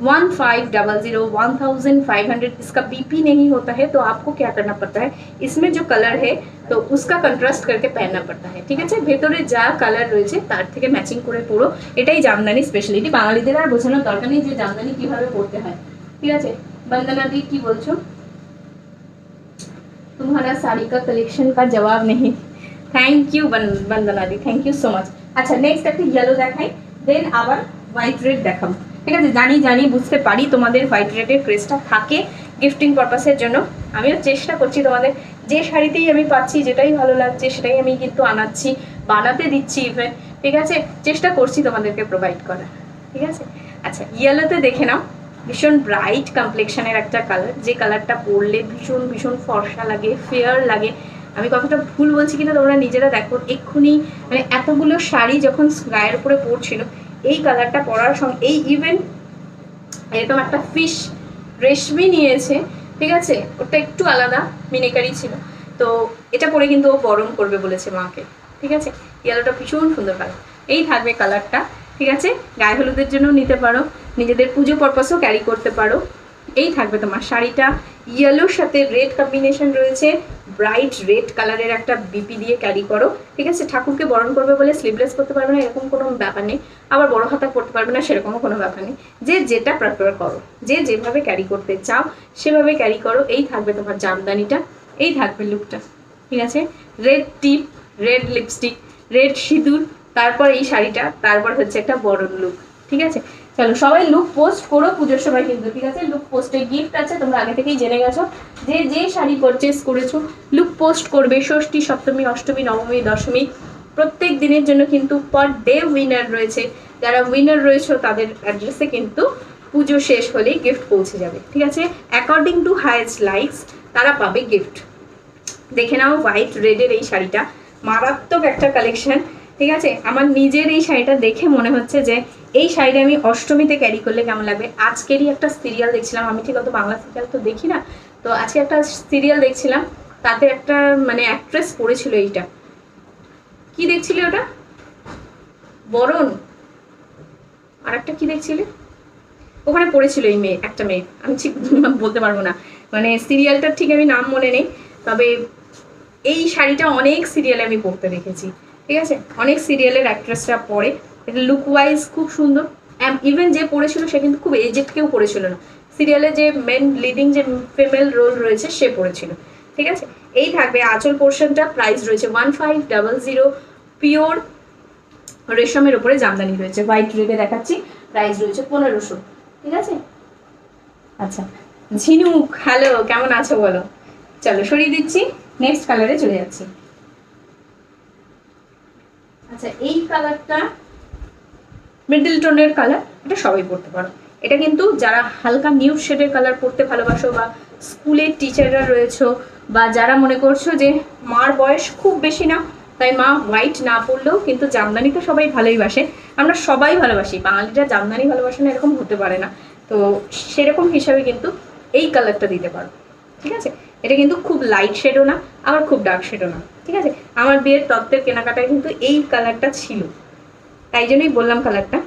1500, 1500। इसका बीपी नहीं होता है, तो आपको क्या करना पड़ता है, इसमें जो कलर है तो उसका कंट्रास्ट करके पहनना पड़ता है, ठीक আছে। ভেতরে যা কালার রয়েছে তার থেকে ম্যাচিং করে পরো, এটাই জামদানি স্পেশালিটি। বাঙালিদের আর বোঝানোর দরকার নেই যে জামদানি কিভাবে পরতে হয়, ঠিক আছে। বন্দনা দি কি বলছো? तुम्हारा साड़ी का कलेक्शन का जवाब नहीं, थैंक यू बंदना दी, थैंक यू सो मच। अच्छा नेक्स्ट একটা ইয়েলো দেখাই, দেন আবার হোয়াইট রেড দেখাবো, ঠিক আছে। জানি বুঝতে পারি তোমাদের হোয়াইট রেডের ক্রেজটা থাকে গিফটিং পারপাসের জন্য, আমিও চেষ্টা করছি তোমাদের যে শাড়িতেই আমি পাচ্ছি যেটাই ভালো লাগছে সেটাই আমি কিন্তু আনাচ্ছি, বানাতে দিচ্ছি ইভেন, ঠিক আছে, চেষ্টা করছি তোমাদেরকে প্রোভাইড করার, ঠিক আছে। আচ্ছা ইয়েলোতে দেখে নাও, ভীষণ ব্রাইট কমপ্লেকশনের একটা কালার, যে কালারটা পরলে ভীষণ ভীষণ ফর্সা লাগে, ফেয়ার লাগে। আমি কতটা ভুল বলছি কিনা তোমরা নিজেরা দেখো, এক্ষুনি মানে এতগুলো শাড়ি যখন গায়ের উপরে পরছিল এই কালারটা পরার সঙ্গে এই ইভেন এরকম একটা ফিশ রেশমি নিয়েছে, ঠিক আছে, ওটা একটু আলাদা মিনিকারি ছিল, তো এটা পরে কিন্তু ও বরণ করবে বলেছে মাকে, ঠিক আছে। ইয়েলোটা ভীষণ সুন্দর কালার, এই থাকবে কালারটা, ঠিক আছে। গায়ে হলুদের জন্য নিতে পারো, নিজেদের পুজো পারপাসও ক্যারি করতে পারো। এই থাকবে তোমার শাড়িটা, ইয়েলোর সাথে রেড কম্বিনেশন রয়েছে, ব্রাইট রেড কালারের একটা বিপি দিয়ে ক্যারি করো, ঠিক আছে। ঠাকুরকে বরণ করবে বলে স্লিভলেস করতে পারবে না এরকম কোনো ব্যাপার নেই, আবার বড় হাতা করতে পারবে না সেরকমও কোনো ব্যাপার নেই, যে যেটা প্রেফার করো, যে যেভাবে ক্যারি করতে চাও সেভাবে ক্যারি করো। এই থাকবে তোমার জামদানিটা, এই থাকবে লুকটা, ঠিক আছে। রেড টিপ, রেড লিপস্টিক, রেড সিঁদুর, তারপর এই শাড়িটা, তারপর হচ্ছে একটা বরণ লুক, ঠিক আছে। চলো সবাই লুক পোস্ট করো পুজোর সময় কিন্তু, ঠিক আছে। লুক পোস্টে গিফট আছে, তোমরা আগে থেকেই জেনে গেছো, যে যে শাড়ি পারচেস করেছো লুক পোস্ট করবে। ষষ্ঠী, সপ্তমী, অষ্টমী, নবমী, দশমী প্রত্যেক দিনের জন্য কিন্তু পার ডে উইনার রয়েছে, যারা উইনার রয়েছে তাদের অ্যাড্রেসে কিন্তু পুজো শেষ হলেই গিফট পৌঁছে যাবে, ঠিক আছে। অ্যাকর্ডিং টু হাইয়েস্ট লাইকস তারা পাবে গিফট। দেখে নাও হোয়াইট রেডের এই শাড়িটা, মারাত্মক একটা কালেকশন, ঠিক আছে। আমার নিজের এই শাড়িটা দেখে মনে হচ্ছে যে এই শাড়িটা আমি অষ্টমীতে ক্যারি করলে কেমন লাগবে। আজকেরই একটা সিরিয়াল দেখছিলাম, আমি ঠিক অত বাংলা সিরিয়াল তো দেখি না, তো আজকে একটা সিরিয়াল দেখছিলাম, তাতে একটা মানে অ্যাক্ট্রেস পরেছিল এইটা, কি দেখছিলে ওটা, বরণ, আর একটা কি দেখছিলে, ওখানে পড়েছিল এই মেয়ে, একটা মেয়ে, আমি ঠিক বলতে পারবো না, মানে সিরিয়ালটার ঠিক আমি নাম মনে নেই, তবে এই শাড়িটা অনেক সিরিয়ালে আমি পরতে দেখেছি, ঠিক আছে, অনেক সিরিয়ালের অ্যাক্ট্রেসরা পরে। এটা লুক ওয়াইজ খুব সুন্দর। ইভেন যে পরেছিল সে কিন্তু খুব এজেড কেউ পরেছিল না, সিরিয়ালে যে মেন লিডিং যে ফিমেল রোল রয়েছে সে পরেছিল, ঠিক আছে। এই থাকবে আঁচল পোর্শনটা, প্রাইস রয়েছে 1500, পিওর রেশমের উপরে জামদানি রয়েছে, হোয়াইট রেডে দেখাচ্ছি, প্রাইস রয়েছে 1500, ঠিক আছে। আচ্ছা ঝিনুক, হ্যালো, কেমন আছো বলো? চলো সরিয়ে দিচ্ছি, নেক্সট কালারে চলে যাচ্ছি। আচ্ছা এই কালারটা মিডল টোনের কালার, এটা সবাই পরতে পারো। এটা কিন্তু যারা হালকা নিউড শেডের কালার পরতে ভালোবাসো, বা স্কুলের টিচাররা রয়েছো, বা যারা মনে করছো যে মার বয়স খুব বেশি না, তাই মা হোয়াইট না পরলেও কিন্তু জামদানি তো সবাই ভালোই বাসে, আমরা সবাই ভালোবাসি, বাঙালিরা জামদানি ভালোবাসে না এরকম হতে পারে না, তো সেরকম হিসাবে কিন্তু এই কালারটা দিতে পারো, ঠিক আছে। এটা কিন্তু খুব লাইট শেডও না, আবার খুব ডার্ক শেডও না, ঠিক আছে। আমার বিয়ের তত্ত্বের কেনাকাটায় কিন্তু এই কালারটা ছিল, তাই জন্যই বললাম কালারটা।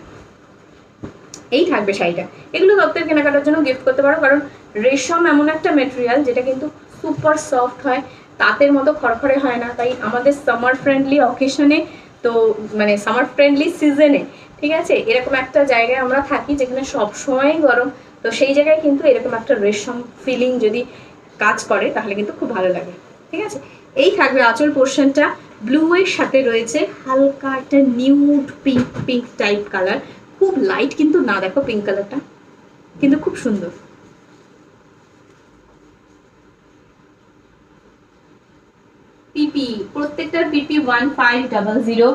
এই থাকবে শাড়িটা, এগুলো তত্ত্বের কেনাকাটার জন্য গিফট করতে পারো, কারণ রেশম এমন একটা মেটেরিয়াল যেটা কিন্তু সুপার সফট হয়, তাঁতের মতো খড়খড়ে হয় না, তাই আমাদের সামার ফ্রেন্ডলি অকেশনে, তো মানে সামার ফ্রেন্ডলি সিজনে, ঠিক আছে, এরকম একটা জায়গায় আমরা থাকি যেখানে সবসময় গরম, তো সেই জায়গায় কিন্তু এরকম একটা রেশম ফিলিং যদি কাজ করে তাহলে কিন্তু খুব ভালো লাগে, ঠিক আছে। এই থাকবে আঁচল পোর্শনটা, ব্লু এর সাথে রয়েছে হালকা একটা nude pink pink type colour, খুব লাইট কিন্তু না, দেখো পিঙ্ক কালারটা কিন্তু খুব সুন্দর। পিপি, প্রত্যেকটার পিপি 1500।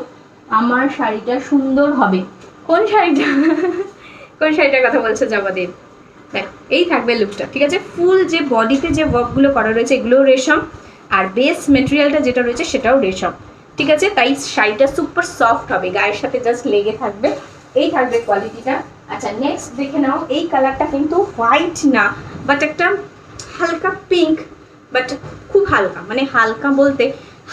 আমার শাড়িটা সুন্দর হবে, কোন শাড়িটা কোন শাড়িটার কথা বলছো জবাদের? দেখ এই থাকবে লুকটা, ঠিক আছে। ফুল যে বডিতে যে ওয়ার্কগুলো করা রয়েছে এগুলোও রেশম, আর বেস মেটেরিয়ালটা যেটা রয়েছে সেটাও রেশম, ঠিক আছে, তাই শাড়িটা সুপার সফট হবে, গায়ের সাথে জাস্ট লেগে থাকবে, এই থাকবে কোয়ালিটিটা। আচ্ছা নেক্সট দেখে নাও, এই কালারটা কিন্তু হোয়াইট না, বাট একটা হালকা পিঙ্ক, বাট খুব হালকা, মানে হালকা বলতে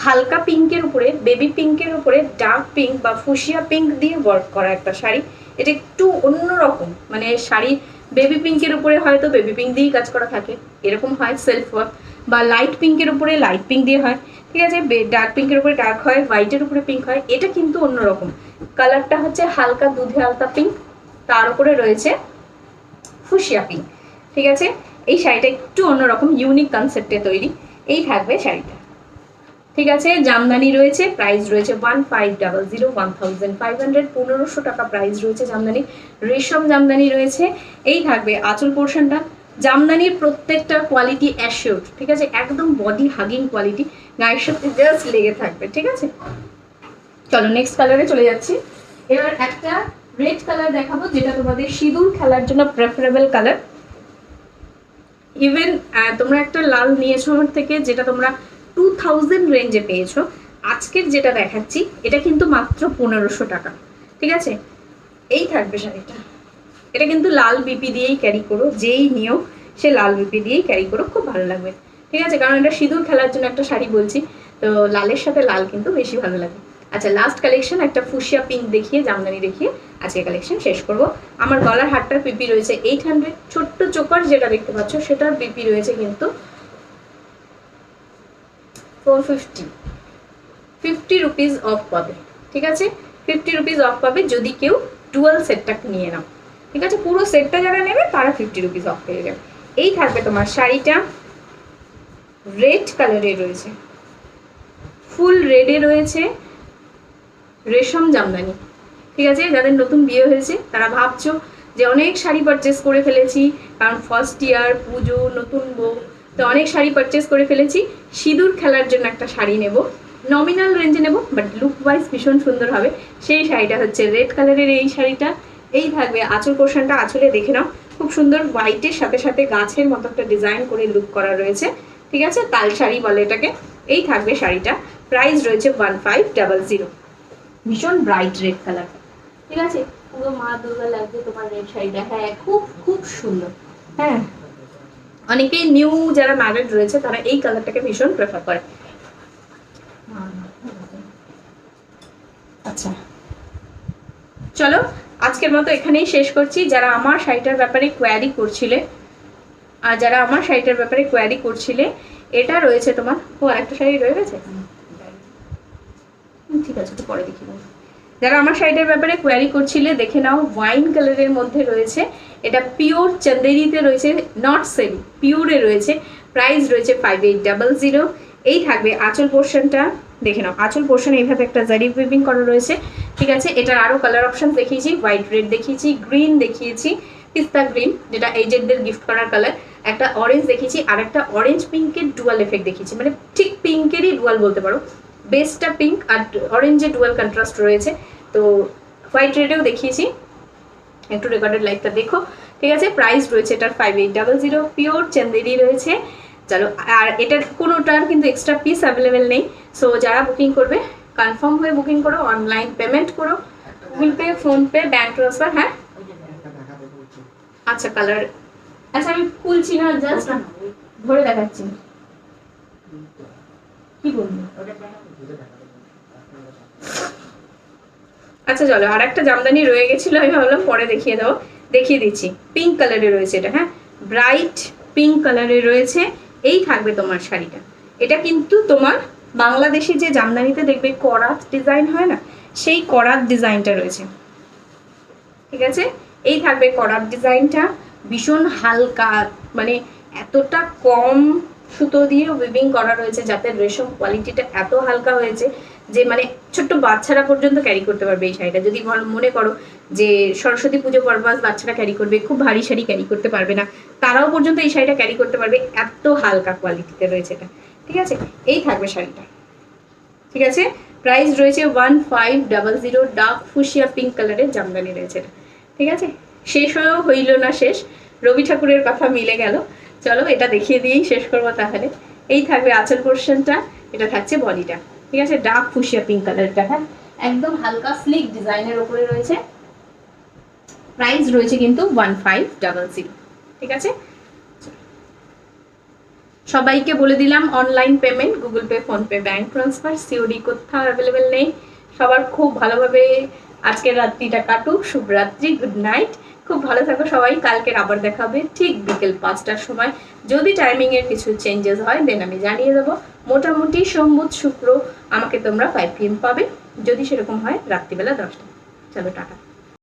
হালকা পিঙ্কের উপরে, বেবি পিঙ্কের উপরে ডার্ক পিঙ্ক বা ফুসিয়া পিঙ্ক দিয়ে ওয়ার্ক করা একটা শাড়ি, এটা একটু অন্যরকম, মানে শাড়ি বেবি পিঙ্কের উপরে হয়তো বেবি পিঙ্ক দিয়েই কাজ করা থাকে, এরকম হয় সেলফ ওয়ার্ক, বা লাইট পিঙ্কের উপরে লাইট পিঙ্ক দিয়ে হয়, ঠিক আছে, ডার্ক পিঙ্কের উপরে ডার্ক হয়, হোয়াইটের উপরে পিঙ্ক হয়, এটা কিন্তু অন্যরকম। কালারটা হচ্ছে হালকা দুধে আলতা পিঙ্ক, তার উপরে রয়েছে ফুসিয়া পিঙ্ক, ঠিক আছে। এই শাড়িটা একটু অন্যরকম ইউনিক কনসেপ্টে তৈরি, এই থাকবে শাড়িটা, ঠিক আছে। জামদানি রয়েছে, প্রাইস রয়েছে 1500, 1500 টাকা প্রাইস রয়েছে জামদানি, রেশম জামদানি রয়েছে। এই থাকবে আঁচল পোর্শনটা, জামদানির প্রত্যেকটা কোয়ালিটি অ্যাশিওর্ড, ঠিক আছে, একদম বডি হাগিং কোয়ালিটি, গায়ের সাথে জাস্ট লেগে থাকবে, ঠিক আছে। চলো নেক্সট কালারে চলে যাচ্ছি। এবার একটা রেড কালার দেখাবো, যেটা তোমাদের সিঁদুর খেলার জন্য প্রেফারেবল কালার। ইভেন তোমরা একটা লাল নিয়েছো আমার থেকে, যেটা তোমরা 2000 রেঞ্জে পেয়েছো, আজকের যেটা দেখাচ্ছি এটা কিন্তু মাত্র 1500 টাকা, ঠিক আছে। এই থাকবে শাড়িটা, এটা কিন্তু লাল বিপি দিয়েই ক্যারি করো, যেই নিও সে লাল বিপি দিয়েই ক্যারি করো, খুব ভালো লাগবে, ঠিক আছে, কারণ এটা সিঁদুর খেলার জন্য একটা শাড়ি বলছি, তো লালের সাথে লাল কিন্তু বেশি ভালো লাগে। আচ্ছা লাস্ট কালেকশন একটা ফুসিয়া পিঙ্ক দেখিয়ে, জামদানি দেখিয়ে আজকে কালেকশন শেষ করব। আমার গলার হারটার পিপি রয়েছে 800, ছোট্ট চোকার যেটা দেখতে পাচ্ছ সেটার পিপি রয়েছে কিন্তু 450 রুপিস অফ পাবে, ঠিক আছে, 50 রুপিস অফ পাবে যদি কেউ ডুয়াল সেটটা নিয়ে নাও, ঠিক আছে, পুরো সেটটা যারা নেবে তারা 50 রুপিস অফ পেয়ে যাবে। এই থাকবে তোমার শাড়িটা, রেড কালারে রয়েছে, ফুল রেডে রয়েছে, রেশম জামদানি, ঠিক আছে। যাদের নতুন বিয়ে হয়েছে তারা ভাবছো যে অনেক শাড়ি পারচেস করে ফেলেছি, কারণ ফার্স্ট ইয়ার, পুজো, নতুন বউ, তো অনেক শাড়ি পারচেস করে ফেলেছি, সিঁদুর খেলার জন্য একটা শাড়ি নেব, নমিনাল রেঞ্জে নেব, বাট লুক ওয়াইজ ভীষণ সুন্দর হবে, সেই শাড়িটা হচ্ছে রেড কালারের এই শাড়িটা। এই থাকবে আঁচল পোর্শনটা, আঁচলে দেখে নাও খুব সুন্দর হোয়াইটের সাথে সাথে গাছের মতো একটা ডিজাইন করে লুক করা রয়েছে, ঠিক আছে, তাল শাড়ি বলে এটাকে। এই থাকবে শাড়িটা, প্রাইস রয়েছে 1500, ভীষণ ব্রাইট রেড কালার, ঠিক আছে, পুরো মা দুর্গা লাগবে তোমার রেড শাড়িটা, হ্যাঁ খুব খুব সুন্দর। হ্যাঁ অনেকেই নিউ যারা ম্যারিড রয়েছে তারা এই কালারটাকে ভীষণ প্রেফার করে। আচ্ছা চলো আজকের মতো এখানেই শেষ করছি। যারা আমার শাড়িটার ব্যাপারে কোয়ারি করছিলে আর যারা আমার শাড়িটার ব্যাপারে কোয়ারি করছিলে, এটা রয়েছে তোমার, ও আরেকটা শাড়ি রয়ে গেছে, ঠিক আছে তো পরে দেখি। যারা আমার শাড়িটার ব্যাপারে কোয়ারি করছিলে দেখে নাও, ওয়াইন কালারের মধ্যে রয়েছে, এটা পিওর চন্দেরিতে রয়েছে, নট সেমি, পিওরে রয়েছে, প্রাইস রয়েছে 5800। এই থাকবে আঁচল পোর্শনটা, দেখে নাও আঁচল পোর্শন এইভাবে একটা জারি উইভিং করা রয়েছে, ঠিক আছে। এটার আরও কালার অপশন দেখিয়েছি, হোয়াইট রেড দেখিয়েছি, গ্রিন দেখিয়েছি, পিস্তা গ্রিন যেটা এইজেডদের গিফট করার কালার, একটা অরেঞ্জ দেখিয়েছি, আর একটা অরেঞ্জ পিঙ্কের ডুয়াল এফেক্ট দেখিয়েছি, মানে ঠিক পিঙ্কেরই ডুয়াল বলতে পারো, বেসটা পিঙ্ক আর অরেঞ্জের ডুয়াল কন্ট্রাস্ট রয়েছে। তো হোয়াইট রেডেও দেখিয়েছি, একটু রেকর্ডেড লাইকটা দেখো, ঠিক আছে। প্রাইস রয়েছে এটার 5800, পিওর চন্দেরি রয়েছে। চলো, আর এটার কোনোটার কিন্তু এক্সট্রা পিস অ্যাভেলেবেল নেই। সো যারা বুকিং করবে কনফার্ম হয়ে বুকিং করো, অনলাইন পেমেন্ট করো, Google Pay, PhonePe, bank transfer. হ্যাঁ
একটা দেখাতে বলছি।
আচ্ছা, কালার, আচ্ছা আমি খুলছি না, জাস্ট ধরে দেখাচ্ছি, কি বলবো। আচ্ছা চলো, আর একটা জামদানি রয়ে গেছিল, আমি ভাবলাম পরে দেখিয়ে দাও, দেখিয়ে দিচ্ছি। পিঙ্ক কালারে রয়েছে এটা, হ্যাঁ ব্রাইট পিঙ্ক কালারে রয়েছে। এই থাকবে তোমার শাড়িটা, এটা কিন্তু তোমার বাংলাদেশি যে জামদানিতে দেখবে করাত ডিজাইন হয় না, সেই করাত ডিজাইনটা রয়েছে, ঠিক আছে। এই থাকবে করাত ডিজাইনটা, ভীষণ হালকা, মানে এতটা কম সুতো দিয়ে উইভিং করা রয়েছে যাতে রেশম কোয়ালিটিটা এত হালকা হয়েছে যে মানে ছোট্ট বাচ্চারা পর্যন্ত ক্যারি করতে পারবে এই শাড়িটা। যদি মনে করো যে সরস্বতী পুজো পারপাস বাচ্চারা ক্যারি করবে, খুব ভারী শাড়ি ক্যারি করতে পারবে না, তারাও পর্যন্ত এই শাড়িটা ক্যারি করতে পারবে, এত হালকা কোয়ালিটিতে রয়েছে এটা, ঠিক আছে। এই থাকবে শাড়িটা, ঠিক আছে। প্রাইস রয়েছে 1500, ডার্ক ফুশিয়া পিঙ্ক কালারের জামদানি রয়েছে এটা, ঠিক আছে। শেষ হয়েও হইল না শেষ, রবি ঠাকুরের কথা মিলে গেল। চলো এটা দেখিয়ে দিয়েই শেষ করবো তাহলে। এই থাকবে আঁচল পোর্শনটা, এটা থাকছে বডিটা, ঠিক আছে। ডার্ক ফুশিয়া পিঙ্ক কালারটা, হ্যাঁ একদম হালকা স্লিক ডিজাইনের উপরে রয়েছে। প্রাইস রয়েছে কিন্তু 1500, ঠিক আছে। সবাইকে বলে দিলাম online payment, Google Pay, PhonePe, bank transfer, COD কোথাও অ্যাভেলেবেল নেই। সবার খুব ভালোভাবে আজকের রাত্রিটা কাটুক, শুভরাত্রি, গুড নাইট, খুব ভালো থাকো সবাই। কালকের আবার দেখা হবে ঠিক বিকেল 5টার সময়। যদি টাইমিংয়ের কিছু চেঞ্জেস হয় দেন আমি জানিয়ে দেবো। মোটামুটি সোম, বুধ, শুক্র আমাকে তোমরা 5 PM পাবে, যদি সেরকম হয় রাত্রিবেলা 10টা। চলো টাটা।